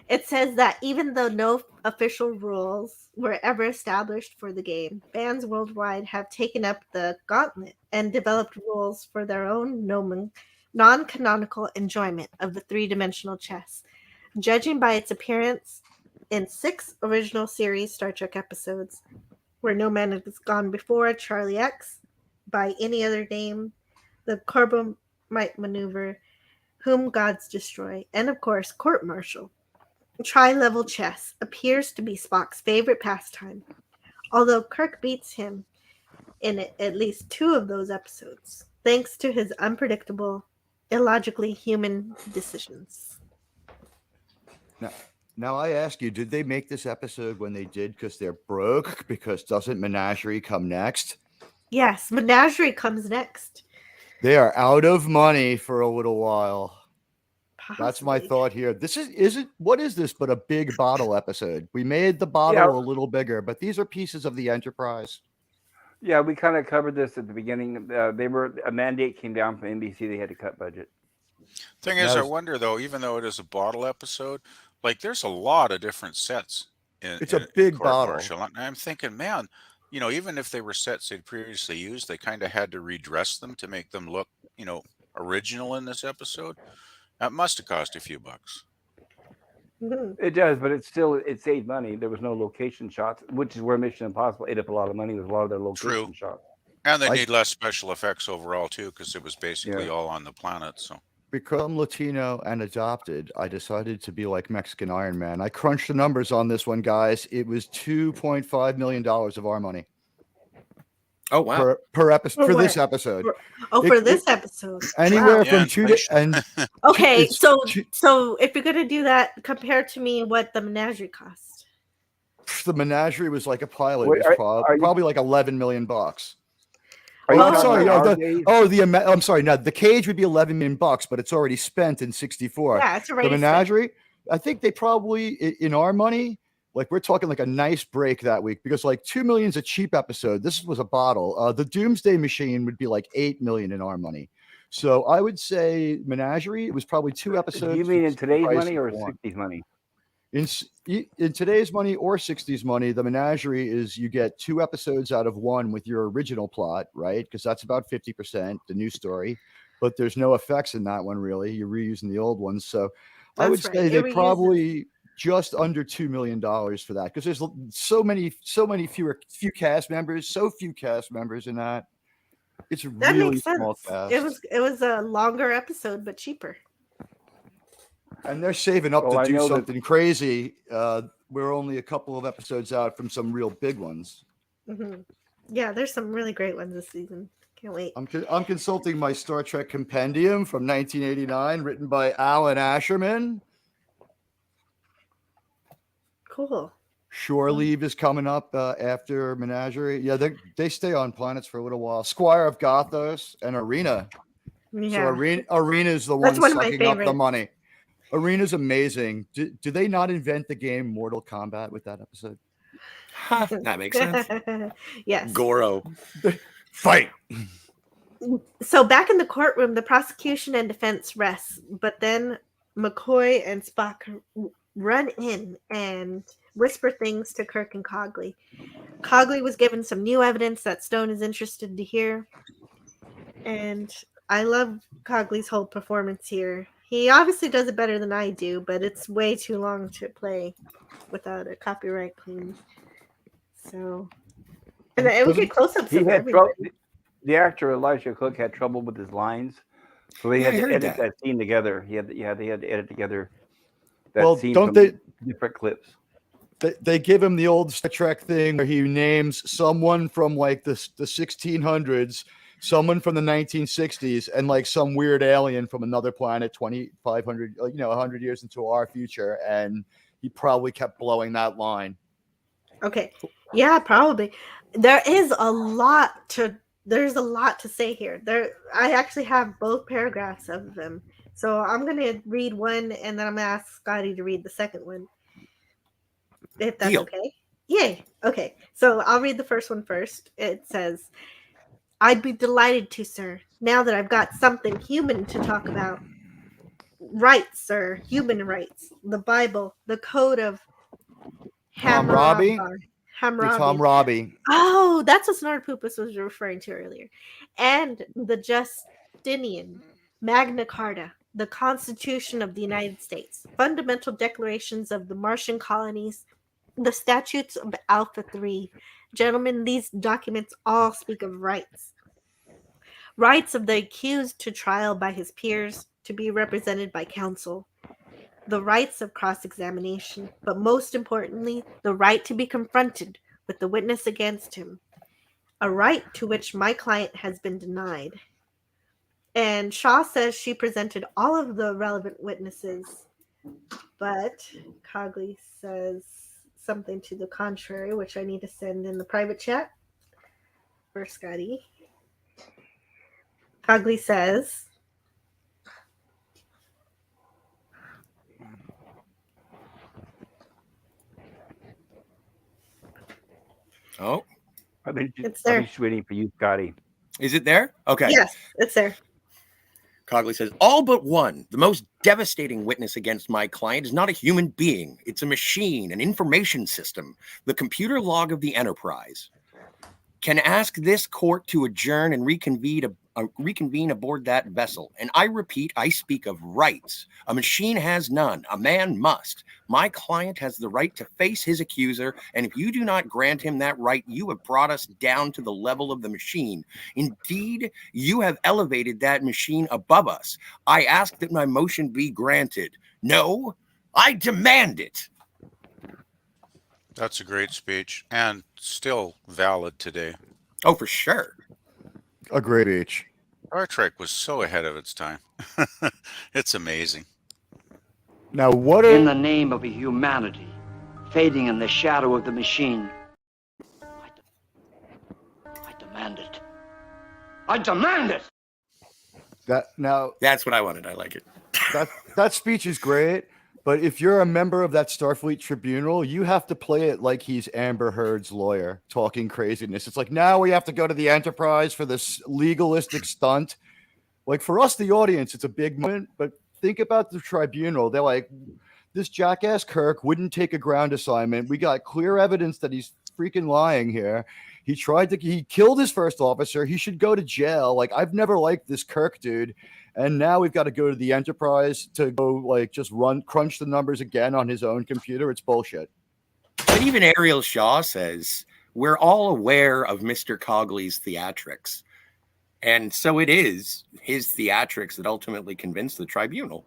It says that even though no official rules were ever established for the game, fans worldwide have taken up the gauntlet and developed rules for their own non-canonical enjoyment of the three-dimensional chess. Judging by its appearance in 6 original series Star Trek episodes, Where No Man Has Gone Before, Charlie X, By Any Other Name, The Corbomite Maneuver, Whom Gods Destroy, and of course, Court Martial. Tri-level chess appears to be Spock's favorite pastime, although Kirk beats him in at least 2 of those episodes, thanks to his unpredictable, illogically human decisions. Now I ask you, did they make this episode when they did because they're broke? Because doesn't Menagerie come next? Yes, Menagerie comes next. They are out of money for a little while. Possibly. That's my thought here. What is this but a big bottle episode? We made the bottle a little bigger, but these are pieces of the Enterprise. Yeah, we kind of covered this at the beginning. A mandate came down from NBC. They had to cut budget. Thing is, I wonder though, even though it is a bottle episode, like there's a lot of different sets. It's a big bottle. And I'm thinking, man, even if they were sets they'd previously used, they kind of had to redress them to make them look, original in this episode. That must have cost a few bucks. It does, but it saved money. There was no location shots, which is where Mission Impossible ate up a lot of money with a lot of their location shots. And they need less special effects overall too, because it was basically all on the planet. So because I'm Latino and adopted, I decided to be like Mexican Iron Man. I crunched the numbers on this one, guys. It was $2.5 million of our money. Oh wow! Per episode for this episode. For this episode, anywhere from 2 to and. Okay, so if you're gonna do that, compare to me what the Menagerie cost. The Menagerie was like a pilot. It was probably like $11 million. I'm sorry. I'm sorry. No, the cage would be $11 million, but it's already spent in 64. Yeah, it's already the Menagerie. I think they probably, in our money, like we're talking like a nice break that week because like $2 million is a cheap episode. This was a bottle. The Doomsday Machine would be like $8 million in our money. So I would say Menagerie. It was probably 2 episodes. You mean in today's money or 60s money? In today's money or 60s money, the Menagerie is you get 2 episodes out of 1 with your original plot, right? Because that's about 50%, the new story. But there's no effects in that one, really. You're reusing the old ones. So I would say they probably just under $2 million for that because there's few cast members, so few cast members in that. It's really small cast. It was a longer episode, but cheaper. And they're saving up to do something crazy. We're only a couple of episodes out from some real big ones. Mm-hmm. Yeah, there's some really great ones this season. Can't wait. I'm consulting my Star Trek compendium from 1989, written by Alan Asherman. Cool. Shore Leave is coming up after Menagerie. Yeah, they stay on planets for a little while. Squire of Gothos and Arena. Yeah. So Arena is the one sucking up the money. Arena's amazing. Do they not invent the game Mortal Kombat with that episode? That makes sense. Yes. Goro. Fight. So back in the courtroom, the prosecution and defense rests, but then McCoy and Spock run in and whisper things to Kirk and Cogley. Cogley was given some new evidence that Stone is interested to hear. And I love Cogley's whole performance here. He obviously does it better than I do, but it's way too long to play without a copyright claim. So, and we get close-ups of everybody. The actor Elijah Cook had trouble with his lines, so they had to edit that scene together. They had to edit together that scene from different clips. They give him the old Star Trek thing where he names someone from like the 1600s, someone from the 1960s and like some weird alien from another planet 2,500, 100 years into our future. And he probably kept blowing that line. Okay. Yeah, probably. There's a lot to say here. I actually have both paragraphs of them. So I'm going to read one and then I'm going to ask Scotty to read the second one. If that's okay. Yay. Okay. So I'll read the first one first. It says, "I'd be delighted to, sir, now that I've got something human to talk about. Rights, sir, human rights, the Bible, the code of Hammurabi. Hammurabi. Oh, that's what Snortopupus was referring to earlier. And the Justinian, Magna Carta, the Constitution of the United States, fundamental declarations of the Martian colonies, the statutes of Alpha 3. Gentlemen, these documents all speak of rights. Rights of the accused to trial by his peers, to be represented by counsel. The rights of cross-examination, but most importantly, the right to be confronted with the witness against him. A right to which my client has been denied." And Shaw says she presented all of the relevant witnesses, but Cogley says something to the contrary, which I need to send in the private chat for Scotty. Cogley says, Oh, it's there. I'm just waiting for you, Scotty. Is it there? Okay. Yes, it's there. Cogley says, "All but one. The most devastating witness against my client is not a human being. It's a machine, an information system, the computer log of the Enterprise. Can ask this court to adjourn and reconvene aboard that vessel. And I repeat, I speak of rights. A machine has none. A man must. My client has the right to face his accuser, and if you do not grant him that right, you have brought us down to the level of the machine. Indeed, you have elevated that machine above us. I ask that my motion be granted. No, I demand it." That's a great speech and still valid today. Oh, for sure. A great speech. Star Trek was so ahead of its time. It's amazing. Now, what are... In the name of a humanity fading in the shadow of the machine, I demand it. I demand it! That's what I wanted. I like it. That speech is great. But if you're a member of that Starfleet tribunal, you have to play it like he's Amber Heard's lawyer talking craziness. It's like, now we have to go to the Enterprise for this legalistic stunt. Like, for us, the audience, it's a big moment. But think about the tribunal. They're like, this jackass Kirk wouldn't take a ground assignment. We got clear evidence that he's freaking lying here. He killed his first officer. He should go to jail. Like, I've never liked this Kirk dude. And now we've got to go to the Enterprise to go, like, just crunch the numbers again on his own computer. It's bullshit. But even Ariel Shaw says, we're all aware of Mr. Cogley's theatrics. And so it is his theatrics that ultimately convinced the tribunal.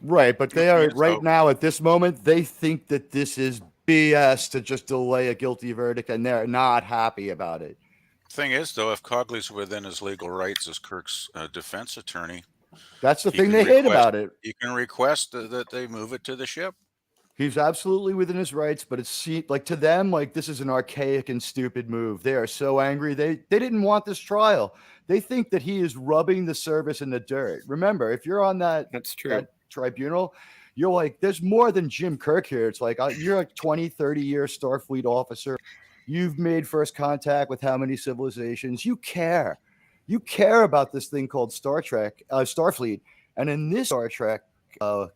Right, but they are, right now, at this moment, they think that this is BS to just delay a guilty verdict, and they're not happy about it. Thing is, though, if Cogley's within his legal rights as Kirk's defense attorney, that's the thing they hate about it. You can request that they move it to the ship. He's absolutely within his rights, but it's like, to them, like, this is an archaic and stupid move. They are so angry. They didn't want this trial. They think that he is rubbing the service in the dirt. Remember, if you're on that tribunal, you're like, there's more than Jim Kirk here. It's like, you're a 20, 30-year Starfleet officer. You've made first contact with how many civilizations? You care. You care about this thing called Starfleet. And in this Star Trek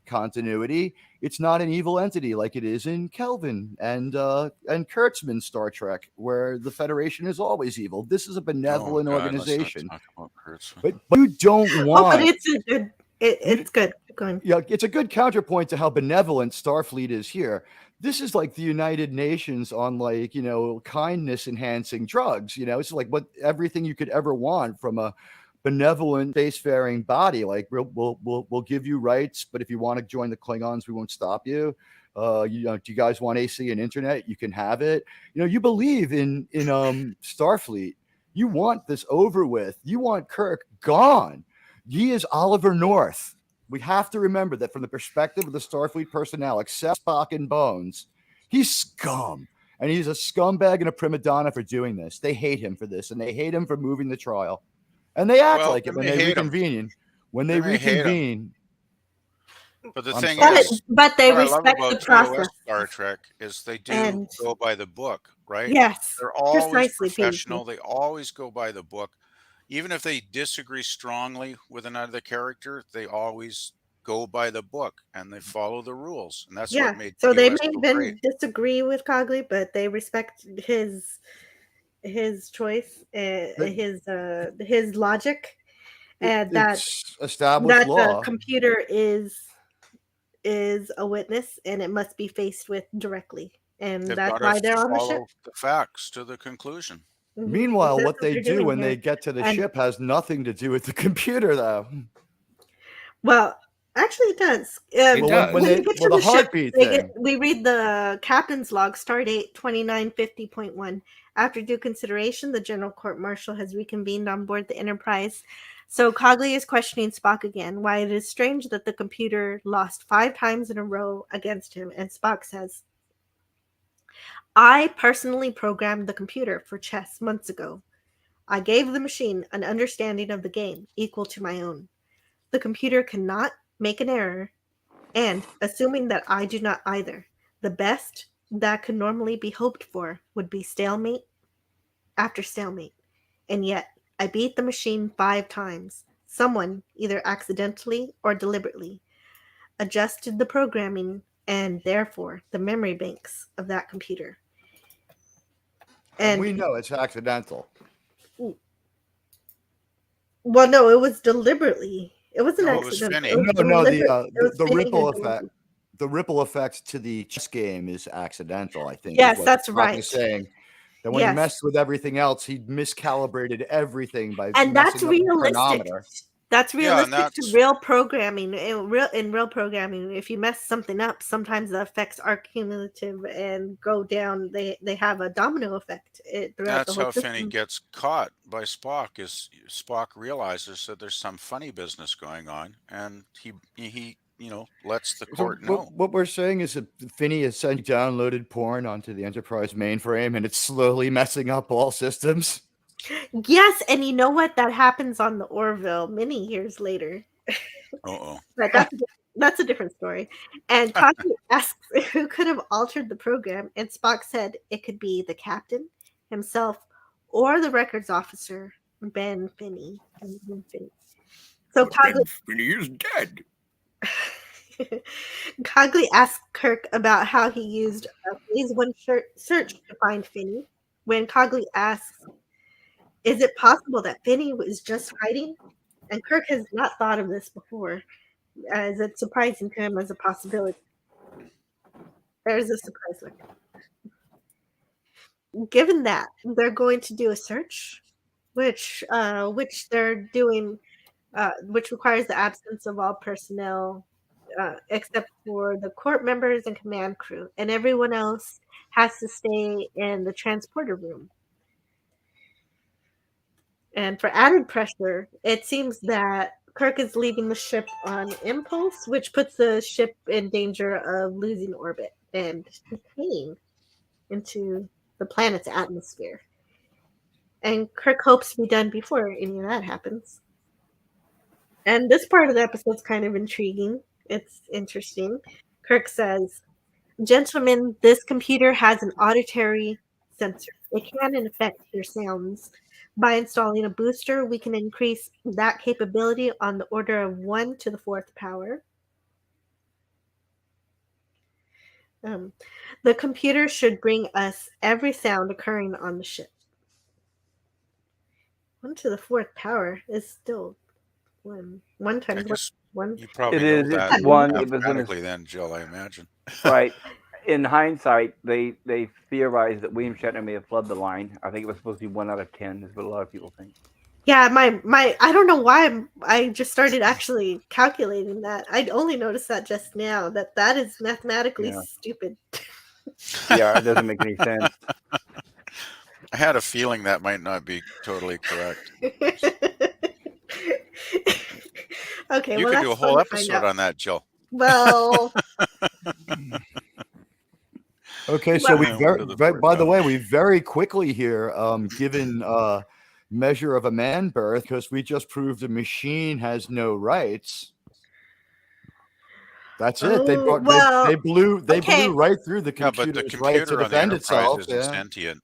continuity, it's not an evil entity like it is in Kelvin and Kurtzman's Star Trek, where the Federation is always evil. This is a benevolent organization. But you don't want... but it's good. Keep going. Yeah, it's a good counterpoint to how benevolent Starfleet is here. This is like the United Nations on, like, kindness enhancing drugs. It's like everything you could ever want from a benevolent spacefaring body. Like, we'll give you rights, but if you want to join the Klingons, we won't stop you. Do you guys want AC and internet? You can have it. You believe in Starfleet. You want this over with. You want Kirk gone. He is Oliver North. We have to remember that from the perspective of the Starfleet personnel, except Spock and Bones, he's scum. And he's a scumbag and a prima donna for doing this. They hate him for this, and they hate him for moving the trial. And they act like it when they reconvene. When they reconvene. But the thing is, but they what respect I love the about process. TOS Star Trek is they do go by the book, right? Yes, they're always precisely, professional. They always go by the book, even if they disagree strongly with another character. They always go by the book and they follow the rules, and that's what made so they TOS may so even great. disagree with Cogley, but they respect his choice, his logic, and it's established law. The computer is a witness, and it must be faced with directly, and They've that's got why to they're on the ship. follow the facts to the conclusion. Meanwhile, That's what they they're do doing when here. they get to the ship has nothing to do with the computer, though. Well, actually, it does. It does. When the heartbeat thing. We read the captain's log, stardate 2950.1. After due consideration, the General Court Martial has reconvened on board the Enterprise. So Cogley is questioning Spock again, why it is strange that the computer lost 5 times in a row against him. And Spock says, I personally programmed the computer for chess months ago. I gave the machine an understanding of the game equal to my own. The computer cannot make an error, and assuming that I do not either, the best that could normally be hoped for would be stalemate after stalemate. And yet, I beat the machine 5 times. Someone, either accidentally or deliberately, adjusted the programming and therefore the memory banks of that computer. And we know it's accidental. Well, no, it was deliberately. It wasn't accidental. The ripple effect. The ripple effect to the chess game is accidental, I think. Yes, that's right. He's saying that when he messed with everything else, he miscalibrated everything by and that's realistic. Chronometer. That's realistic to real programming. In real programming, if you mess something up, sometimes the effects are cumulative and go down. They have a domino effect throughout the whole system. That's how Finney gets caught by Spock. Is Spock realizes that there's some funny business going on, and he lets the court know. What we're saying is that Finney has sent downloaded porn onto the Enterprise mainframe, and it's slowly messing up all systems. Yes, and you know what? That happens on the Orville many years later. But that's a different story. And Cogley asks who could have altered the program, and Spock said it could be the captain himself or the records officer, Ben Finney. So Ben Finney is dead. Cogley asked Kirk about how he used a Phase 1 search to find Finney. When Cogley asks, is it possible that Finney was just hiding? And Kirk has not thought of this before, as it's surprising to him as a possibility. There's a surprise look. Given that they're going to do a search, which they're doing, which requires the absence of all personnel, except for the court members and command crew, and everyone else has to stay in the transporter room. And for added pressure, it seems that Kirk is leaving the ship on impulse, which puts the ship in danger of losing orbit and decaying into the planet's atmosphere. And Kirk hopes to be done before any of that happens. And this part of the episode is kind of intriguing. It's interesting. Kirk says, gentlemen, this computer has an auditory sensor. It can, in effect, hear sounds. By installing a booster, we can increase that capability on the order of 1 to the 4th power. The computer should bring us every sound occurring on the ship. 1 to the 4th power is still 1 times 1. You probably know that it's 1 mathematically then, Jill, I imagine. Right. In hindsight, they theorized that William Shatner may have flubbed the line. I think it was supposed to be 1 out of 10, is what a lot of people think. Yeah, my I don't know why I just started actually calculating that. I only noticed that just now, that is mathematically stupid. Yeah, it doesn't make any sense. I had a feeling that might not be totally correct. Okay, You well, could do that's a whole fun to find episode out. on that, Jill. Well, Okay, so we I wonder the poor by the fellow. way, we very quickly here given measure of a man birth because we just proved a machine has no rights. That's it. They oh, brought well, they blew okay. right through the Yeah, but the computer's right to computer on the defend Enterprise itself. isn't sentient.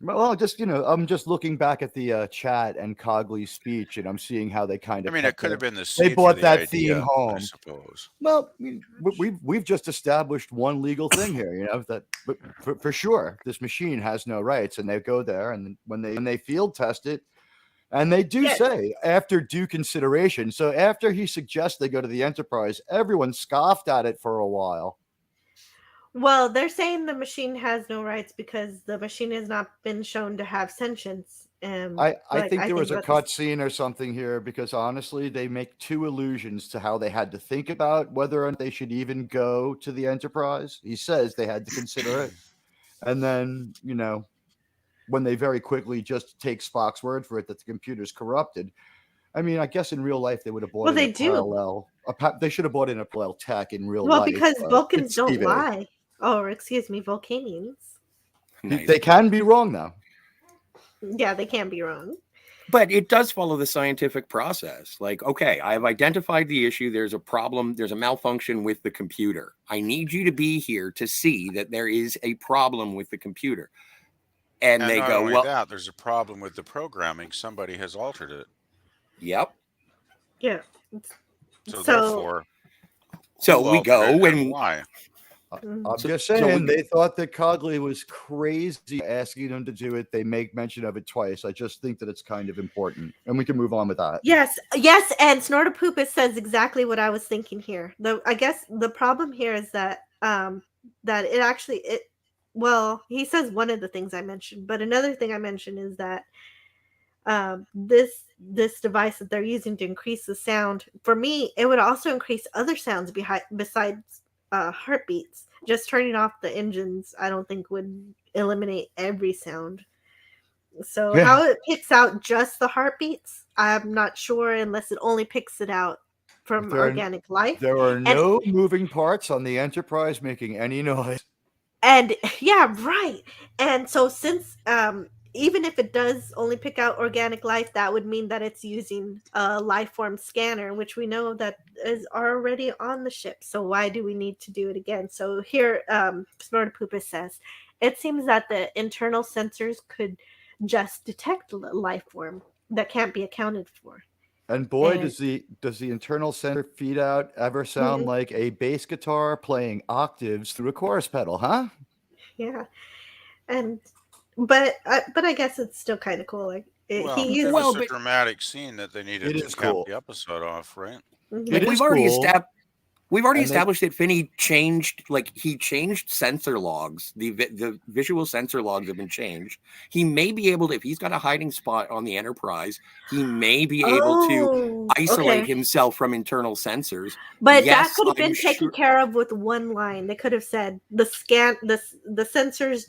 Well, just I'm just looking back at the chat and Cogley's speech, and I'm seeing how they kind I of mean, it could have been the they seed for brought the that theme idea, I home. suppose. Well, we've just established one legal thing here, that but for sure this machine has no rights, and they go there, and when they field test it, and they do say after due consideration. So after he suggests they go to the Enterprise, everyone scoffed at it for a while. Well, they're saying the machine has no rights because the machine has not been shown to have sentience. I Like, think there was a that's- cut scene or something here because honestly, they make two allusions to how they had to think about whether or not they should even go to the Enterprise. He says they had to consider it. And then, when they very quickly just take Spock's word for it that the computer's corrupted. I mean, I guess in real life they would have bought Well, in they a do. parallel. They should have bought in a parallel tech in real Well, life. because Vulcans it's don't TV. lie. Oh, excuse me, Vulcanians. Nice. They can be wrong, though. Yeah, they can't be wrong. But it does follow the scientific process. Like, okay, I've identified the issue. There's a problem. There's a malfunction with the computer. I need you to be here to see that there is a problem with the computer. And they not go, only well, that, there's a problem with the programming. Somebody has altered it. Yep. Yeah. So therefore, so we go and why? I'm just saying they thought that Cogley was crazy asking them to do it. They make mention of it twice. I just think that it's kind of important, and we can move on with that. Yes, and Snortopoopus says exactly what I was thinking here. I guess the problem here is that that it actually well, he says one of the things I mentioned, but another thing I mentioned is that this device that they're using to increase the sound, for me, it would also increase other sounds besides heartbeats. Just turning off the engines, I don't think would eliminate every sound. So how it picks out just the heartbeats, I'm not sure, unless it only picks it out from organic life. There are no moving parts on the Enterprise making any noise. And yeah, right. And so since even if it does only pick out organic life, that would mean that it's using a life form scanner, which we know that is already on the ship. So why do we need to do it again? So here, Snortopoopus says, it seems that the internal sensors could just detect life form that can't be accounted for. And boy, does the internal sensor feed out ever sound like a bass guitar playing octaves through a chorus pedal, huh? Yeah, but I guess it's still kind of cool. Like it was a dramatic scene that they needed to cap the episode off, right? Like we've already established that Finney changed, he changed sensor logs. The visual sensor logs have been changed. He may be able to, if he's got a hiding spot on the Enterprise, he may be able to isolate himself from internal sensors. But that could have been taken care of with one line. They could have said the sensors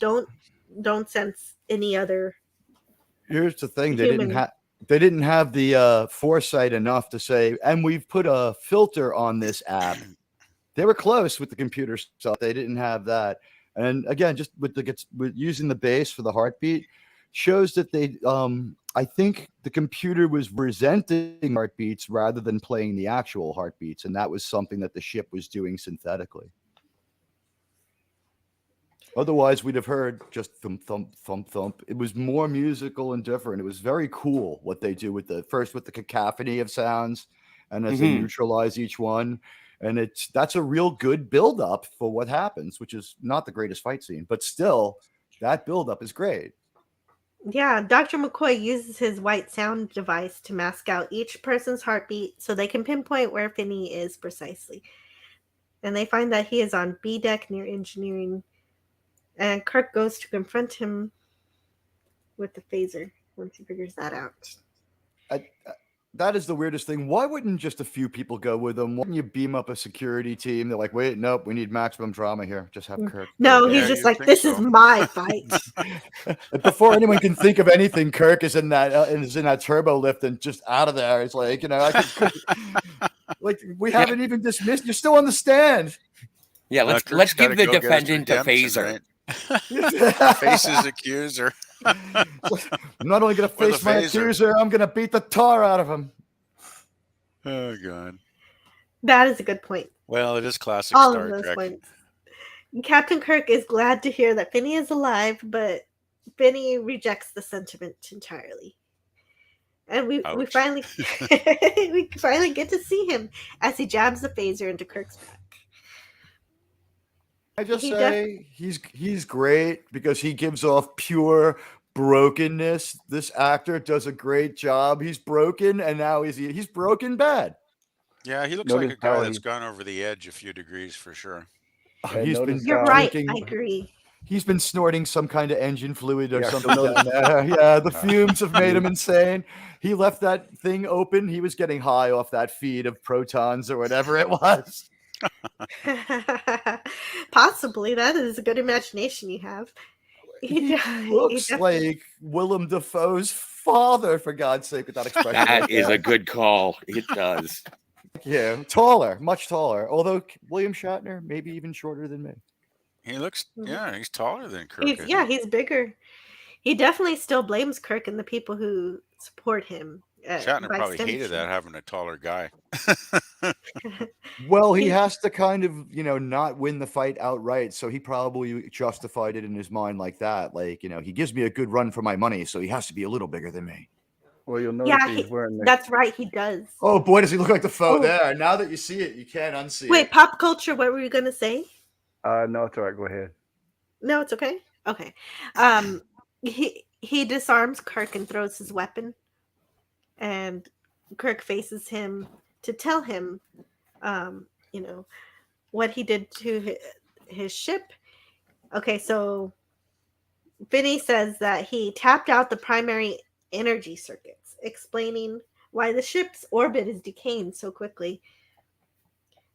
don't sense any other. Here's the thing: they didn't have the foresight enough to say, and we've put a filter on this app. They were close with the computer stuff. They didn't have that. And again, just with using the bass for the heartbeat shows that they, I think the computer was resenting heartbeats rather than playing the actual heartbeats. And that was something that the ship was doing synthetically. Otherwise, we'd have heard just thump, thump, thump, thump. It was more musical and different. It was very cool what they do with the cacophony of sounds, and as they neutralize each one. And that's a real good buildup for what happens, which is not the greatest fight scene, but still, that buildup is great. Yeah, Dr. McCoy uses his white sound device to mask out each person's heartbeat so they can pinpoint where Finney is precisely. And they find that he is on B deck near engineering. And Kirk goes to confront him with the phaser once he figures that out. that is the weirdest thing. Why wouldn't just a few people go with him? Why wouldn't you beam up a security team? They're like, wait, nope, we need maximum drama here. Just have Kirk. No, he's just like, this is my fight. Before anyone can think of anything, Kirk is in that turbo lift and just out of there. It's like, like we haven't even dismissed. You're still on the stand. Yeah, let's give the defendant a phaser. Right? Faces accuser. I'm not only going to face my accuser, I'm going to beat the tar out of him. Oh, God. That is a good point. Well, it is classic All Star of those Trek. points. Captain Kirk is glad to hear that Finney is alive, but Finney rejects the sentiment entirely. And we finally we finally get to see him as he jabs the phaser into Kirk's back. I just say he's great because he gives off pure brokenness. This actor does a great job. He's broken, and now he's broken bad. Yeah, he looks like a guy that's gone over the edge a few degrees for sure. You're right. I agree. He's been snorting some kind of engine fluid or something down there. Yeah, the fumes have made him insane. He left that thing open. He was getting high off that feed of protons or whatever it was. Possibly. That is a good imagination you have. He looks like Willem Dafoe's father, for God's sake, with that expression. That is a good call. It does. Yeah, taller, much taller. Although William Shatner, maybe even shorter than me. He looks, he's taller than Kirk. He's bigger. He definitely still blames Kirk and the people who support him. Shatner probably hated that, having a taller guy. Well, he has to kind of, not win the fight outright. So he probably justified it in his mind like that. Like, he gives me a good run for my money, so he has to be a little bigger than me. Well, you'll notice he's wearing that's right, he does. Oh, boy, does he look like the foe there. Now that you see it, you can't unsee it. Wait, pop culture, what were you going to say? No, it's all right. Go ahead. No, it's okay. Okay. He disarms Kirk and throws his weapon. And Kirk faces him to tell him, what he did to his ship. Okay, so Finney says that he tapped out the primary energy circuits, explaining why the ship's orbit is decaying so quickly.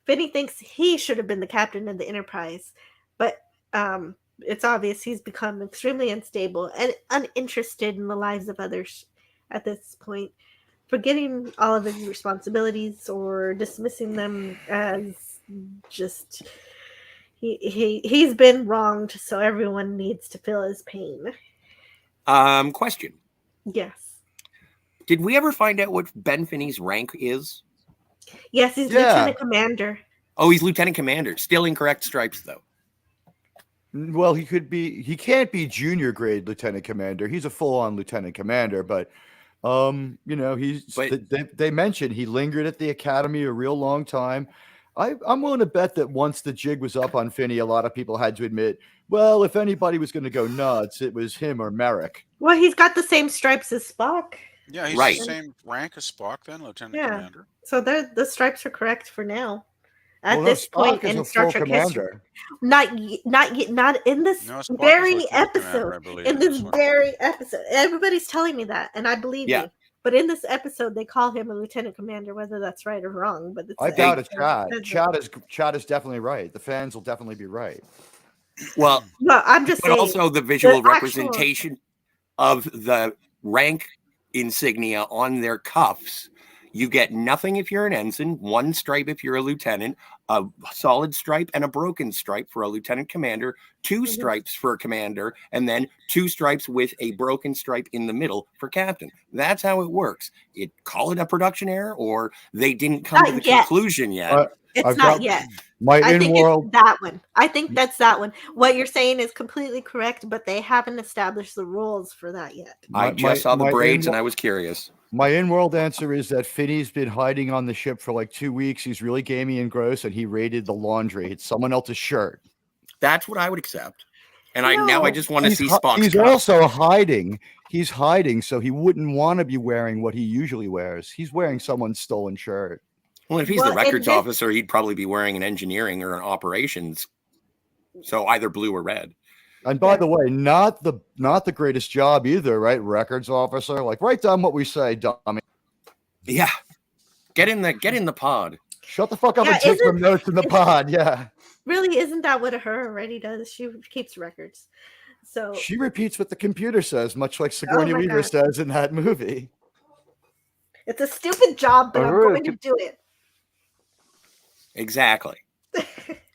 Finney thinks he should have been the captain of the Enterprise, but it's obvious he's become extremely unstable and uninterested in the lives of others at this point, forgetting all of his responsibilities or dismissing them as just he's been wronged, so everyone needs to feel his pain. Question. Yes. Did we ever find out what Ben Finney's rank is? Yes, he's Lieutenant Commander. Oh, he's Lieutenant Commander. Still incorrect stripes, though. Well, he can't be junior grade Lieutenant Commander. He's a full-on Lieutenant Commander, but they mentioned he lingered at the Academy a real long time. I'm willing to bet that once the jig was up on Finney, a lot of people had to admit, well, if anybody was going to go nuts, it was him or Merrick. Well, he's got the same stripes as Spock. Yeah, he's the same rank as Spock then, Lieutenant Commander. So the stripes are correct for now. At this point in Star Trek history, not in this very episode. In this very episode, everybody's telling me that, and I believe you. But in this episode, they call him a lieutenant commander, whether that's right or wrong. But I doubt it's Chad. Chad is definitely right. The fans will definitely be right. Well, no, I'm just saying. But also the visual representation of the rank insignia on their cuffs. You get nothing if you're an ensign, one stripe if you're a lieutenant, a solid stripe and a broken stripe for a lieutenant commander, two stripes for a commander, and then two stripes with a broken stripe in the middle for captain. That's how it works. Call it a production error, or they didn't come to the conclusion yet. It's not yet. I think it's that one. I think that's that one. What you're saying is completely correct, but they haven't established the rules for that yet. I just saw the braids and I was curious. My in-world answer is that Finney's been hiding on the ship for like 2 weeks. He's really gamey and gross, and he raided the laundry. It's someone else's shirt. That's what I would accept. And I just want to see Spock's He's also hiding. He's hiding, so he wouldn't want to be wearing what he usually wears. He's wearing someone's stolen shirt. Well, if he's the records officer, he'd probably be wearing an engineering or an operations. So either blue or red. And by the way, not the greatest job either, right? Records officer, like write down what we say, dummy. Yeah. Get in the pod. Shut the fuck up and take some notes in the pod. Yeah. Really, isn't that what her already does? She keeps records. So she repeats what the computer says, much like Sigourney Weaver says in that movie. It's a stupid job, but I'm going to do it. Exactly.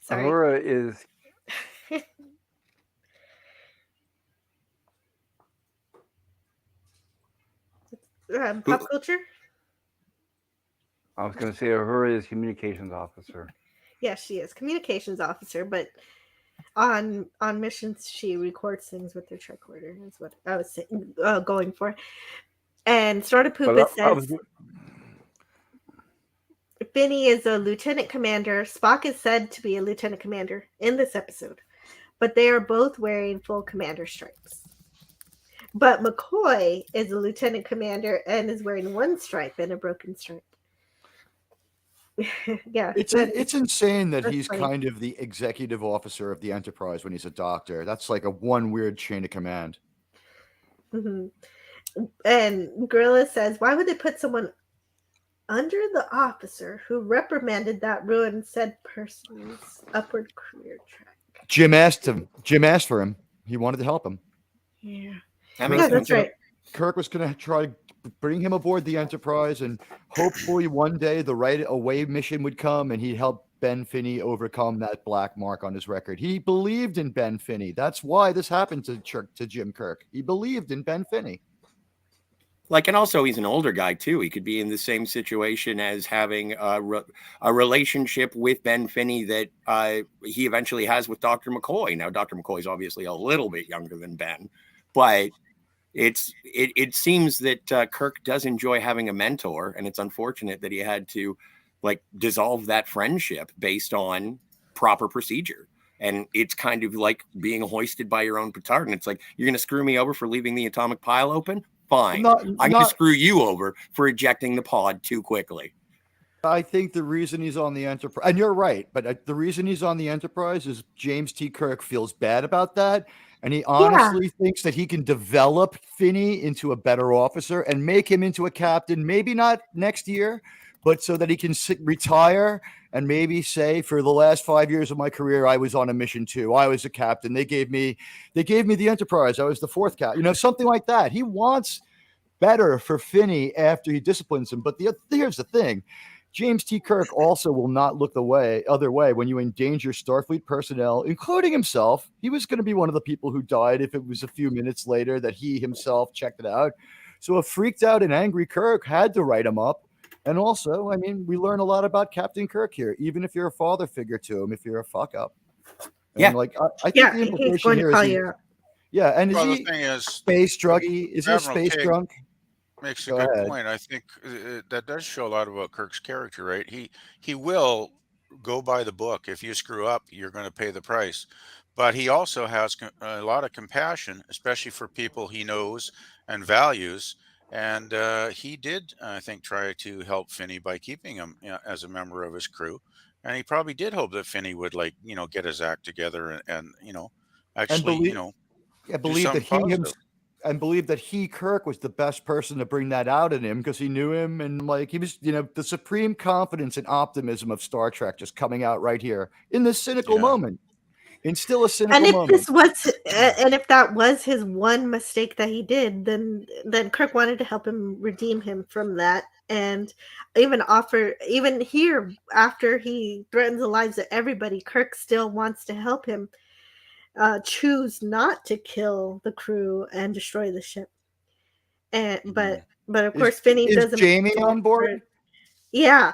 Sorry. Aurora is pop culture? I was going to say Aurora is communications officer. Yes, she is communications officer, but on missions she records things with her tricorder. Is what I was saying, going for. And Sort of Poopus says Finney is a lieutenant commander. Spock is said to be a lieutenant commander in this episode, but they are both wearing full commander stripes. But McCoy is a lieutenant commander and is wearing one stripe and a broken stripe. Yeah, it's insane that he's funny. kind of the executive officer of the Enterprise when he's a doctor. That's like a one weird chain of command. Mm-hmm. And Gorilla says, why would they put someone under the officer who reprimanded that ruined said person's upward career track? Jim asked for him. He wanted to help him. Yeah. That's right. Kirk was going to try to bring him aboard the Enterprise, and hopefully one day the right away mission would come and he'd help Ben Finney overcome that black mark on his record. He believed in Ben Finney. That's why this happened to Jim Kirk. He believed in Ben Finney. Like, and also he's an older guy too. He could be in the same situation as having a relationship with Ben Finney that he eventually has with Dr. McCoy. Now, Dr. McCoy is obviously a little bit younger than Ben, but it seems that Kirk does enjoy having a mentor, and it's unfortunate that he had to like dissolve that friendship based on proper procedure. And it's kind of like being hoisted by your own petard. And it's like, you're going to screw me over for leaving the atomic pile open? Fine. I'm going to screw you over for ejecting the pod too quickly. I think the reason he's on the Enterprise, and you're right, but the reason he's on the Enterprise is James T. Kirk feels bad about that. And he honestly thinks that he can develop Finney into a better officer and make him into a captain, maybe not next year, but so that he can retire and maybe say, for the last 5 years of my career, I was on a mission too. I was a captain. They gave me the Enterprise. I was the fourth captain, something like that. He wants better for Finney after he disciplines him. But here's the thing. James T. Kirk also will not look the other way when you endanger Starfleet personnel, including himself. He was going to be one of the people who died if it was a few minutes later that he himself checked it out. So a freaked out and angry Kirk had to write him up. And also, I mean, we learn a lot about Captain Kirk here, even if you're a father figure to him, if you're a fuck up. Yeah. And I think the implication here is and is he space druggy? Is he space drunk? Makes a good point. I think that does show a lot about Kirk's character, right? He will go by the book. If you screw up, you're going to pay the price. But he also has a lot of compassion, especially for people he knows and values. And he did, I think, try to help Finney by keeping him as a member of his crew. And he probably did hope that Finney would, get his act together and actually, believe that Kirk was the best person to bring that out in him because he knew him, and he was, the supreme confidence and optimism of Star Trek just coming out right here in this cynical moment. And still a cynical moment. And if that was his one mistake that he did, then Kirk wanted to help him redeem him from that, and even here after he threatens the lives of everybody, Kirk still wants to help him choose not to kill the crew and destroy the ship. And but of course, Finney doesn't. Is Jamie on board? Yeah,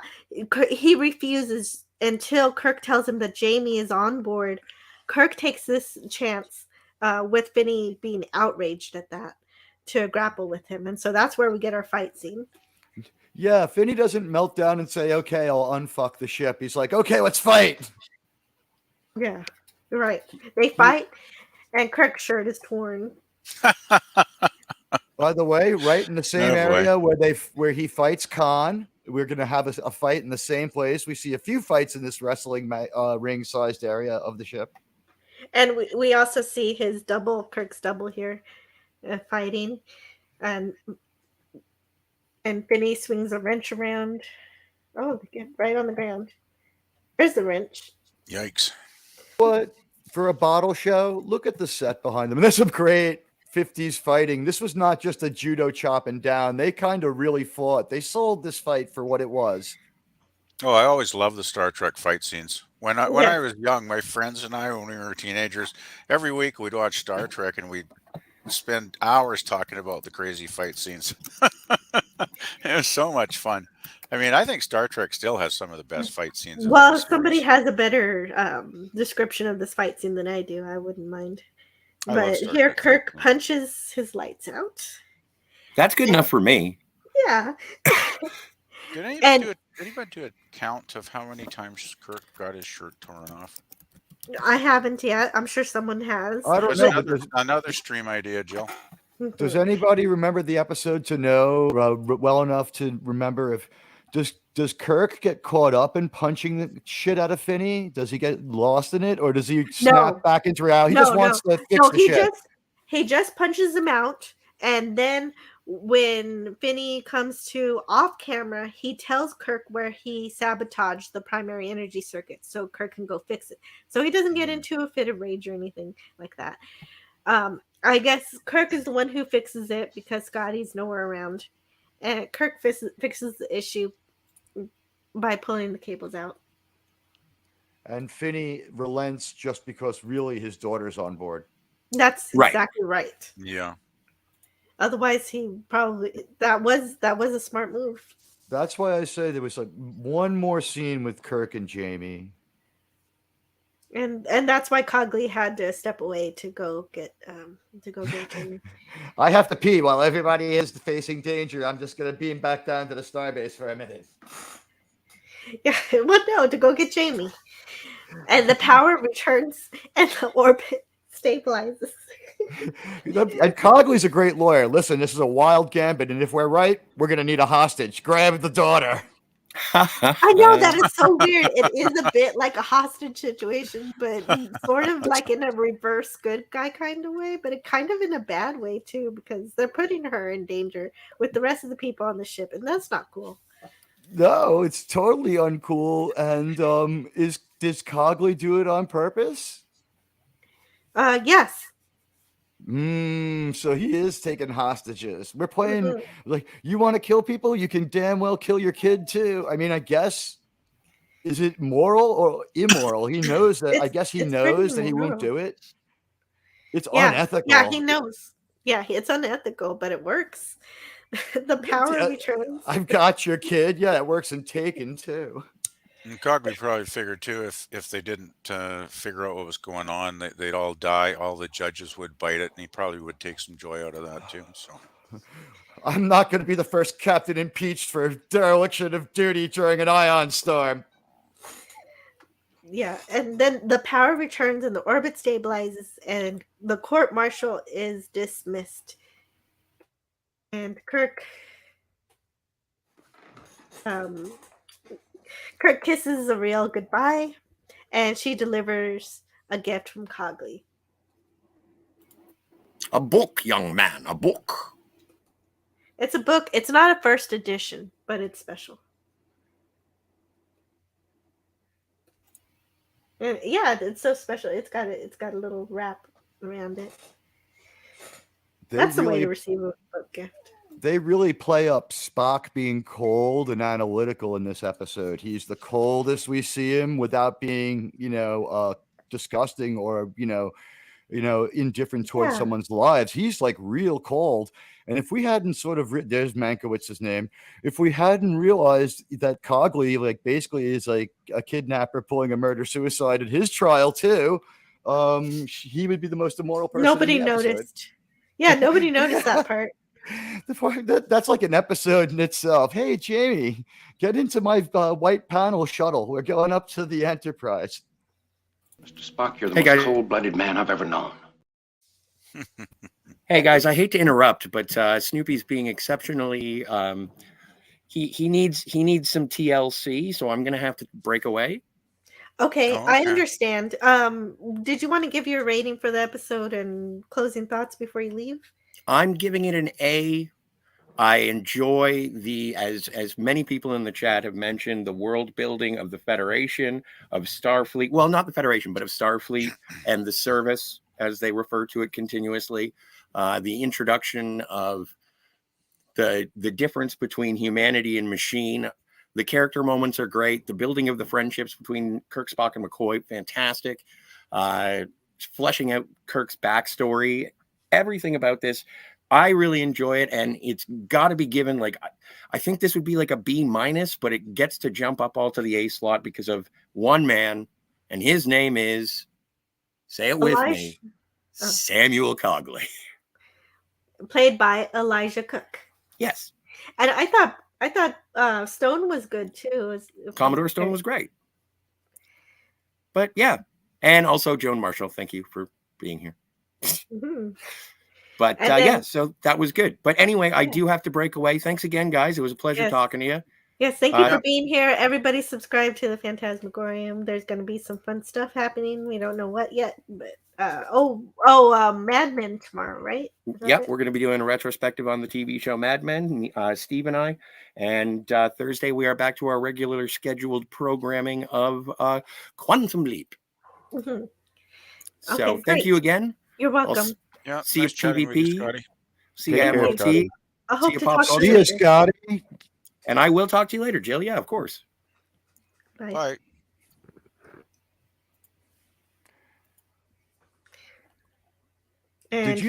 he refuses until Kirk tells him that Jamie is on board. Kirk takes this chance with Finney being outraged at that to grapple with him. And so that's where we get our fight scene. Yeah, Finney doesn't melt down and say, okay, I'll unfuck the ship. He's like, okay, let's fight. Yeah, right. They fight, and Kirk's shirt is torn. By the way, right in the same area where he fights Khan, we're going to have a fight in the same place. We see a few fights in this wrestling ring-sized area of the ship. And we also see Kirk's double here, fighting. And And Finney swings a wrench around. Oh, they get right on the ground. There's the wrench. Yikes. But for a bottle show, look at the set behind them. There's some great 50s fighting. This was not just a judo chopping down. They kind of really fought. They sold this fight for what it was. Oh, I always loved the Star Trek fight scenes. When I was young, my friends and I, when we were teenagers, every week we'd watch Star Trek and we'd spend hours talking about the crazy fight scenes. It was so much fun. I mean, I think Star Trek still has some of the best fight scenes. Well, if somebody has a better description of this fight scene than I do, I wouldn't mind. But here, Kirk punches his lights out. That's good enough for me. Yeah. Did anybody do a count of how many times Kirk got his shirt torn off? I haven't yet. I'm sure someone has. I don't know. Another stream idea, Jill. Does anybody remember the episode to know well enough to remember if does Kirk get caught up in punching the shit out of Finney? Does he get lost in it, or does he snap back into reality? He just wants to fix the shit. He just punches him out, and then when Finney comes to off camera, he tells Kirk where he sabotaged the primary energy circuit so Kirk can go fix it. So he doesn't get into a fit of rage or anything like that. I guess Kirk is the one who fixes it because Scotty's nowhere around. And Kirk fixes the issue by pulling the cables out. And Finney relents just because really his daughter's on board. That's exactly right. Yeah. Otherwise, he probably that was a smart move. That's why I say there was like one more scene with Kirk and Jamie. And that's why Cogley had to step away to go get Jamie. I have to pee while everybody is facing danger. I'm just gonna beam back down to the starbase for a minute. Yeah, well, no, to go get Jamie. And the power returns and the orbit stabilizes. And Cogley's a great lawyer. Listen, this is a wild gambit, and if we're right, we're gonna need a hostage. Grab the daughter. I know that is so weird. It is a bit like a hostage situation, but sort of like in a reverse good guy kind of way, but it kind of in a bad way too, because they're putting her in danger with the rest of the people on the ship, and that's not cool. No, it's totally uncool. And does Cogley do it on purpose? Yes. So he is taking hostages. We're playing like, you want to kill people, you can damn well kill your kid too. I mean, I guess, is it moral or immoral? He knows that. I guess he knows that he won't do it. It's unethical. Yeah, he knows. Yeah, it's unethical, but it works. The power returns. I've got your kid. Yeah, it works in Taken too. And Cogley probably figured too, if they didn't figure out what was going on, they'd all die. All the judges would bite it, and he probably would take some joy out of that too. So, I'm not going to be the first captain impeached for dereliction of duty during an ion storm. Yeah, and then the power returns and the orbit stabilizes, and the court-martial is dismissed. And Kirk kisses a real goodbye, and she delivers a gift from Cogley. A book, young man, a book. It's a book. It's not a first edition, but it's special. And yeah, it's so special. It's got a little wrap around it. That's the way to receive a book gift. They really play up Spock being cold and analytical in this episode. He's the coldest we see him without being, disgusting or, indifferent towards someone's lives. He's like real cold. And if we hadn't there's Mankiewicz's name. If we hadn't realized that Cogley, like, basically is like a kidnapper pulling a murder-suicide at his trial too, he would be the most immoral person. Nobody in the episode. noticed. Yeah, nobody noticed that part. That's like an episode in itself. Hey, Jamie, get into my white panel shuttle. We're going up to the Enterprise. Mr. Spock, you're the most cold-blooded man I've ever known. Hey, guys, I hate to interrupt, but Snoopy's being exceptionally... He needs some TLC, so I'm going to have to break away. Okay, I understand. Did you want to give your rating for the episode and closing thoughts before you leave? I'm giving it an A I enjoy as many people in the chat have mentioned, the world building of the Federation, of Starfleet. Well, not the Federation, but of Starfleet and the service, as they refer to it continuously. The introduction of the difference between humanity and machine. The character moments are great. The building of the friendships between Kirk, Spock, and McCoy, fantastic. Fleshing out Kirk's backstory, everything about this, I really enjoy it, and it's got to be given, like, I think this would be like a B-, but it gets to jump up all to the A slot because of one man, and his name is, say it with me, Samuel Cogley. Played by Elijah Cook. Yes. And I thought Stone was good too. Commodore Stone was great. But yeah. And also Joan Marshall, thank you for being here. Mm-hmm. But yeah, so that was good. But anyway, I do have to break away. Thanks again, guys. It was a pleasure talking to you. Yes, thank you for being here. Everybody subscribe to the Fantasmagorium. There's going to be some fun stuff happening. We don't know what yet, but Mad Men tomorrow, right? Yep, we're going to be doing a retrospective on the TV show Mad Men, Steve and I. And Thursday, we are back to our regular scheduled programming of Quantum Leap. Mm-hmm. So thank you again. You're welcome. Yeah, see nice you PvP. See you MOT. I hope to talk to you later. See you, Scotty. And I will talk to you later, Jill. Yeah, of course. Bye. Bye. And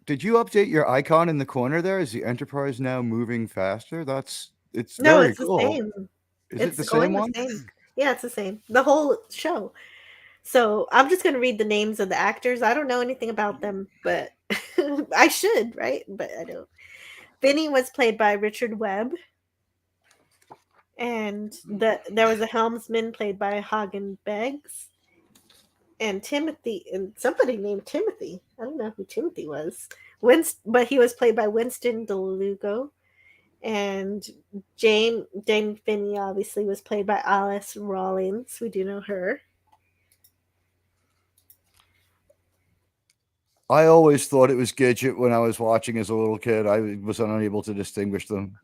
did you update your icon in the corner there? Is the Enterprise now moving faster? It's no, very it's cool. the same. Is it the same one? Yeah, it's the same. The whole show. So I'm just going to read the names of the actors. I don't know anything about them, but I should, right? But I don't. Vinny was played by Richard Webb. And there was a helmsman played by Hagen Beggs. And Timothy, and somebody named Timothy. I don't know who Timothy was. But he was played by Winston DeLugo. And Dame Finney obviously was played by Alice Rawlings. We do know her. I always thought it was Gidget when I was watching as a little kid. I was unable to distinguish them.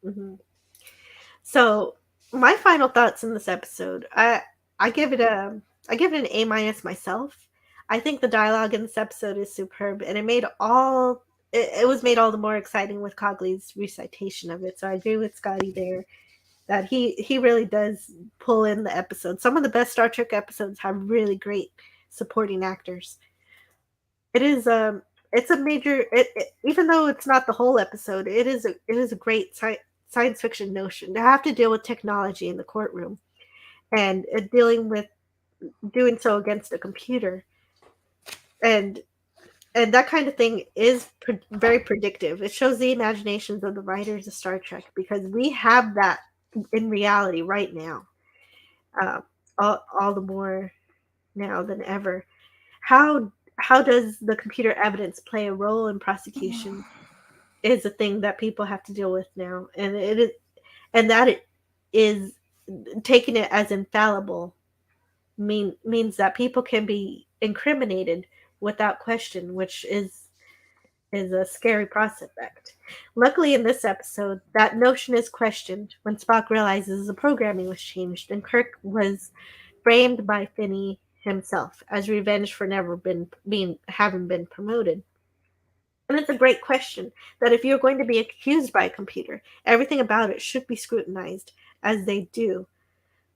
Mm-hmm. So my final thoughts in this episode, I give it an A- myself. I think the dialogue in this episode is superb, and it was made all the more exciting with Cogley's recitation of it. So I agree with Scotty there that he really does pull in the episode. Some of the best Star Trek episodes have really great supporting actors. It's a major, even though it's not the whole episode, it is a great science fiction notion to have to deal with technology in the courtroom and dealing with doing so against a computer. And that kind of thing is very predictive. It shows the imaginations of the writers of Star Trek, because we have that in reality right now, all the more now than ever. How does the computer evidence play a role in prosecution is a thing that people have to deal with now, and it is taking it as infallible means that people can be incriminated without question, which is a scary prospect. Luckily, in this episode, that notion is questioned when Spock realizes the programming was changed, and Kirk was framed by Finney himself as revenge for never having been promoted. And it's a great question that if you're going to be accused by a computer, everything about it should be scrutinized, as they do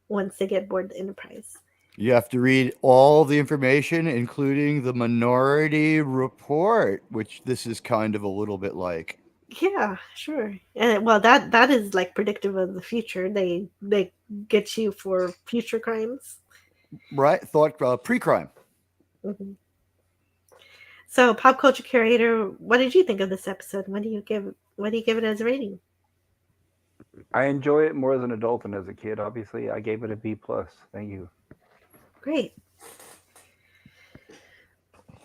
once they get aboard the Enterprise. You have to read all the information, including the Minority Report, which this is kind of a little bit like. Yeah, sure. And well, that is like predictive of the future. They get you for future crimes. Right, pre-crime. Mm-hmm. So, Pop Culture Curator, what did you think of this episode? What do you give it as a rating? I enjoy it more as an adult than as a kid. Obviously, I gave it a B+. Thank you. Great.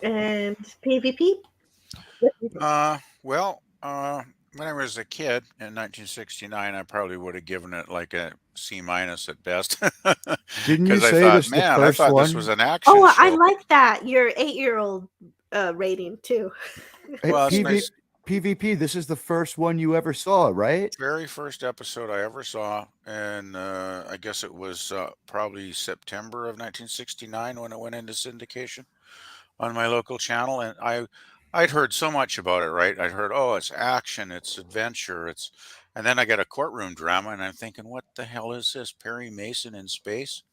And PvP? When I was a kid in 1969, I probably would have given it like a C- at best. Didn't you say I this the first thought one? this was an action show. I like that. Your 8-year-old rating too. Well, it's nice. PvP, this is the first one you ever saw, right? Very first episode I ever saw, and I guess it was probably September of 1969 when it went into syndication on my local channel. And I'd heard so much about it, right? I'd heard, oh, it's action, it's adventure, and then I got a courtroom drama, and I'm thinking, what the hell is this? Perry Mason in space?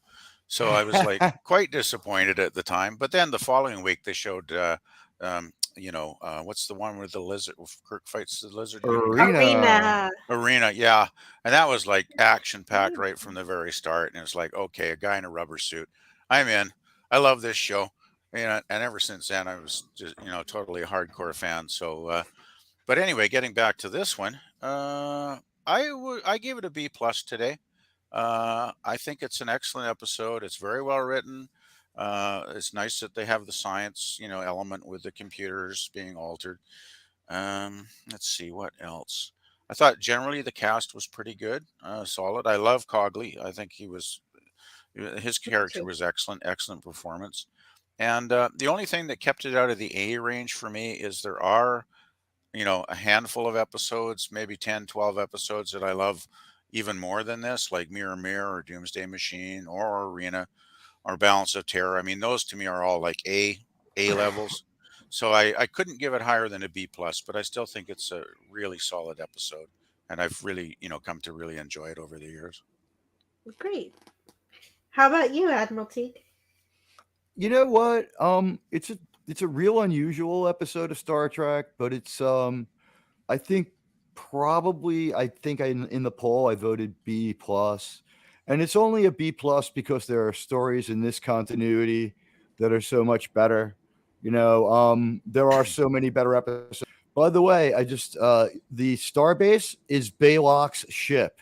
So I was like quite disappointed at the time. But then the following week they showed, what's the one where the lizard, Kirk fights the lizard? Arena, yeah. And that was like action packed right from the very start. And it was like, okay, a guy in a rubber suit. I'm in. I love this show. And ever since then, I was just, totally a hardcore fan. So, but anyway, getting back to this one, I gave it a B+ today. I think it's an excellent episode. It's very well written. It's nice that they have the science, element with the computers being altered. Let's see what else. I thought generally the cast was pretty good, solid. I love Cogley. I think his character was excellent performance. And the only thing that kept it out of the A range for me is there are, a handful of episodes, maybe 10, 12 episodes that I love even more than this, like Mirror Mirror or Doomsday Machine or Arena or Balance of Terror. I mean, those to me are all like A levels. So I couldn't give it higher than a B+, but I still think it's a really solid episode. And I've really, come to really enjoy it over the years. Great. How about you, Admiralty? You know what? It's a real unusual episode of Star Trek, but it's I think in the poll I voted B+, and it's only a B+ because there are stories in this continuity that are so much better. There are so many better episodes. By the way, I just the starbase is Baylock's ship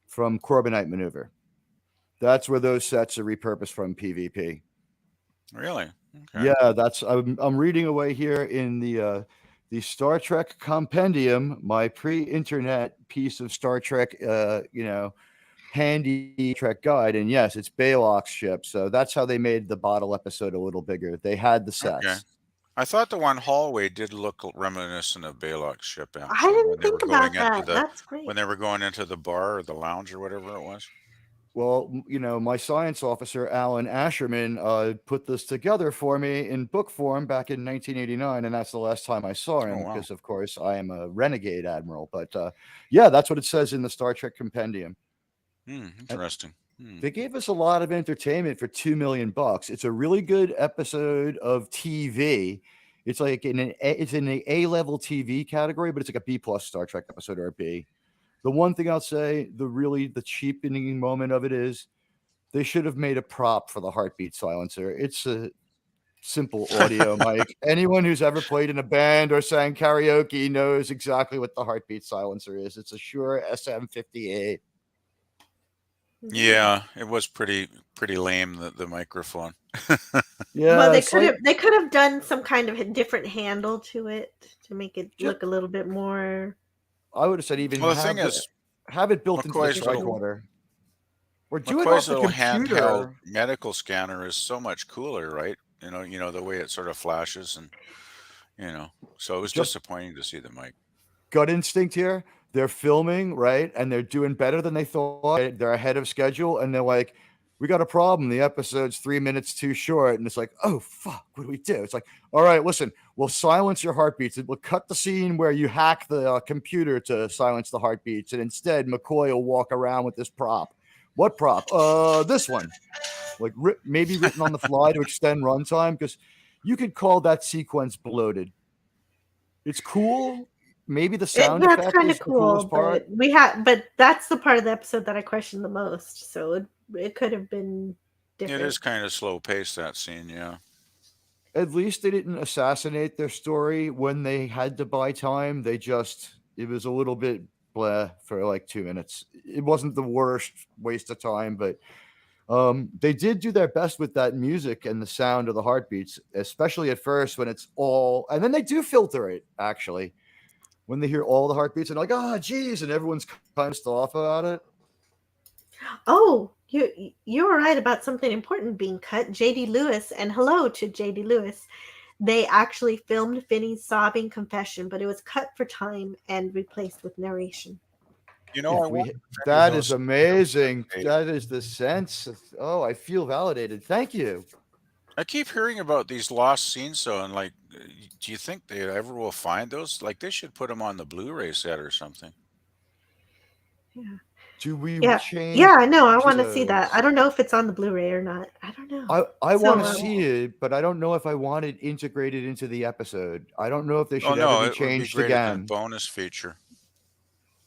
from Corbinite Maneuver. That's where those sets are repurposed from PvP. Really? Okay. Yeah, I'm reading away here in the Star Trek Compendium, my pre-internet piece of Star Trek, handy Trek guide, and yes, it's Baylock's ship. So that's how they made the bottle episode a little bigger. They had the sets. Okay. I thought the one hallway did look reminiscent of Baylock's ship. Actually, I didn't think about that. That's great. When they were going into the bar or the lounge or whatever it was. Well, my science officer, Alan Asherman, put this together for me in book form back in 1989, and that's the last time I saw him because, of course, I am a renegade admiral. But yeah, that's what it says in the Star Trek Compendium. Interesting. They gave us a lot of entertainment for $2 million. It's a really good episode of TV. It's like it's in the A-level TV category, but it's like a B+ Star Trek episode or a B. The one thing I'll say, the cheapening moment of it is they should have made a prop for the heartbeat silencer. It's a simple audio mic. Anyone who's ever played in a band or sang karaoke knows exactly what the heartbeat silencer is. It's a Shure SM58. Yeah, it was pretty lame, the microphone. Yeah. Well, they could have done some kind of a different handle to it to make it look a little bit more. I would have said even have it built into the tricorder. Or do it off the little computer. Handheld medical scanner is so much cooler, right? The way it sort of flashes and so it was disappointing to see the mic. Gut instinct here. They're filming, right? And they're doing better than they thought. They're ahead of schedule, and they're like, we got a problem. The episode's 3 minutes too short. And it's like, oh, fuck, what do we do? It's like, all right, listen, we'll silence your heartbeats. We'll cut the scene where you hack the computer to silence the heartbeats. And instead, McCoy will walk around with this prop. What prop? This one. Like maybe written on the fly to extend runtime, because you could call that sequence bloated. It's cool. Maybe the sound effect that's kind is of cool, part. but that's the part of the episode that I question the most. So it could have been different. It is kind of slow paced, that scene, yeah. At least they didn't assassinate their story when they had to buy time. It was a little bit blah for like 2 minutes. It wasn't the worst waste of time, but they did do their best with that music and the sound of the heartbeats, especially at first when it's all, and then they do filter it actually. When they hear all the heartbeats and like, oh, geez, and everyone's kind of off about it. Oh, you were right about something important being cut. J.D. Lewis, and hello to J.D. Lewis. they actually filmed Finney's sobbing confession, but it was cut for time and replaced with narration. You know, that is amazing. That is the sense. Oh, I feel validated. Thank you. I keep hearing about these lost scenes, though, and like, do you think they ever will find those? Like, they should put them on the Blu-ray set or something. Yeah. Do we change? Yeah, I know. I want to see that. I don't know if it's on the Blu-ray or not. I don't know. I want to see it, but I don't know if I want it integrated into the episode. I don't know if they should ever be changed again. A bonus feature.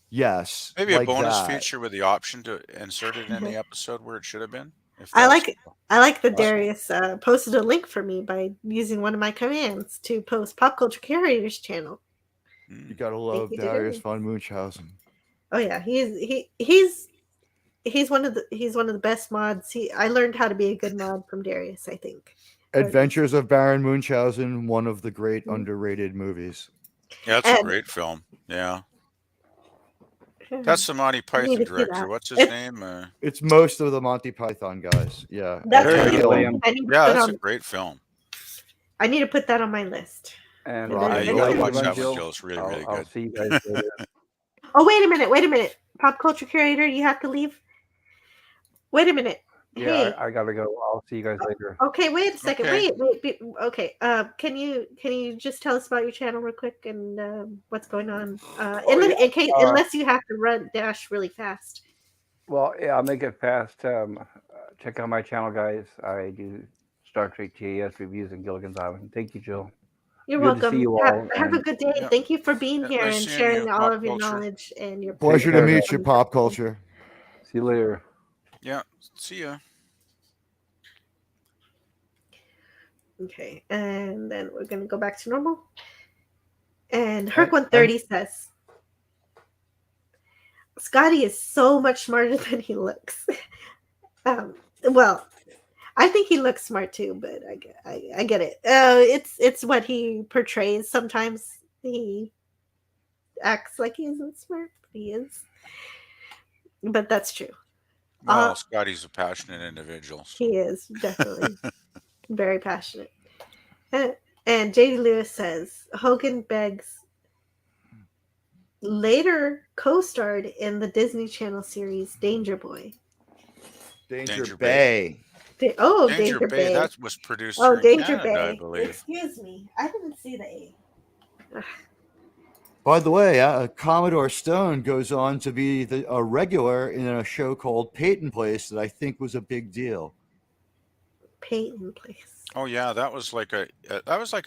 Yes, maybe a bonus feature with the option to insert it in the episode where it should have been. I like that Darius posted a link for me by using one of my commands to post Pop Culture Curator's channel. You gotta love Darius von Munchausen. Oh yeah, he's one of the best mods. I learned how to be a good mod from Darius, I think. Adventures of Baron Munchausen, one of the great underrated movies. Yeah, it's a great film. Yeah. That's the Monty Python director. What's his name? It's most of the Monty Python guys. Yeah. That's a great film. I need to put that on my list. And you gotta watch that with Jill. It's really, really good. I'll see you guys later. Oh, wait a minute. Pop Culture Curator, you have to leave? Wait a minute. Yeah, hey. I gotta go. I'll see you guys later. Okay, wait a second. Okay. Wait. Okay. Can you just tell us about your channel real quick and what's going on? Unless you have to dash really fast. Well, yeah, I'll make it fast. Check out my channel, guys. I do Star Trek TAS reviews in Gilligan's Island. Thank you, Jill. You're Good welcome. to see you all, have a good day. Yeah. Thank you for being here Nice and seeing sharing you, all Pop of your Culture. knowledge and your Pleasure to meet you, Pop Culture. See you later. Yeah. See ya. Okay, and then we're gonna go back to normal. And Herc 130 says, Scotty is so much smarter than he looks. Well, I think he looks smart too, but I get it. It's what he portrays. Sometimes he acts like he isn't smart, but he is. But that's true. Well, Scotty's a passionate individual. So. He is definitely very passionate. And J.D. Lewis says Hogan begs later co-starred in the Disney Channel series Danger Boy. Danger Bay. Danger Bay. That was produced in Danger Canada, Bay. I believe. Excuse me. I didn't see the A. By the way, Commodore Stone goes on to be a regular in a show called Peyton Place that I think was a big deal. Peyton Place. Oh yeah, that was like a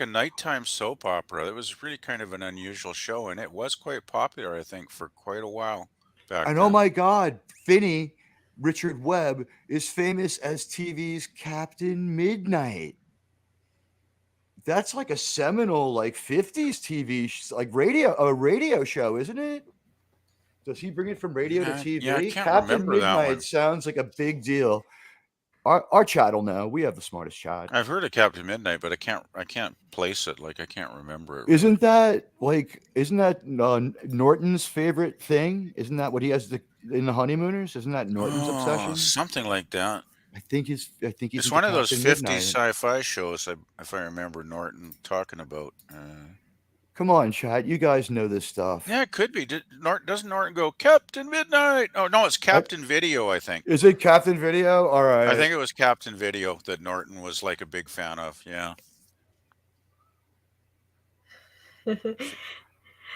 nighttime soap opera. It was really kind of an unusual show, and it was quite popular, I think, for quite a while back then. Oh my God, Finney, Richard Webb, is famous as TV's Captain Midnight. That's like a seminal, like 50s TV, like radio show, isn't it? Does he bring it from radio to TV? Yeah, I can't Captain remember that Midnight one. sounds like a big deal. Our chat will know. We have the smartest chat. I've heard of Captain Midnight, but I can't place it. Like I can't remember it. Isn't that Norton's favorite thing? Isn't that what he has in the Honeymooners? Isn't that Norton's obsession? Something like that. I think he's it's one of those 50s sci-fi shows. If I remember Norton talking about. Come on, chat. You guys know this stuff. Yeah, it could be. Doesn't Norton go Captain Midnight? Oh no, it's Captain Video. I think. Is it Captain Video? All right. I think it was Captain Video that Norton was like a big fan of. Yeah.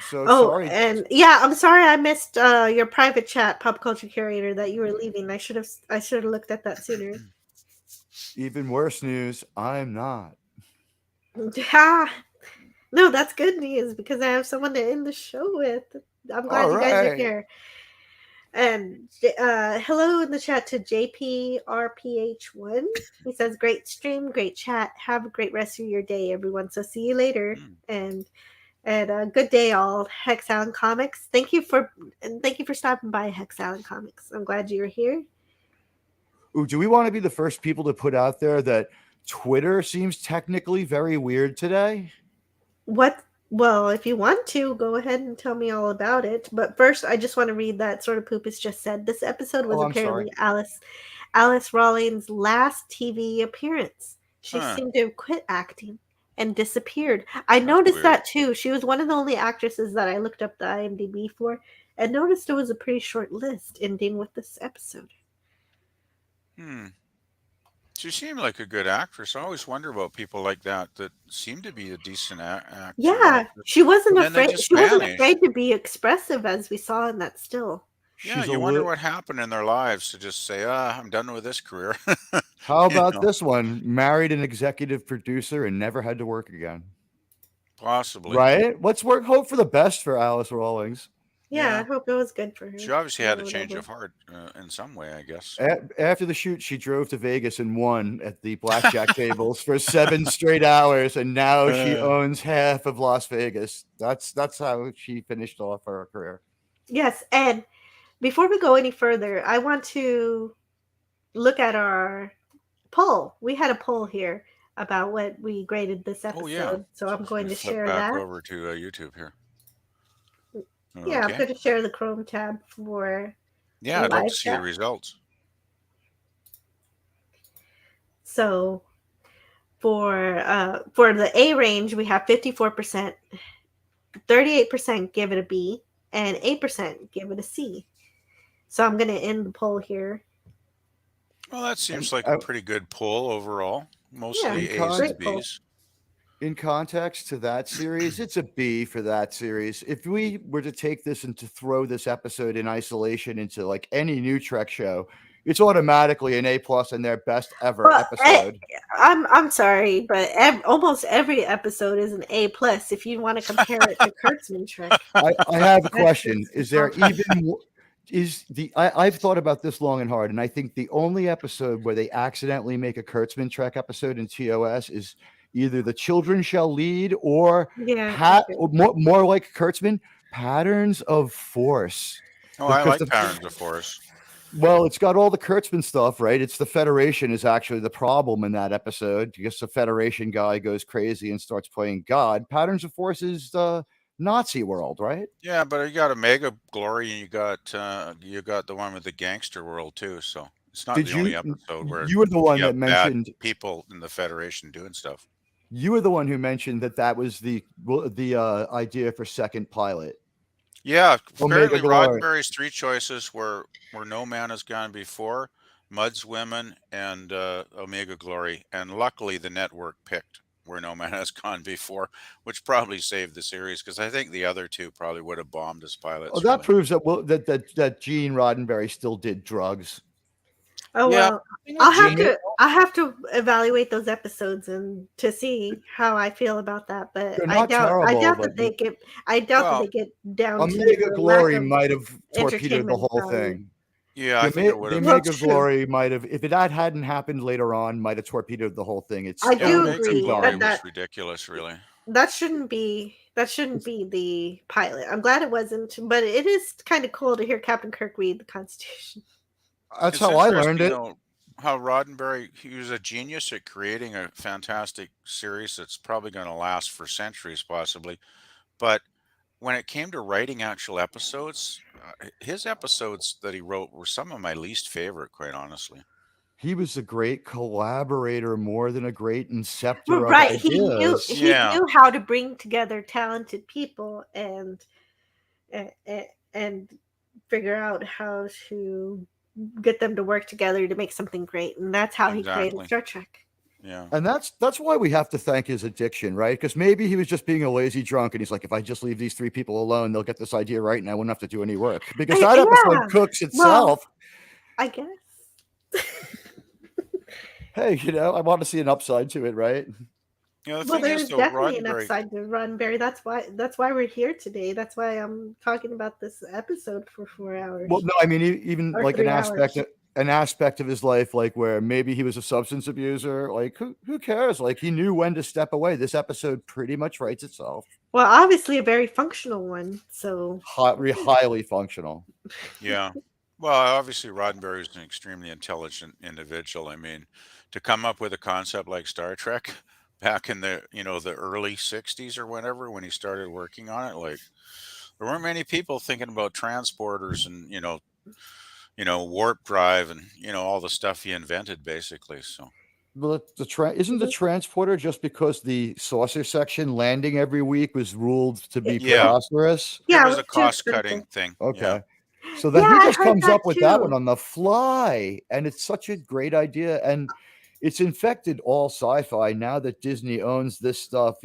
Sorry. And yeah, I'm sorry I missed your private chat, Pop Culture Curator, that you were leaving. I should have looked at that sooner. Even worse news, I'm not. No, that's good news because I have someone to end the show with. I'm glad you guys are here. And hello in the chat to JPRPH1. He says, "Great stream, great chat. Have a great rest of your day, everyone. So see you later." And good day, all. Hex Allen Comics. Thank you for stopping by, Hex Allen Comics. I'm glad you're here. Ooh, do we want to be the first people to put out there that Twitter seems technically very weird today? What? Well, if you want to, go ahead and tell me all about it. But first, I just want to read that Sort of Poopus just said. This episode was apparently Alice Rawlings' last TV appearance. She seemed to have quit acting and disappeared. I That's noticed weird. that too. She was one of the only actresses that I looked up the IMDb for, and noticed it was a pretty short list ending with this episode. She seemed like a good actress. I always wonder about people like that seem to be a decent actor. Yeah, Actress, she wasn't and then they afraid. just She wasn't vanish. afraid to be expressive, as we saw in that still. Yeah, She's you wonder what happened in their lives to just say, I'm done with this career. How You about know, this one? Married an executive producer and never had to work again. possibly. Right? Let's hope for the best for Alice Rawlings. Yeah, I Yeah. hope it was good for her. She obviously had a or change whatever. of heart in some way, I guess. After the shoot, she drove to Vegas and won at the blackjack tables for 7 straight hours, and now she owns half of Las Vegas. That's how she finished off her career. Yes, and before we go any further, I want to look at our poll. We had a poll here about what we graded this episode, Oh yeah. so I'm going to flip share back that. over to YouTube here. Yeah, I'm Okay. going to share the Chrome tab for Yeah, the I'd like live to see the chat. results. So for the A range, we have 54%, 38% give it a B, and 8% give it a C. So I'm going to end the poll here. Well, that seems like a pretty good poll overall. Mostly A's and B's. In context to that series, it's a B for that series. If we were to take this and to throw this episode in isolation into like any new Trek show, it's automatically an A+ and their best ever episode. I'm sorry, but almost every episode is an A+. If you want to compare it to Kurtzman Trek, I have a question. Is there even I've thought about this long and hard, and I think the only episode where they accidentally make a Kurtzman Trek episode in TOS is either The Children Shall Lead or more like Kurtzman, Patterns of Force. Oh, I like Patterns of Force. Well, it's got all the Kurtzman stuff, right? It's the Federation is actually the problem in that episode because the Federation guy goes crazy and starts playing God. Patterns of Force is the Nazi world, right? Yeah, but you got Omega Glory and you got the one with the gangster world too. So it's not the only episode where you were the one that bad mentioned people in the Federation doing stuff. You were the one who mentioned that was the idea for second pilot. Yeah, Omega apparently Glory. Roddenberry's 3 choices were Where No Man Has Gone Before, Mud's Women, and Omega Glory. And luckily the network picked Where No Man Has Gone Before, which probably saved the series because I think the other 2 probably would have bombed as pilots. Oh, that proves that Gene Roddenberry still did drugs. Oh Yeah. well, I'll have to evaluate those episodes and to see how I feel about that. But They're I not doubt terrible, that but they get down to Omega the Glory lack of might have torpedoed the entertainment whole value. thing. Yeah, I think it would The have. Omega Glory might have, if that hadn't happened later on, might have torpedoed the whole thing. It's I do agree Glory that was ridiculous, really. that shouldn't be the pilot. I'm glad it wasn't, but it is kind of cool to hear Captain Kirk read the Constitution. That's how I learned it. Though, how Roddenberry, he was a genius at creating a fantastic series that's probably going to last for centuries, possibly. But when it came to writing actual episodes, his episodes that he wrote were some of my least favorite, quite honestly. He was a great collaborator more than a great inceptor Right. of ideas. He knew how to bring together talented people and figure out how to get them to work together to make something great. And that's how he created Star Trek. Yeah. And that's why we have to thank his addiction, right? Because maybe he was just being a lazy drunk and he's like, if I just leave these 3 people alone, they'll get this idea right and I wouldn't have to do any work. Because that episode cooks itself. Well, I guess. Hey, I want to see an upside to it, right? Yeah, Well, there's definitely an upside to Roddenberry. That's why we're here today. That's why I'm talking about this episode for 4 hours. Well, no, I mean even Or like 3 hours. an aspect of his life, like where maybe he was a substance abuser. Like who cares? Like he knew when to step away. This episode pretty much writes itself. Well, obviously a very functional one. So highly functional. Yeah. Well, obviously Roddenberry is an extremely intelligent individual. I mean, to come up with a concept like Star Trek back in the the early 60s or whenever when he started working on it, like there weren't many people thinking about transporters and warp drive and all the stuff he invented basically. So Isn't the transporter just because the saucer section landing every week was ruled to be Yeah. preposterous? Yeah, It was a it's too cost-cutting expensive. thing. Okay. Yeah. So then Yeah, he I just heard comes that up with that one too. on the fly, and it's such a great idea. And it's infected all sci-fi now that Disney owns this stuff.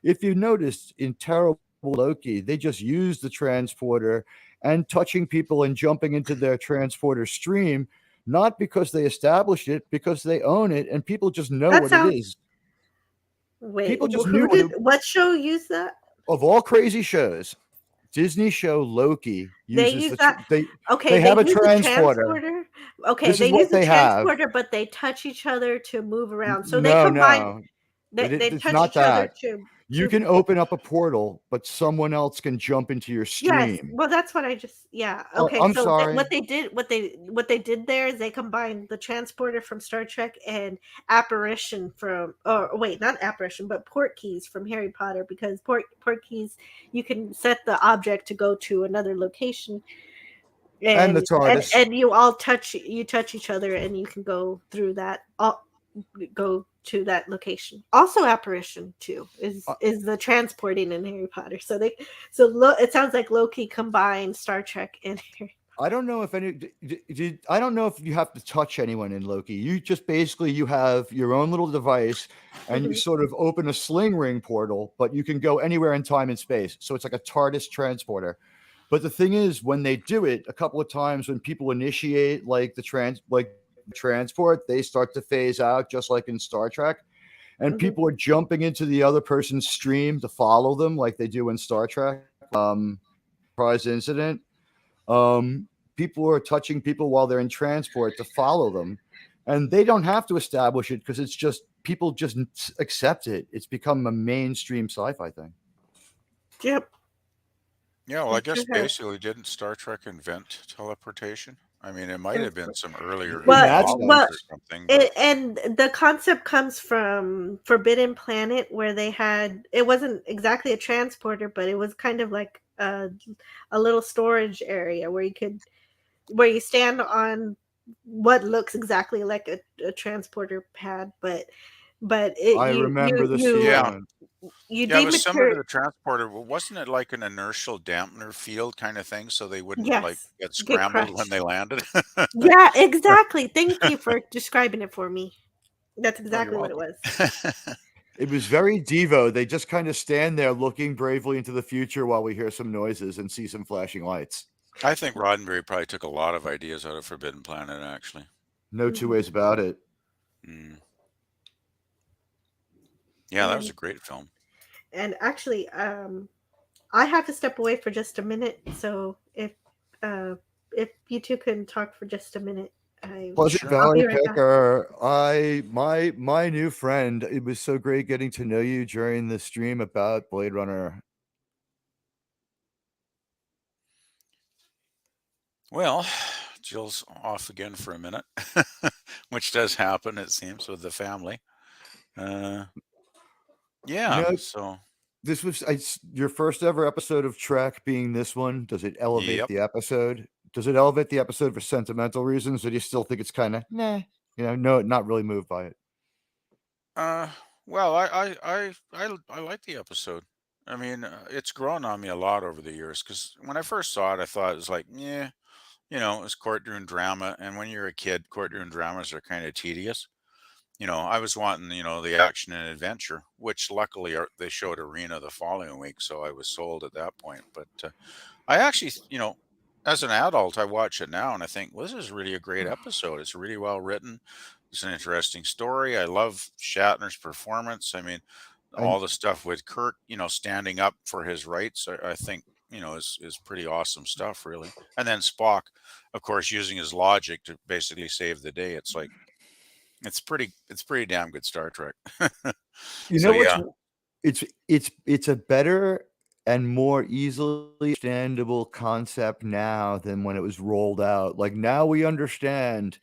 If you noticed in Terrible Loki, they just use the transporter and touching people and jumping into their transporter stream, not because they established it, because they own it, and people just know That what it sounds. is. Wait, People just who knew did? What show used that? of all crazy shows. Disney show Loki They uses use that. they Okay, they have a use the transporter. transporter. Okay, This they is what use the they have. transporter, but they touch each other to move around. So they No, combine. no, They it's touch not each other that. to. You can open up a portal, but someone else can jump into your Yes, stream. well, that's what I just. Yeah. Oh, Okay, I'm so sorry. what they did there is they combined the transporter from Star Trek and apparition from. Or wait, not apparition, but port keys from Harry Potter, because port keys you can set the object to go to another location. And the and TARDIS. you all touch each other, and you can go through that, go to that location. Also apparition too is the transporting in Harry Potter. So it sounds like Loki combined Star Trek and Harry. I don't know if I don't know if you have to touch anyone in Loki. You just basically you have your own little device, and you sort of open a sling ring portal, but you can go anywhere in time and space. So it's like a TARDIS transporter. But the thing is, when they do it a couple of times, when people initiate like the transport, they start to phase out, just like in Star Trek, and people are jumping into the other person's stream to follow them, like they do in Star Trek. Surprise incident. People are touching people while they're in transport to follow them, and they don't have to establish it because it's just people just accept it. It's become a mainstream sci-fi thing. Yep. Yeah, well, I guess basically didn't Star Trek invent teleportation? I mean, it might have been some earlier novels or something. And the concept comes from Forbidden Planet, where they had, it wasn't exactly a transporter, but it was kind of like a little storage area where you stand on what looks exactly like a transporter pad, but I remember the yeah. You Yeah, it was similar to the transporter. Wasn't it like an inertial dampener field kind of thing, so they wouldn't like get scrambled when they landed? Yeah, exactly. Thank you for describing it for me. That's exactly what it was. It was very Devo. They just kind of stand there looking bravely into the future while we hear some noises and see some flashing lights. I think Roddenberry probably took a lot of ideas out of Forbidden Planet, actually. No two ways about it. And Yeah, that was a great film. And actually, I have to step away for just a minute. So if you two can talk for just a minute, Pleasant Valley Picker. My new friend. It was so great getting to know you during the stream about Blade Runner. Well, Jill's off again for a minute, which does happen, it seems, with the family. Yeah, so this was your first ever episode of Trek being this one. Does it elevate the episode? Does it elevate the episode for sentimental reasons, or do you still think it's kind of nah? No, not really moved by it. Well, I like the episode. I mean, it's grown on me a lot over the years, because when I first saw it, I thought it was like, yeah, it was courtroom drama, and when you're a kid, courtroom dramas are kind of tedious. I was wanting, the action and adventure, which luckily they showed Arena the following week, so I was sold at that point. But I actually, as an adult, I watch it now and I think, well, this is really a great episode. It's really well written. It's an interesting story. I love Shatner's performance. I mean, all the stuff with Kirk, standing up for his rights, I think, is pretty awesome stuff, really. And then Spock, of course, using his logic to basically save the day. It's like, it's pretty damn good Star Trek. It's a better and more easily understandable concept now than when it was rolled out. Like now we understand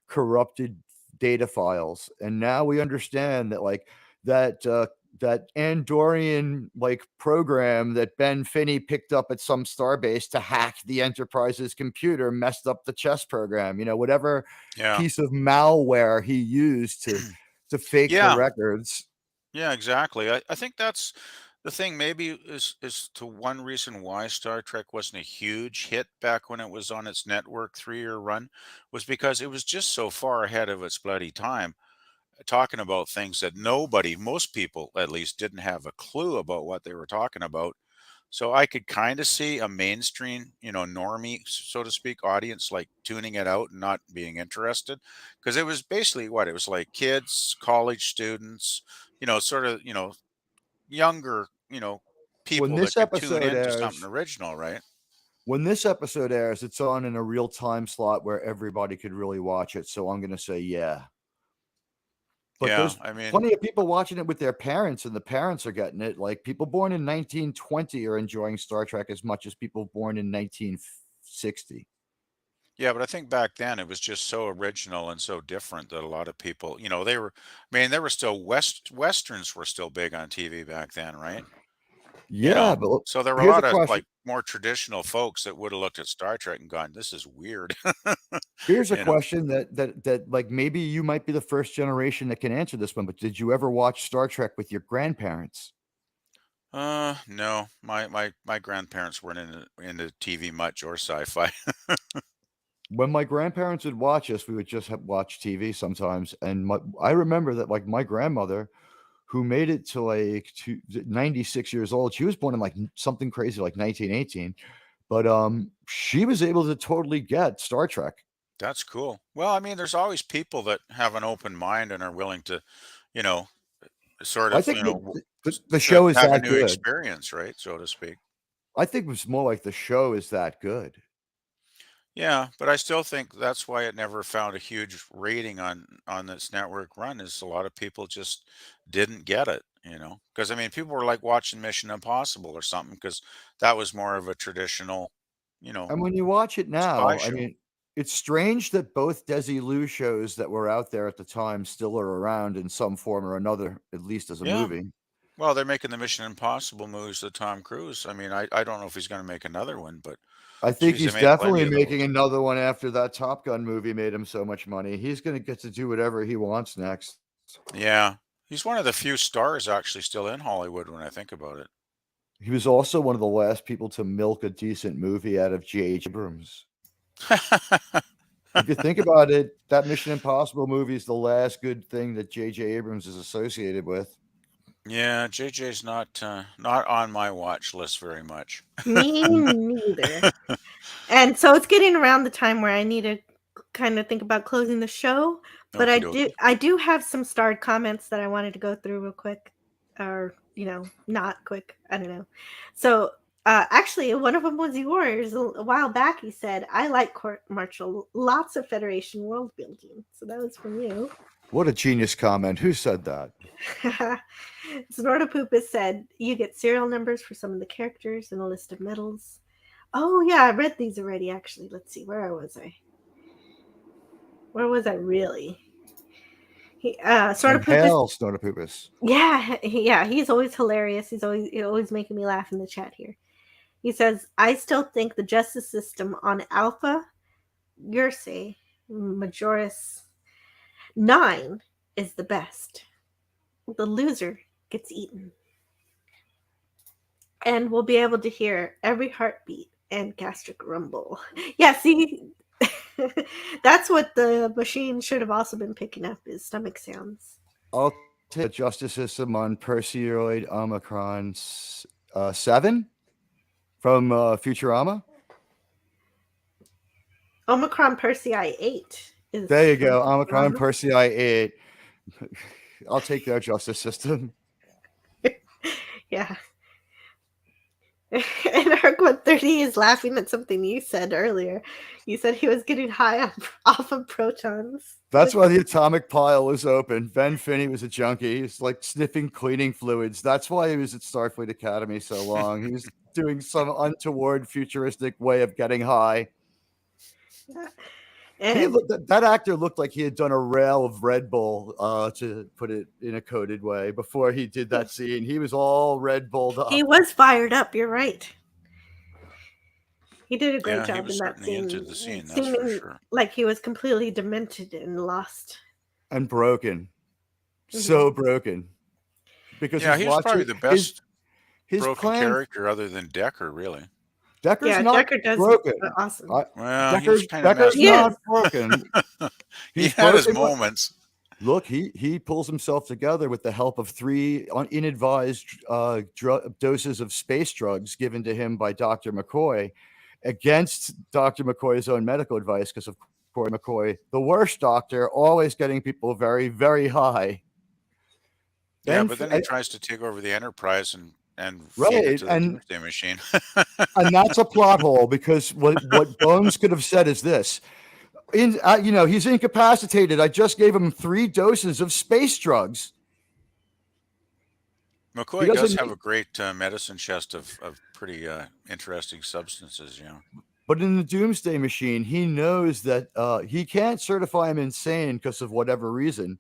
corrupted data files, and now we understand that Andorian like program that Ben Finney picked up at some starbase to hack the Enterprise's computer messed up the chess program. Whatever piece of malware he used to fake the records. Yeah, exactly. I think that's the thing. Maybe is to one reason why Star Trek wasn't a huge hit back when it was on its network 3-year run, was because it was just so far ahead of its bloody time, talking about things that most people at least, didn't have a clue about what they were talking about. So I could kind of see a mainstream, normie, so to speak, audience like tuning it out and not being interested, because it was basically it was like kids, college students, sort of, younger, When people that this could tune episode into something airs, original, right? It's on in a real time slot where everybody could really watch it. So I'm going to say, yeah. But there's plenty of people watching it with their parents, and the parents are getting it. Like people born in 1920 are enjoying Star Trek as much as people born in 1960. Yeah, but I think back then it was just so original and so different that a lot of people, they were still westerns were still big on TV back then, right? Yeah, but so there were a here's lot a of question. like more traditional folks that would have looked at Star Trek and gone, "This is weird." Here's a question that like maybe you might be the first generation that can answer this one, but did you ever watch Star Trek with your grandparents? No, my grandparents weren't into TV much or sci-fi. When my grandparents would watch us, we would just watch TV sometimes. And I remember that like my grandmother, who made it to like 96 years old, she was born in like something crazy like 1918, but she was able to totally get Star Trek. That's cool. Well, I mean, there's always people that have an open mind and are willing to, sort I of, think the show is have a that new good. experience, right? So to speak. I think it's more like the show is that good. Yeah, but I still think that's why it never found a huge rating on this network run, is a lot of people just didn't get it, because I mean, people were like watching Mission Impossible or something, because that was more of a traditional, And when you watch it spy now, I show. mean, it's strange that both Desilu shows that were out there at the time still are around in some form or another, at least as a Yeah. movie. Well, they're making the Mission Impossible movies with Tom Cruise. I mean, I don't know if he's going to make another one, but I think geez, they he's made plenty definitely of making those. another one after that Top Gun movie made him so much money. He's going to get to do whatever he wants next. Yeah. He's one of the few stars actually still in Hollywood when I think about it. He was also one of the last people to milk a decent movie out of J.H. Abrams. If you think about it, that Mission Impossible movie is the last good thing that J.J. Abrams is associated with. Yeah, JJ's not on my watch list very much. Me neither. And so it's getting around the time where I need to kind of think about closing the show. But I do have some starred comments that I wanted to go through real quick, or not quick. I don't know. So actually, one of them was yours a while back. He said, "I like court martial, lots of Federation world building." So that was from you. What a genius comment. Who said that? Snortopoopas said, "You get serial numbers for some of the characters and a list of medals." Oh, yeah, I read these already, actually. Let's see, where was I? Where was I really? Snortopoopas. Yeah, he's always hilarious. He's always making me laugh in the chat here. He says, "I still think the justice system on Alpha Ursae Majoris 9 is the best. The loser gets eaten. And we'll be able to hear every heartbeat and gastric rumble." Yeah, see, that's what the machine should have also been picking up, is stomach sounds. I'll take the justice system on Perseoid Omicron 7 from Futurama. Omicron Persei 8. There you go. Omicron Persei 8. I'll take their justice system. Yeah. And Arc 130 is laughing at something you said earlier. You said he was getting high off of protons. That's why the atomic pile was open. Ben Finney was a junkie. He's like sniffing cleaning fluids. That's why he was at Starfleet Academy so long. He was doing some untoward futuristic way of getting high. And that actor looked like he had done a rail of Red Bull, to put it in a coded way, before he did that scene. He was all Red Bulled up. he was fired up. You're right. He did a great Yeah, he job was in that certainly scene. into the scene, that's Seeming for sure. like he was completely demented and lost. And broken. So broken. Because yeah, he's he's probably the best his broken plan, character other than Decker, really. Decker's not Decker does broken. awesome. Well, Decker's, he's kind of Decker's messed not up. broken. He He's had his broken, moments. Look, he pulls himself together with the help of 3 inadvised doses of space drugs given to him by Dr. McCoy, against Dr. McCoy's own medical advice, because of course McCoy, the worst doctor, always getting people very, very high. Yeah, but then he tries to take over the Enterprise and right, feed it to the and Doomsday Machine. and that's a plot hole, because what Bones could have said is this. He's incapacitated. I just gave him 3 doses of space drugs. McCoy does have a great medicine chest of pretty interesting substances, But in the Doomsday Machine, he knows that he can't certify him insane because of whatever reason,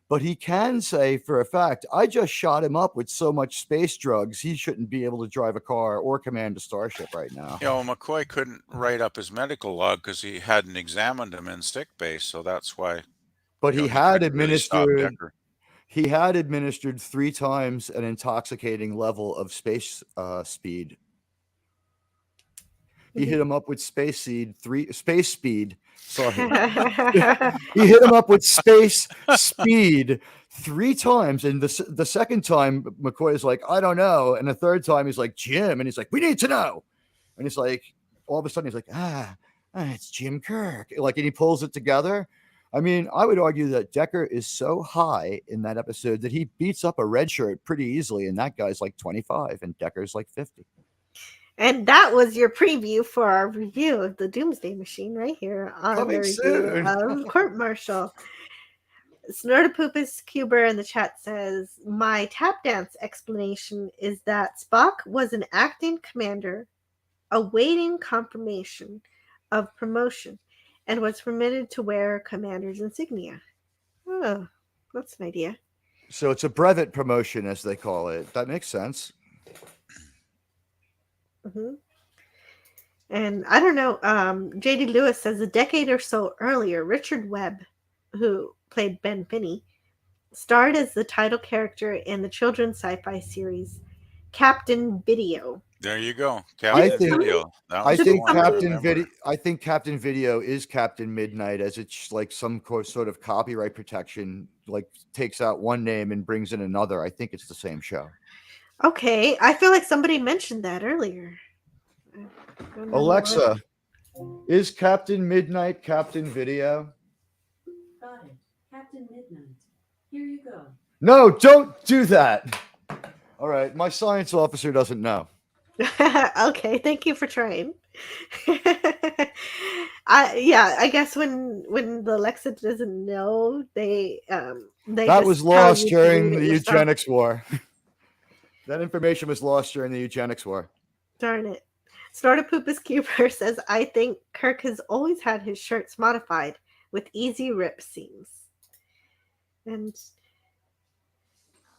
but he can say for a fact, I just shot him up with so much space drugs, he shouldn't be able to drive a car or command a starship right now. McCoy couldn't write up his medical log because he hadn't examined him in sick bay, so that's why. But he had administered. Really he had administered 3 times an intoxicating level of space speed. He hit him up with space speed. Sorry. He hit him up with space speed 3 times. And the second time, McCoy is like, I don't know. And the third time, he's like, Jim. And he's like, we need to know. And he's like, all of a sudden, he's like, it's Jim Kirk. And he pulls it together. I mean, I would argue that Decker is so high in that episode that he beats up a red shirt pretty easily. And that guy's like 25 and Decker's like 50. And that was your preview for our review of the Doomsday Machine right here on Coming the soon. review of Court Martial. Snortopupus Cuber in the chat says, my tap dance explanation is that Spock was an acting commander awaiting confirmation of promotion and was permitted to wear commander's insignia. Oh, that's an idea. So it's a brevet promotion, as they call it. That makes sense. Mm-hmm. And I don't know, J.D. Lewis says a decade or so earlier, Richard Webb, who played Ben Finney, starred as the title character in the children's sci-fi series Captain Video. There you go. I think Captain Captain Video is Captain Midnight, as it's like some sort of copyright protection, like takes out one name and brings in another. I think it's the same show. Okay, I feel like somebody mentioned that earlier. Alexa, is Captain Midnight Captain Video? Got it. Captain Midnight. Here you go. No, don't do that. All right, my science officer doesn't know. Okay, thank you for trying. I guess when the Alexa doesn't know, they that was lost during the eugenics war. That information was lost during the eugenics war. Darn it. Snortopupus Cuber says, I think Kirk has always had his shirts modified with easy rip seams. And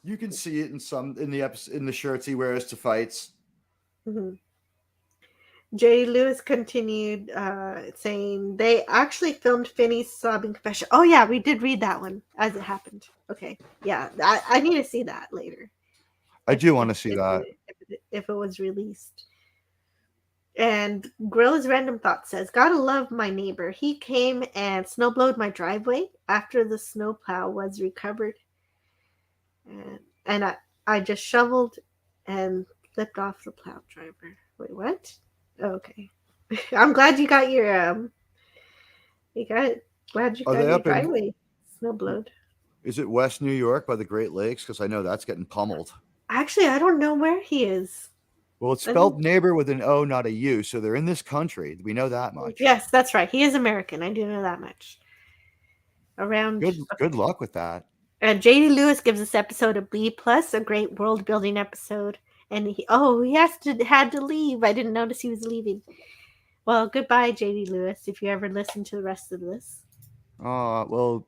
you can see it in the shirts he wears to fights. Mm-hmm. J. Lewis continued saying they actually filmed Finney's sobbing confession. Oh yeah, we did read that one as it happened. Okay, yeah, I need to see that later. I do want to see that if it was released. And Grilla's Random Thought says, gotta love my neighbor. He came and snowblowed my driveway after the snowplow was recovered. And I just shoveled and flipped off the plow driver. Wait, what? Oh, okay. I'm glad you got your your driveway snowblowed. Is it West New York by the Great Lakes? Because I know that's getting pummeled. Actually, I don't know where he is. Well, it's spelled neighbor with an O, not a U. So they're in this country. We know that much. Yes, that's right. He is American. I do know that much. Good luck with that. And J.D. Lewis gives this episode a B+, a great world building episode. And he had to leave. I didn't notice he was leaving. Well, goodbye, JD Lewis, if you ever listen to the rest of this. Well,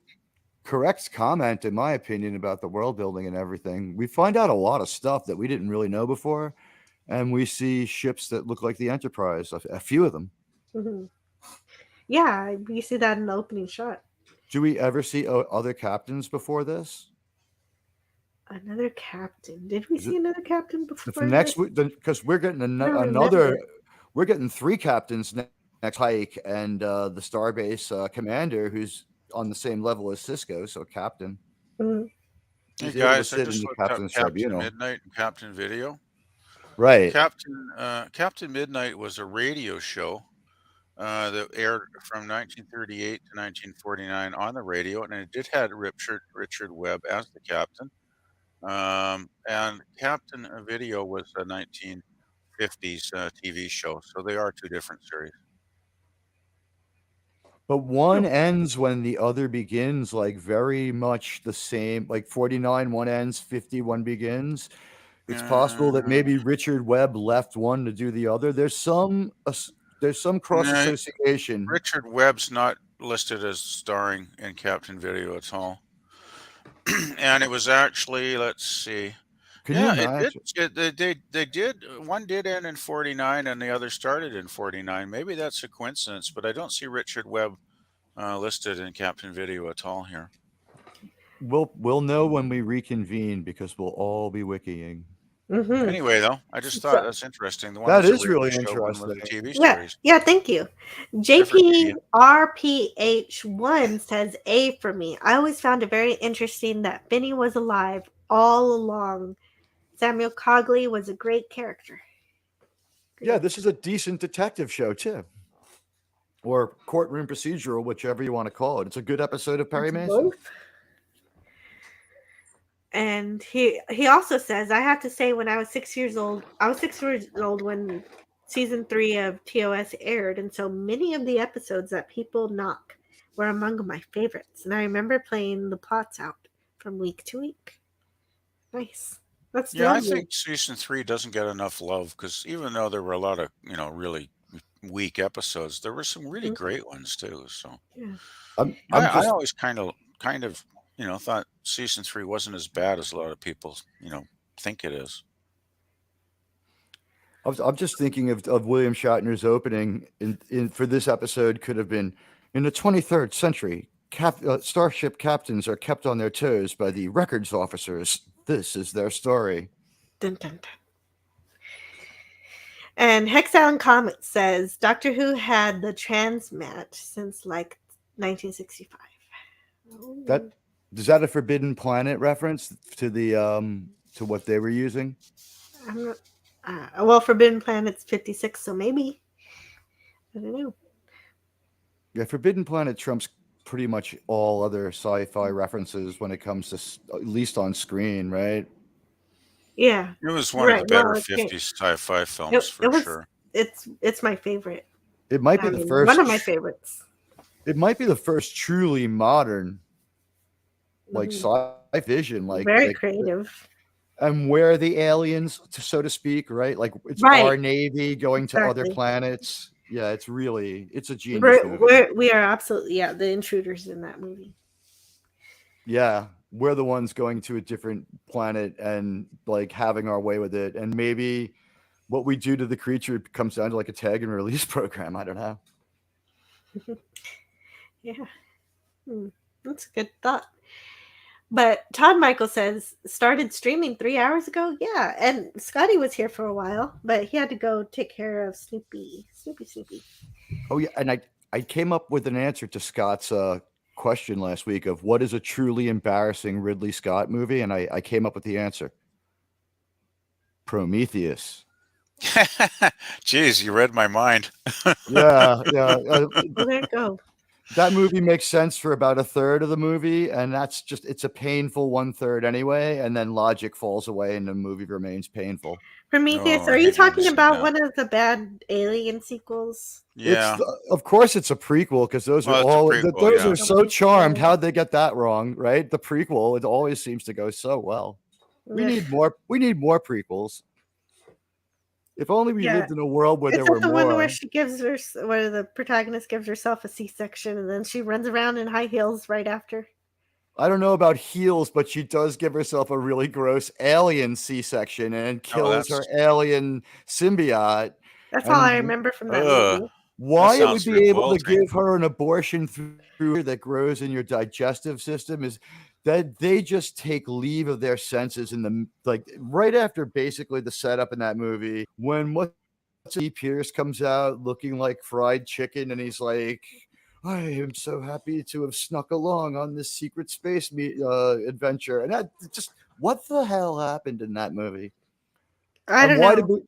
correct comment, in my opinion, about the world building and everything. We find out a lot of stuff that we didn't really know before, and we see ships that look like the Enterprise, a few of them. Mm-hmm. Yeah, you see that in the opening shot. Do we ever see other captains before this? Another captain. Did we see another captain before The next, this? because we're getting another. remember. We're getting 3 captains next hike, and the Starbase commander, who's on the same level as Cisco, so captain. Mm-hmm. He's Hey able to guys, I sit just in the looked up captain's Captain tribunal. Midnight and Captain Video. Right. Captain Midnight was a radio show that aired from 1938 to 1949 on the radio, and it did have Richard Webb as the captain. And Captain Video was a 1950s TV show, so they are 2 different series. But one ends when the other begins, like very much the same. Like 49, one ends, 50, one begins. It's possible that maybe Richard Webb left one to do the other. There's some cross association. Richard Webb's not listed as starring in Captain Video at all. And it was actually, let's see. Can you imagine? They did. One did end in 49, and the other started in 49. Maybe that's a coincidence, but I don't see Richard Webb listed in Captain Video at all here. We'll know when we reconvene because we'll all be wikiing. Mm-hmm. Anyway, though, I just thought that's interesting. The one that was a is really radio show, one was a interesting. TV series. Yeah, thank you. JPRPH1 says A for me. I always found it very interesting that Benny was alive all along. Samuel Cogley was a great character. Yeah, this is a decent detective show too, or courtroom procedural, whichever you want to call it. It's a good episode of Perry Mason. Both. And he also says, I have to say, when I was 6 years old, when season 3 of TOS aired, and so many of the episodes that people knock were among my favorites. And I remember playing the plots out from week to week. Nice. That's Yeah, lovely. I think season 3 doesn't get enough love because even though there were a lot of really weak episodes, there were some really great ones too. So yeah. I always kind of thought season 3 wasn't as bad as a lot of people think it is. I'm just thinking of William Shatner's opening in for this episode could have been in the 23rd century. Starship captains are kept on their toes by the records officers. This is their story. Dun, dun, dun. And Hexalon Comics says Doctor Who had the transmat since like 1965. Is that a Forbidden Planet reference to the to what they were using? I'm not. Well, Forbidden Planet's 56, so maybe. I don't know. Yeah, Forbidden Planet trumps pretty much all other sci-fi references when it comes to at least on screen, right? Yeah, it was one of the better 50s sci-fi films sure. It's my favorite. It might be the first one of my favorites. It might be the first truly modern, like sci-fi vision, like very creative. And where the aliens, so to speak, right? Like it's our Navy going to other planets. Yeah, it's a genius movie. We are absolutely, the intruders in that movie. Yeah, we're the ones going to a different planet and like having our way with it. And maybe what we do to the creature comes down to like a tag and release program. I don't know. Yeah, that's a good thought. But Todd Michael says, started streaming 3 hours ago. Yeah, and Scotty was here for a while, but he had to go take care of Snoopy. Oh, yeah, and I came up with an answer to Scott's question last week of what is a truly embarrassing Ridley Scott movie, and I came up with the answer. Prometheus. Jeez, you read my mind. Yeah. Well, there you go. That movie makes sense for about a third of the movie, and it's a painful 1/3 anyway, and then logic falls away and the movie remains painful. Prometheus, are you talking about one of the bad Alien sequels? Yeah. Of course it's a prequel because those are so charmed. How'd they get that wrong, right? The prequel, it always seems to go so well. We need more prequels. If only we Yeah. lived in a world where Is there that were the one where more. where the protagonist gives herself a C-section and then she runs around in high heels right after? I don't know about heels, but she does give herself a really gross alien C-section and kills her alien symbiote. That's all I And remember from that movie. why it would sounds be able to revolting. give her an abortion through that grows in your digestive system is that they just take leave of their senses in the like right after basically the setup in that movie when Pierce comes out looking like fried chicken and he's like, I am so happy to have snuck along on this secret space adventure. And that just what the hell happened in that movie? I don't why know.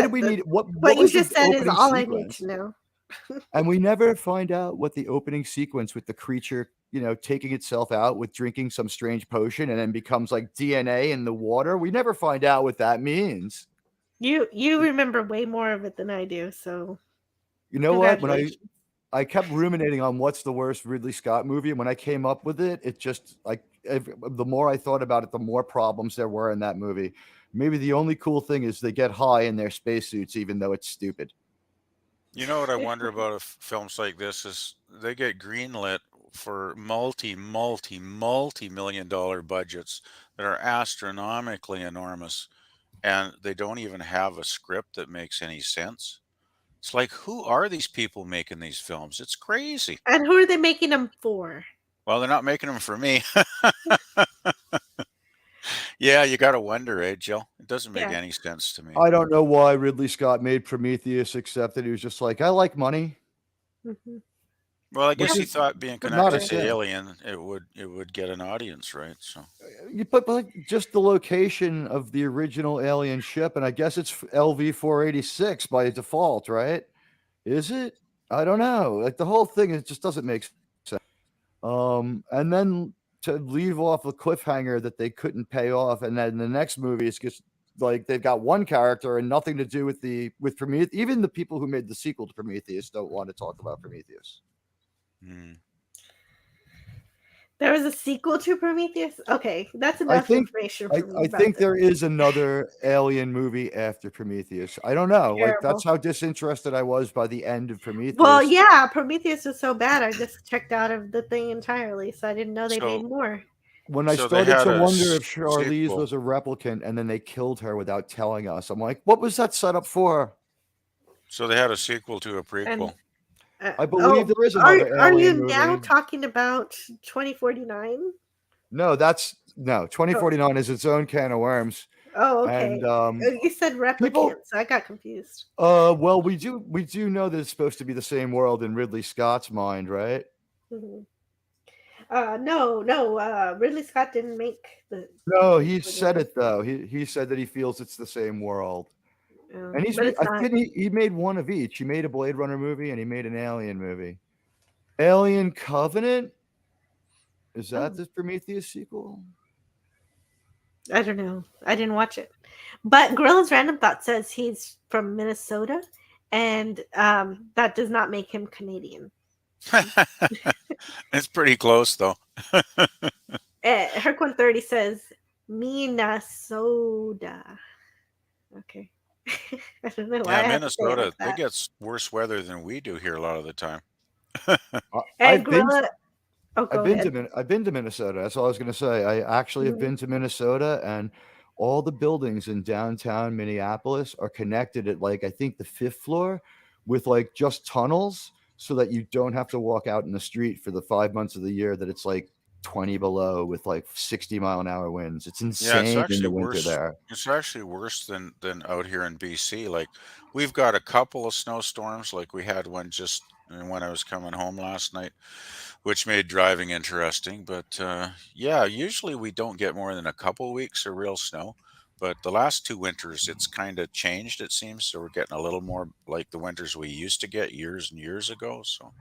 did we need what What you was just the said is opening all I need sequence? to know. And we never find out what the opening sequence with the creature, taking itself out with drinking some strange potion and then becomes like DNA in the water. We never find out what that means. You remember way more of it than I do, so You know what? When congratulations. I kept ruminating on what's the worst Ridley Scott movie, and when I came up with it, it just the more I thought about it, the more problems there were in that movie. Maybe the only cool thing is they get high in their spacesuits, even though it's stupid. You know what I wonder about films like this is they get greenlit for multi-million-dollar budgets that are astronomically enormous, and they don't even have a script that makes any sense. It's like, who are these people making these films? It's crazy. And who are they making them for? Well, they're not making them for me. Yeah, you got to wonder, eh, Jill? It doesn't make any sense to me. I don't know why Ridley Scott made Prometheus, except that he was just like, I like money. Mm-hmm. Well, I guess he is thought being not a connected to sin. Alien, it would get an audience, right? So But like just the location of the original Alien ship, and I guess it's LV-486 by default, right? Is it? I don't know. Like the whole thing, it just doesn't make sense. And then to leave off a cliffhanger that they couldn't pay off, and then the next movie it's just like they've got one character and nothing to do with Prometheus. Even the people who made the sequel to Prometheus don't want to talk about Prometheus. There was a sequel to Prometheus? Okay, that's enough information for me. I think there is another Alien movie after Prometheus. I don't know. Like that's how disinterested I was by the end of Prometheus. Well, yeah, Prometheus was so bad. I just checked out of the thing entirely, so I didn't know they made more. When I started to wonder if Charlize was a replicant, and then they killed her without telling us, I'm like, what was that set up for? So they had a sequel to a prequel. I believe there is another Alien Are you movie. now talking about 2049? No, 2049 is its own can of worms. Oh, okay. And you said replicants. I got confused. Well, we do know that it's supposed to be the same world in Ridley Scott's mind, right? Mm-hmm. No. Ridley Scott didn't make the. No, he said it though. He said that he feels it's the same world. And he made one of each. He made a Blade Runner movie and he made an Alien movie. Alien Covenant? Is that the Prometheus sequel? I don't know. I didn't watch it. But Gorilla's Random Thought says he's from Minnesota, and that does not make him Canadian. It's pretty close, though. Herc130 says Minnesota. Okay. I don't know why. Yeah, Minnesota, they get worse weather than we do here a lot of the time. And Gorilla. I've been to Minnesota. That's all I was going to say. I actually have been to Minnesota, and all the buildings in downtown Minneapolis are connected at I think the 5th floor with just tunnels so that you don't have to walk out in the street for the 5 months of the year that it's 20 below with 60-mile-an-hour winds. It's insane in the winter there. It's actually worse than out here in BC. We've got a couple of snowstorms, we had one just when I was coming home last night, which made driving interesting. But yeah, usually we don't get more than a couple weeks of real snow. But the last 2 winters, it's kind of changed, it seems. So we're getting a little more like the winters we used to get years and years ago. So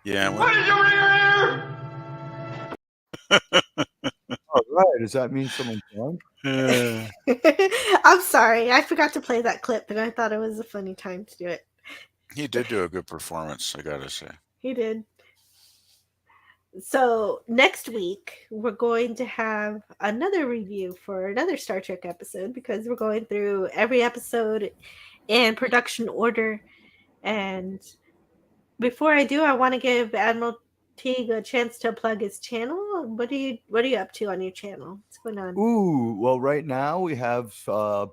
yeah. What did you bring her here? All right. Does that mean someone's drunk? I'm sorry. I forgot to play that clip, and I thought it was a funny time to do it. He did do a good performance, I gotta say. He did. So next week we're going to have another review for another Star Trek episode because we're going through every episode in production order. And before I do, I want to give Admiral Teague a chance to plug his channel. What are you up to on your channel? What's going on? Ooh, well, right now we have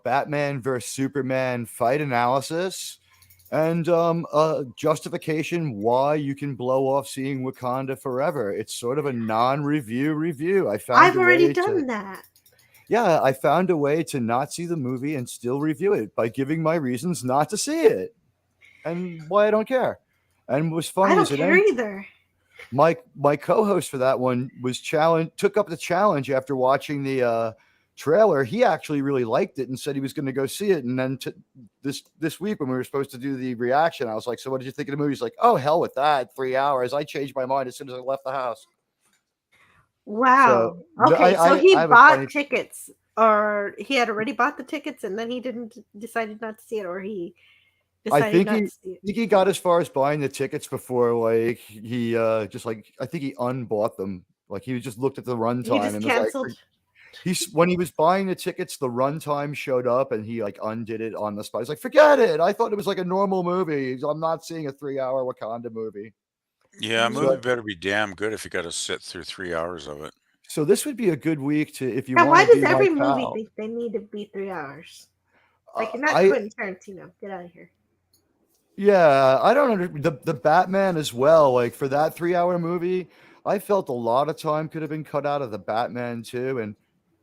Batman vs Superman fight analysis and justification why you can blow off seeing Wakanda Forever. It's sort of a non-review review. I've already done that. Yeah, I found a way to not see the movie and still review it by giving my reasons not to see it and why I don't care. And what's funny I don't is care either. My co-host for that one took up the challenge after watching the trailer. He actually really liked it and said he was going to go see it. And then this week when we were supposed to do the reaction, I was like, "So what did you think of the movie?" He's like, "Oh, hell with that! 3 hours." I changed my mind as soon as I left the house. Wow. So, okay, so he I bought tickets, or he had already bought the tickets, and then he decided not to see it, or he decided not to see it. I think he got as far as buying the tickets before, like he just like I think he unbought them. Like he just looked at the runtime and canceled. was like, when he was buying the tickets, the runtime showed up and he like undid it on the spot. He's like, forget it. I thought it was like a normal movie. I'm not seeing a 3-hour Wakanda movie. Yeah, a movie better be damn good if you got to sit through 3 hours of it. So this would be a good week to if you Now, want. why does every movie think they need to be 3 hours? Like you're not Quentin Tarantino. Get out of here. Yeah, I don't understand the Batman as well. Like for that 3-hour movie, I felt a lot of time could have been cut out of the Batman too. And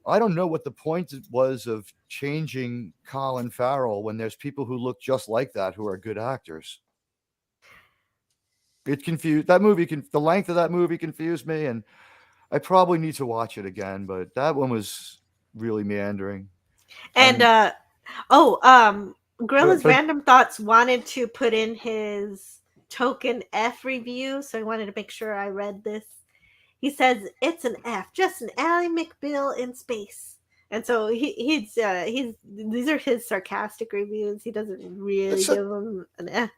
I don't know what the point was of changing Colin Farrell when there's people who look just like that who are good actors. It confused that movie. The length of that movie confused me, and I probably need to watch it again. But that one was really meandering. And Gorilla's Random Thoughts wanted to put in his token F review, so he wanted to make sure I read this. He says it's an F, just an Ally McBeal in space. And so he's these are his sarcastic reviews. He doesn't really give them an F.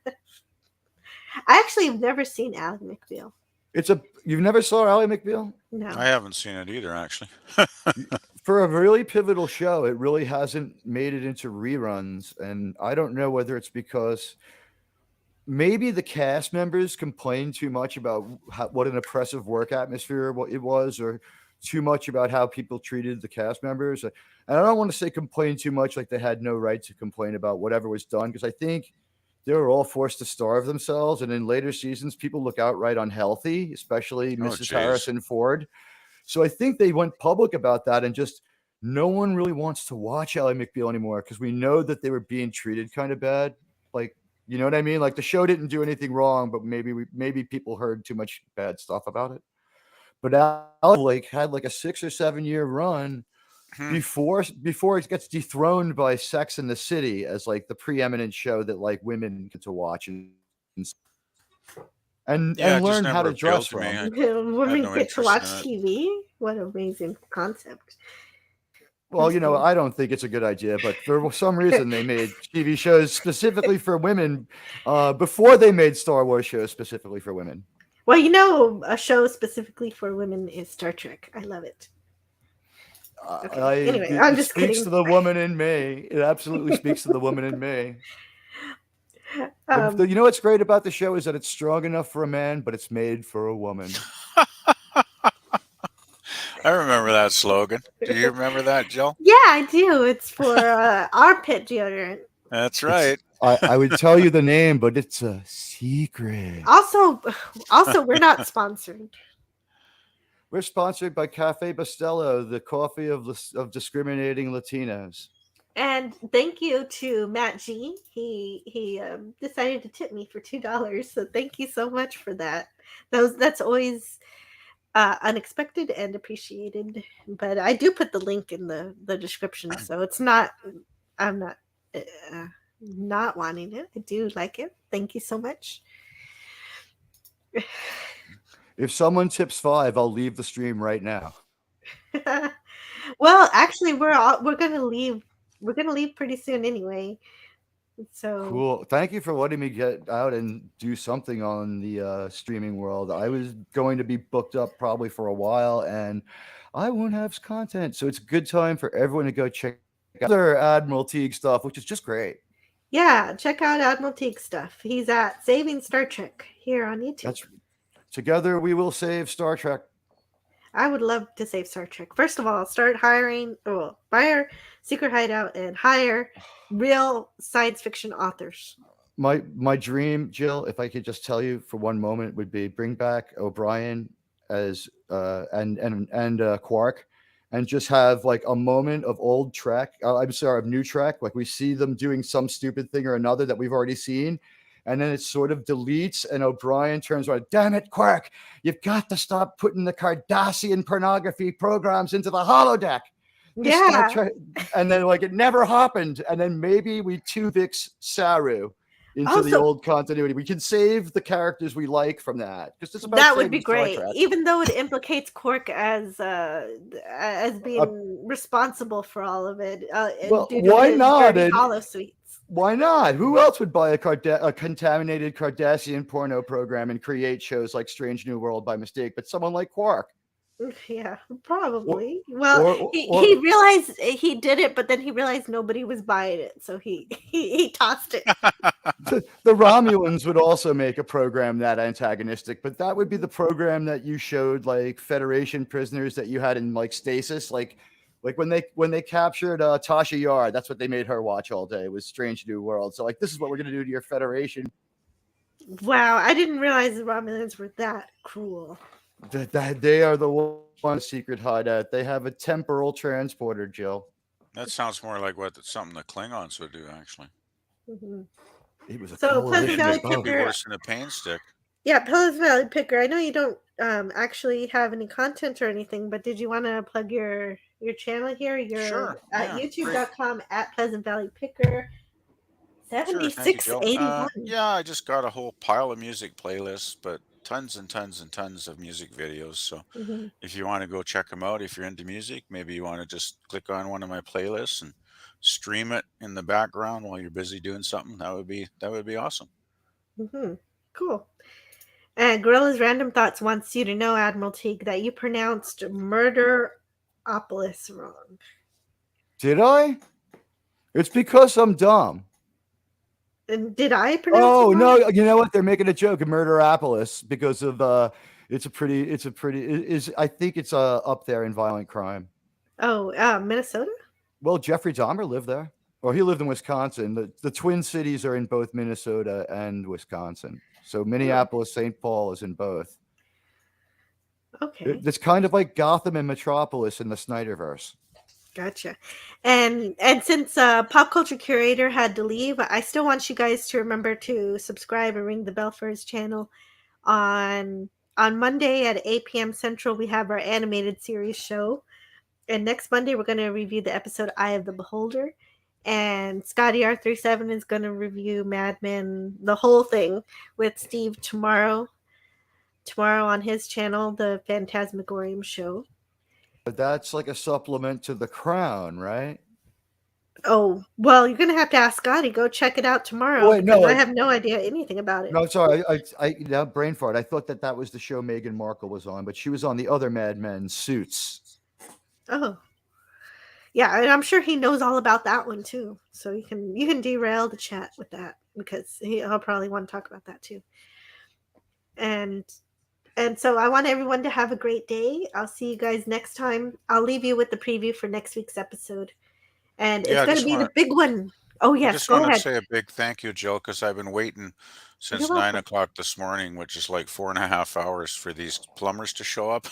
I actually have never seen Ally McBeal. You've never saw Ally McBeal? No, I haven't seen it either, actually. For a really pivotal show, it really hasn't made it into reruns, and I don't know whether it's because maybe the cast members complained too much about what an oppressive work atmosphere it was, or too much about how people treated the cast members. And I don't want to say complain too much, like they had no right to complain about whatever was done, because I think they were all forced to starve themselves, and in later seasons, people look outright unhealthy, especially Mrs. Harrison Ford. So I think they went public about that, and just no one really wants to watch Ally McBeal anymore because we know that they were being treated kind of bad. Like, you know what I mean? Like the show didn't do anything wrong, but maybe people heard too much bad stuff about it. But Ally had like a 6 or 7 year run before it gets dethroned by Sex and the City as like the preeminent show that like women get to watch and learn how to dress from. Women get to watch TV. What an amazing concept. Well, you know, I don't think it's a good idea, but for some reason they made TV shows specifically for women before they made Star Wars shows specifically for women. Well, you know, a show specifically for women is Star Trek. I love it. Anyway, I'm just kidding. It speaks to the woman in me. It absolutely speaks to the woman in me. You know what's great about the show is that it's strong enough for a man, but it's made for a woman. I remember that slogan. Do you remember that, Jill? Yeah, I do. It's for armpit deodorant. That's right. I would tell you the name, but it's a secret. Also, we're not sponsored. We're sponsored by Cafe Bustelo, the coffee of discriminating Latinos. And thank you to Matt G. He decided to tip me for $2. So thank you so much for that. That's always unexpected and appreciated. But I do put the link in the description, so it's not. I'm not wanting it. I do like it. Thank you so much. If someone tips $5, I'll leave the stream right now. Well, actually, we're gonna leave. We're gonna leave pretty soon anyway. So cool. Thank you for letting me get out and do something on the streaming world. I was going to be booked up probably for a while, and I won't have content. So it's a good time for everyone to go check out their Admiral Teague stuff, which is just great. yeah, check out Admiral Teague stuff. He's at Saving Star Trek here on YouTube. Together we will save Star Trek. I would love to save Star Trek. First of all, start hiring, buy our secret hideout and hire real science fiction authors. My dream, Jill, if I could just tell you for one moment, would be bring back O'Brien as and Quark, and just have like a moment of old Trek. Of new Trek. Like we see them doing some stupid thing or another that we've already seen. And then it sort of deletes, and O'Brien turns around. Damn it, Quark! You've got to stop putting the Cardassian pornography programs into the holodeck. Yeah. And then like it never happened. And then maybe we 2-Vix Saru into the old continuity. We can save the characters we like from that. Because it's about that would be Star great, Trek. even though it implicates Quark as being responsible for all of it. Well, why not? Holosuites. Why not? Who else would buy a contaminated Cardassian porno program and create shows like Strange New World by mistake? But someone like Quark. Yeah, probably. He realized he did it, but then he realized nobody was buying it, so he tossed it. The Romulans would also make a program that antagonistic, but that would be the program that you showed like Federation prisoners that you had in like stasis, like when they captured Tasha Yar. That's what they made her watch all day, was Strange New World. So like, this is what we're gonna do to your Federation. Wow, I didn't realize the Romulans were that cruel. That they are the one secret hideout. They have a temporal transporter, Jill. That sounds more like something the Klingons would do, actually. Mm-hmm. It was Pleasant Valley Picker. Picker. Worse than a pain stick. Yeah, Pleasant Valley Picker. I know you don't actually have any content or anything, but did you want to plug your channel here? Sure. At youtube.com at Pleasant Valley Picker. 7681. Yeah, I just got a whole pile of music playlists, but tons and tons and tons of music videos. So if you want to go check them out, if you're into music, maybe you want to just click on one of my playlists and stream it in the background while you're busy doing something. That would be awesome. Cool. And Gorilla's Random Thoughts wants you to know, Admiral Teague, that you pronounced Murderopolis wrong. Did I? It's because I'm dumb. And did I pronounce it wrong? No, you know what? They're making a joke of Murderopolis because of I think it's up there in violent crime. Oh, Minnesota? Well, Jeffrey Dahmer lived there. Or he lived in Wisconsin. The Twin Cities are in both Minnesota and Wisconsin. So Minneapolis, St. Paul is in both. Okay. It's kind of like Gotham and Metropolis in the Snyderverse. Gotcha. And since Pop Culture Curator had to leave, I still want you guys to remember to subscribe and ring the bell for his channel. On Monday at 8 p.m. Central, we have our animated series show. And next Monday, we're going to review the episode Eye of the Beholder. And Scotty R37 is going to review Mad Men, the whole thing, with Steve tomorrow. Tomorrow on his channel, the Fantasmagorium Show. But that's like a supplement to The Crown, right? Oh, well, you're going to have to ask Scotty. Go check it out tomorrow. Wait, no, I have no idea anything about it. No, sorry. I brain fart. I thought that was the show Meghan Markle was on, but she was on the other Mad Men, Suits. Oh. Yeah, and I'm sure he knows all about that one too. So you can derail the chat with that because he'll probably want to talk about that too. And so I want everyone to have a great day. I'll see you guys next time. I'll leave you with the preview for next week's episode. And it's going to be the big one. Oh, yes. I just want to say a big thank you, Jill, because I've been waiting since 9 o'clock this morning, which is like 4.5 hours for these plumbers to show up.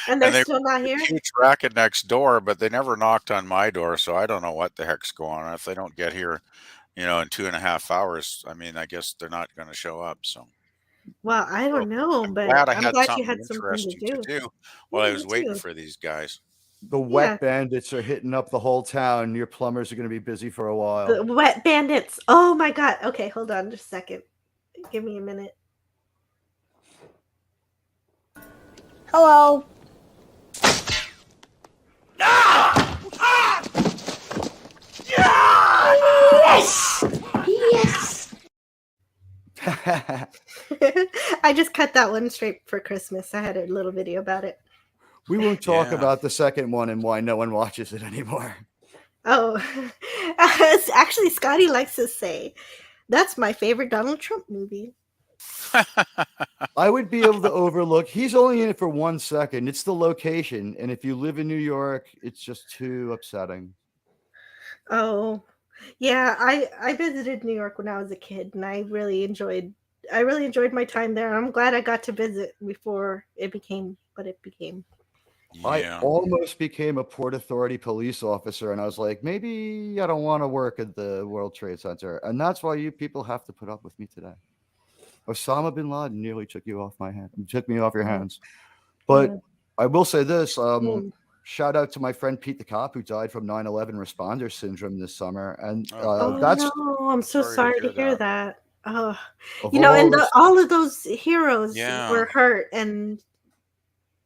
And they're still not here? Huge racket next door, but they never knocked on my door, so I don't know what the heck's going on. If they don't get here, in 2.5 hours, I mean, I guess they're not going to show up, so. Well, I don't know, but I'm glad you had something to do. While I was waiting for these guys. The wet bandits are hitting up the whole town. Your plumbers are going to be busy for a while. The wet bandits. Oh my God. Okay, hold on just a second. Give me a minute. Hello. Yes! I just cut that one straight for Christmas. I had a little video about it. We won't talk about the second one and why no one watches it anymore. Oh, actually, Scotty likes to say, that's my favorite Donald Trump movie. I would be able to overlook. He's only in it for 1 second. It's the location. And if you live in New York, it's just too upsetting. Oh, yeah. I visited New York when I was a kid, and I really enjoyed my time there. I'm glad I got to visit before it became what it became. I almost became a Port Authority police officer, and I was like, maybe I don't want to work at the World Trade Center. And that's why you people have to put up with me today. Osama bin Laden nearly took me off your hands. But I will say this, shout out to my friend Pete the cop, who died from 9/11 responder syndrome this summer. And that's no, I'm so sorry to hear that. Oh, all of those heroes were hurt, and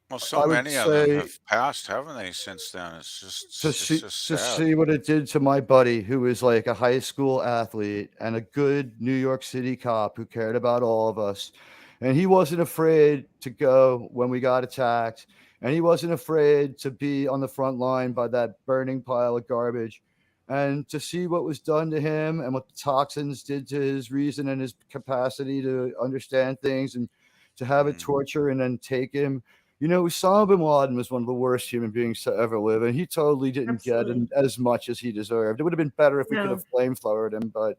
well, so many of them have passed, haven't they, since then? It's just to see what it did to my buddy, who was like a high school athlete and a good New York City cop who cared about all of us. And he wasn't afraid to go when we got attacked. And he wasn't afraid to be on the front line by that burning pile of garbage. And to see what was done to him and what the toxins did to his reason and his capacity to understand things, and to have it torture and then take him. You know, Osama bin Laden was one of the worst human beings to ever live, and he totally didn't get as much as he deserved. It would have been better if we could have flamethrowered him, but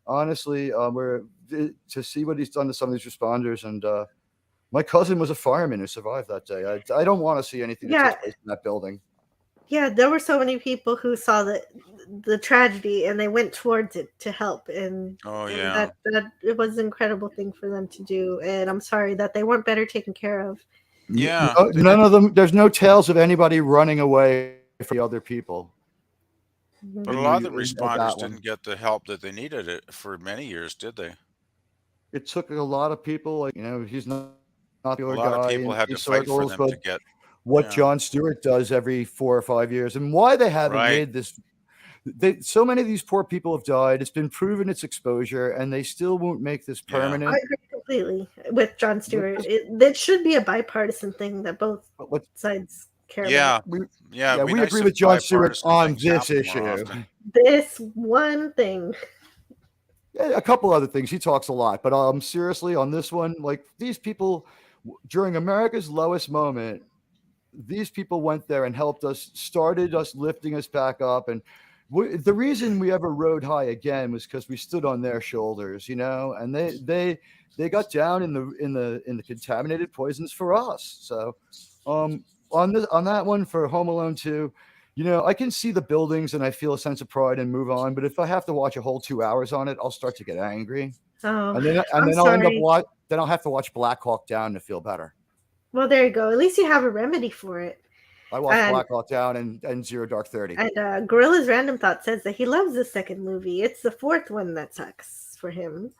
honestly, to see what he's done to some of these responders, and my cousin was a fireman who survived that day. I don't want to see anything that takes place in that building. Yeah, there were so many people who saw the tragedy and they went towards it to help, and that it was an incredible thing for them to do. And I'm sorry that they weren't better taken care of. Yeah, none of them. There's no tales of anybody running away from the other people. But a lot of the responders didn't get the help that they needed for many years, did they? It took a lot of people. Like, he's not the a lot of people had to fight for them to get what Jon Stewart does every 4 or 5 years, and why they haven't made this. So many of these poor people have died. It's been proven it's exposure, and they still won't make this permanent. I agree completely with Jon Stewart. It should be a bipartisan thing that both sides care about. We agree with Jon Stewart on this issue. This one thing. Yeah, a couple other things. He talks a lot, but seriously, on this one, like, these people during America's lowest moment, these people went there and helped us, started us, lifting us back up, and the reason we ever rode high again was because we stood on their shoulders, and they got down in the contaminated poisons for us. So on that one for Home Alone 2, I can see the buildings and I feel a sense of pride and move on. But if I have to watch a whole 2 hours on it, I'll start to get angry. Oh, and then I'll have to watch Black Hawk Down to feel better. Well, there you go. At least you have a remedy for it. I watched Black Hawk Down and Zero Dark 30. And Gorilla's Random Thought says that he loves the second movie. It's the fourth one that sucks for him.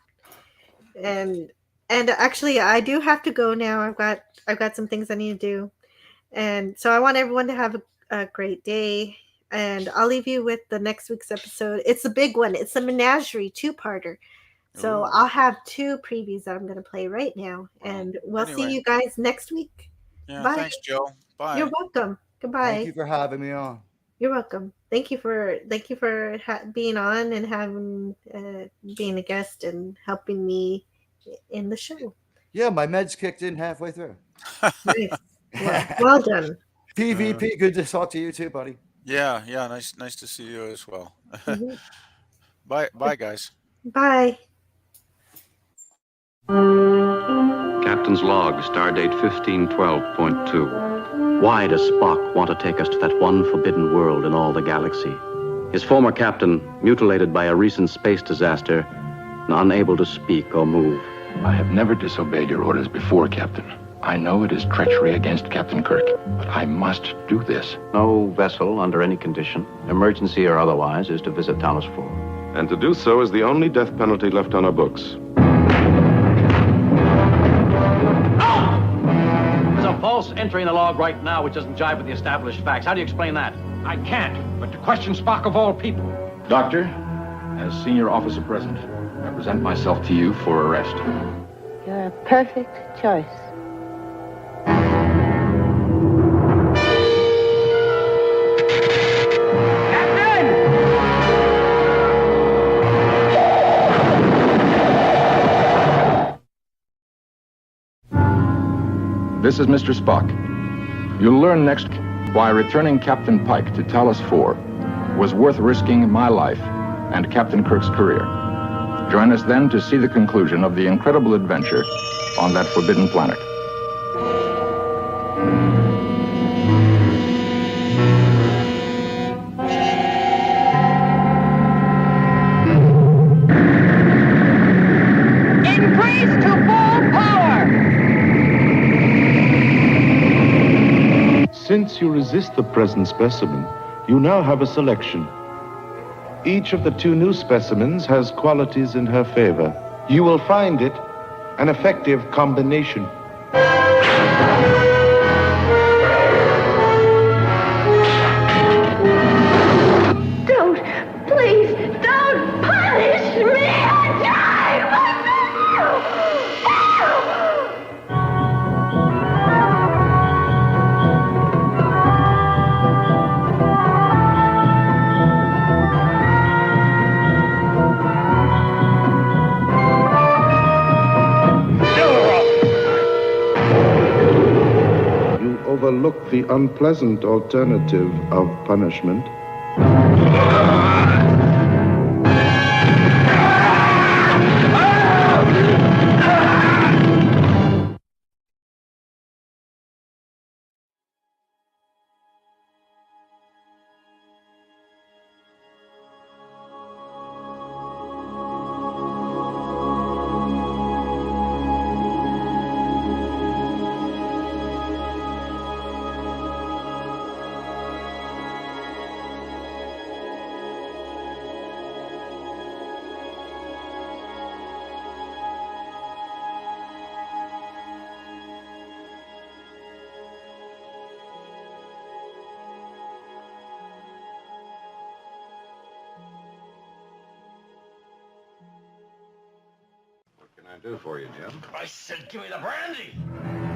And actually, I do have to go now. I've got some things I need to do, and so I want everyone to have a great day. And I'll leave you with the next week's episode. It's a big one. It's a Menagerie 2-parter. So I'll have 2 previews that I'm going to play right now, and we'll see you guys next week. Yeah, bye. Thanks, Joe. Bye. You're welcome. Goodbye. Thank you for having me on. You're welcome. Thank you for being on and having being a guest and helping me in the show. Yeah, my meds kicked in halfway through. Nice. Well done. PvP, good to talk to you too, buddy. Yeah, nice to see you as well. Mm-hmm. Bye, guys. Bye. Captain's log, stardate 1512.2. Why does Spock want to take us to that one forbidden world in all the galaxy? His former captain, mutilated by a recent space disaster, and unable to speak or move. I have never disobeyed your orders before, Captain. I know it is treachery against Captain Kirk, but I must do this. No vessel, under any condition, emergency or otherwise, is to visit Talos 4. And to do so is the only death penalty left on our books. There's a false entry in the log right now which doesn't jive with the established facts. How do you explain that? I can't, but to question Spock of all people. Doctor, as senior officer present, I present myself to you for arrest. You're a perfect choice. This is Mr. Spock. You'll learn next why returning Captain Pike to Talos 4 was worth risking my life and Captain Kirk's career. Join us then to see the conclusion of the incredible adventure on that forbidden planet. Increase to full power! Since you resist the present specimen, you now have a selection. Each of the two new specimens has qualities in her favor. You will find it an effective combination. Don't, please, don't punish me! I'm dying! You overlook the unpleasant alternative of punishment. What can I do for you, Jim? I said, give me the brandy.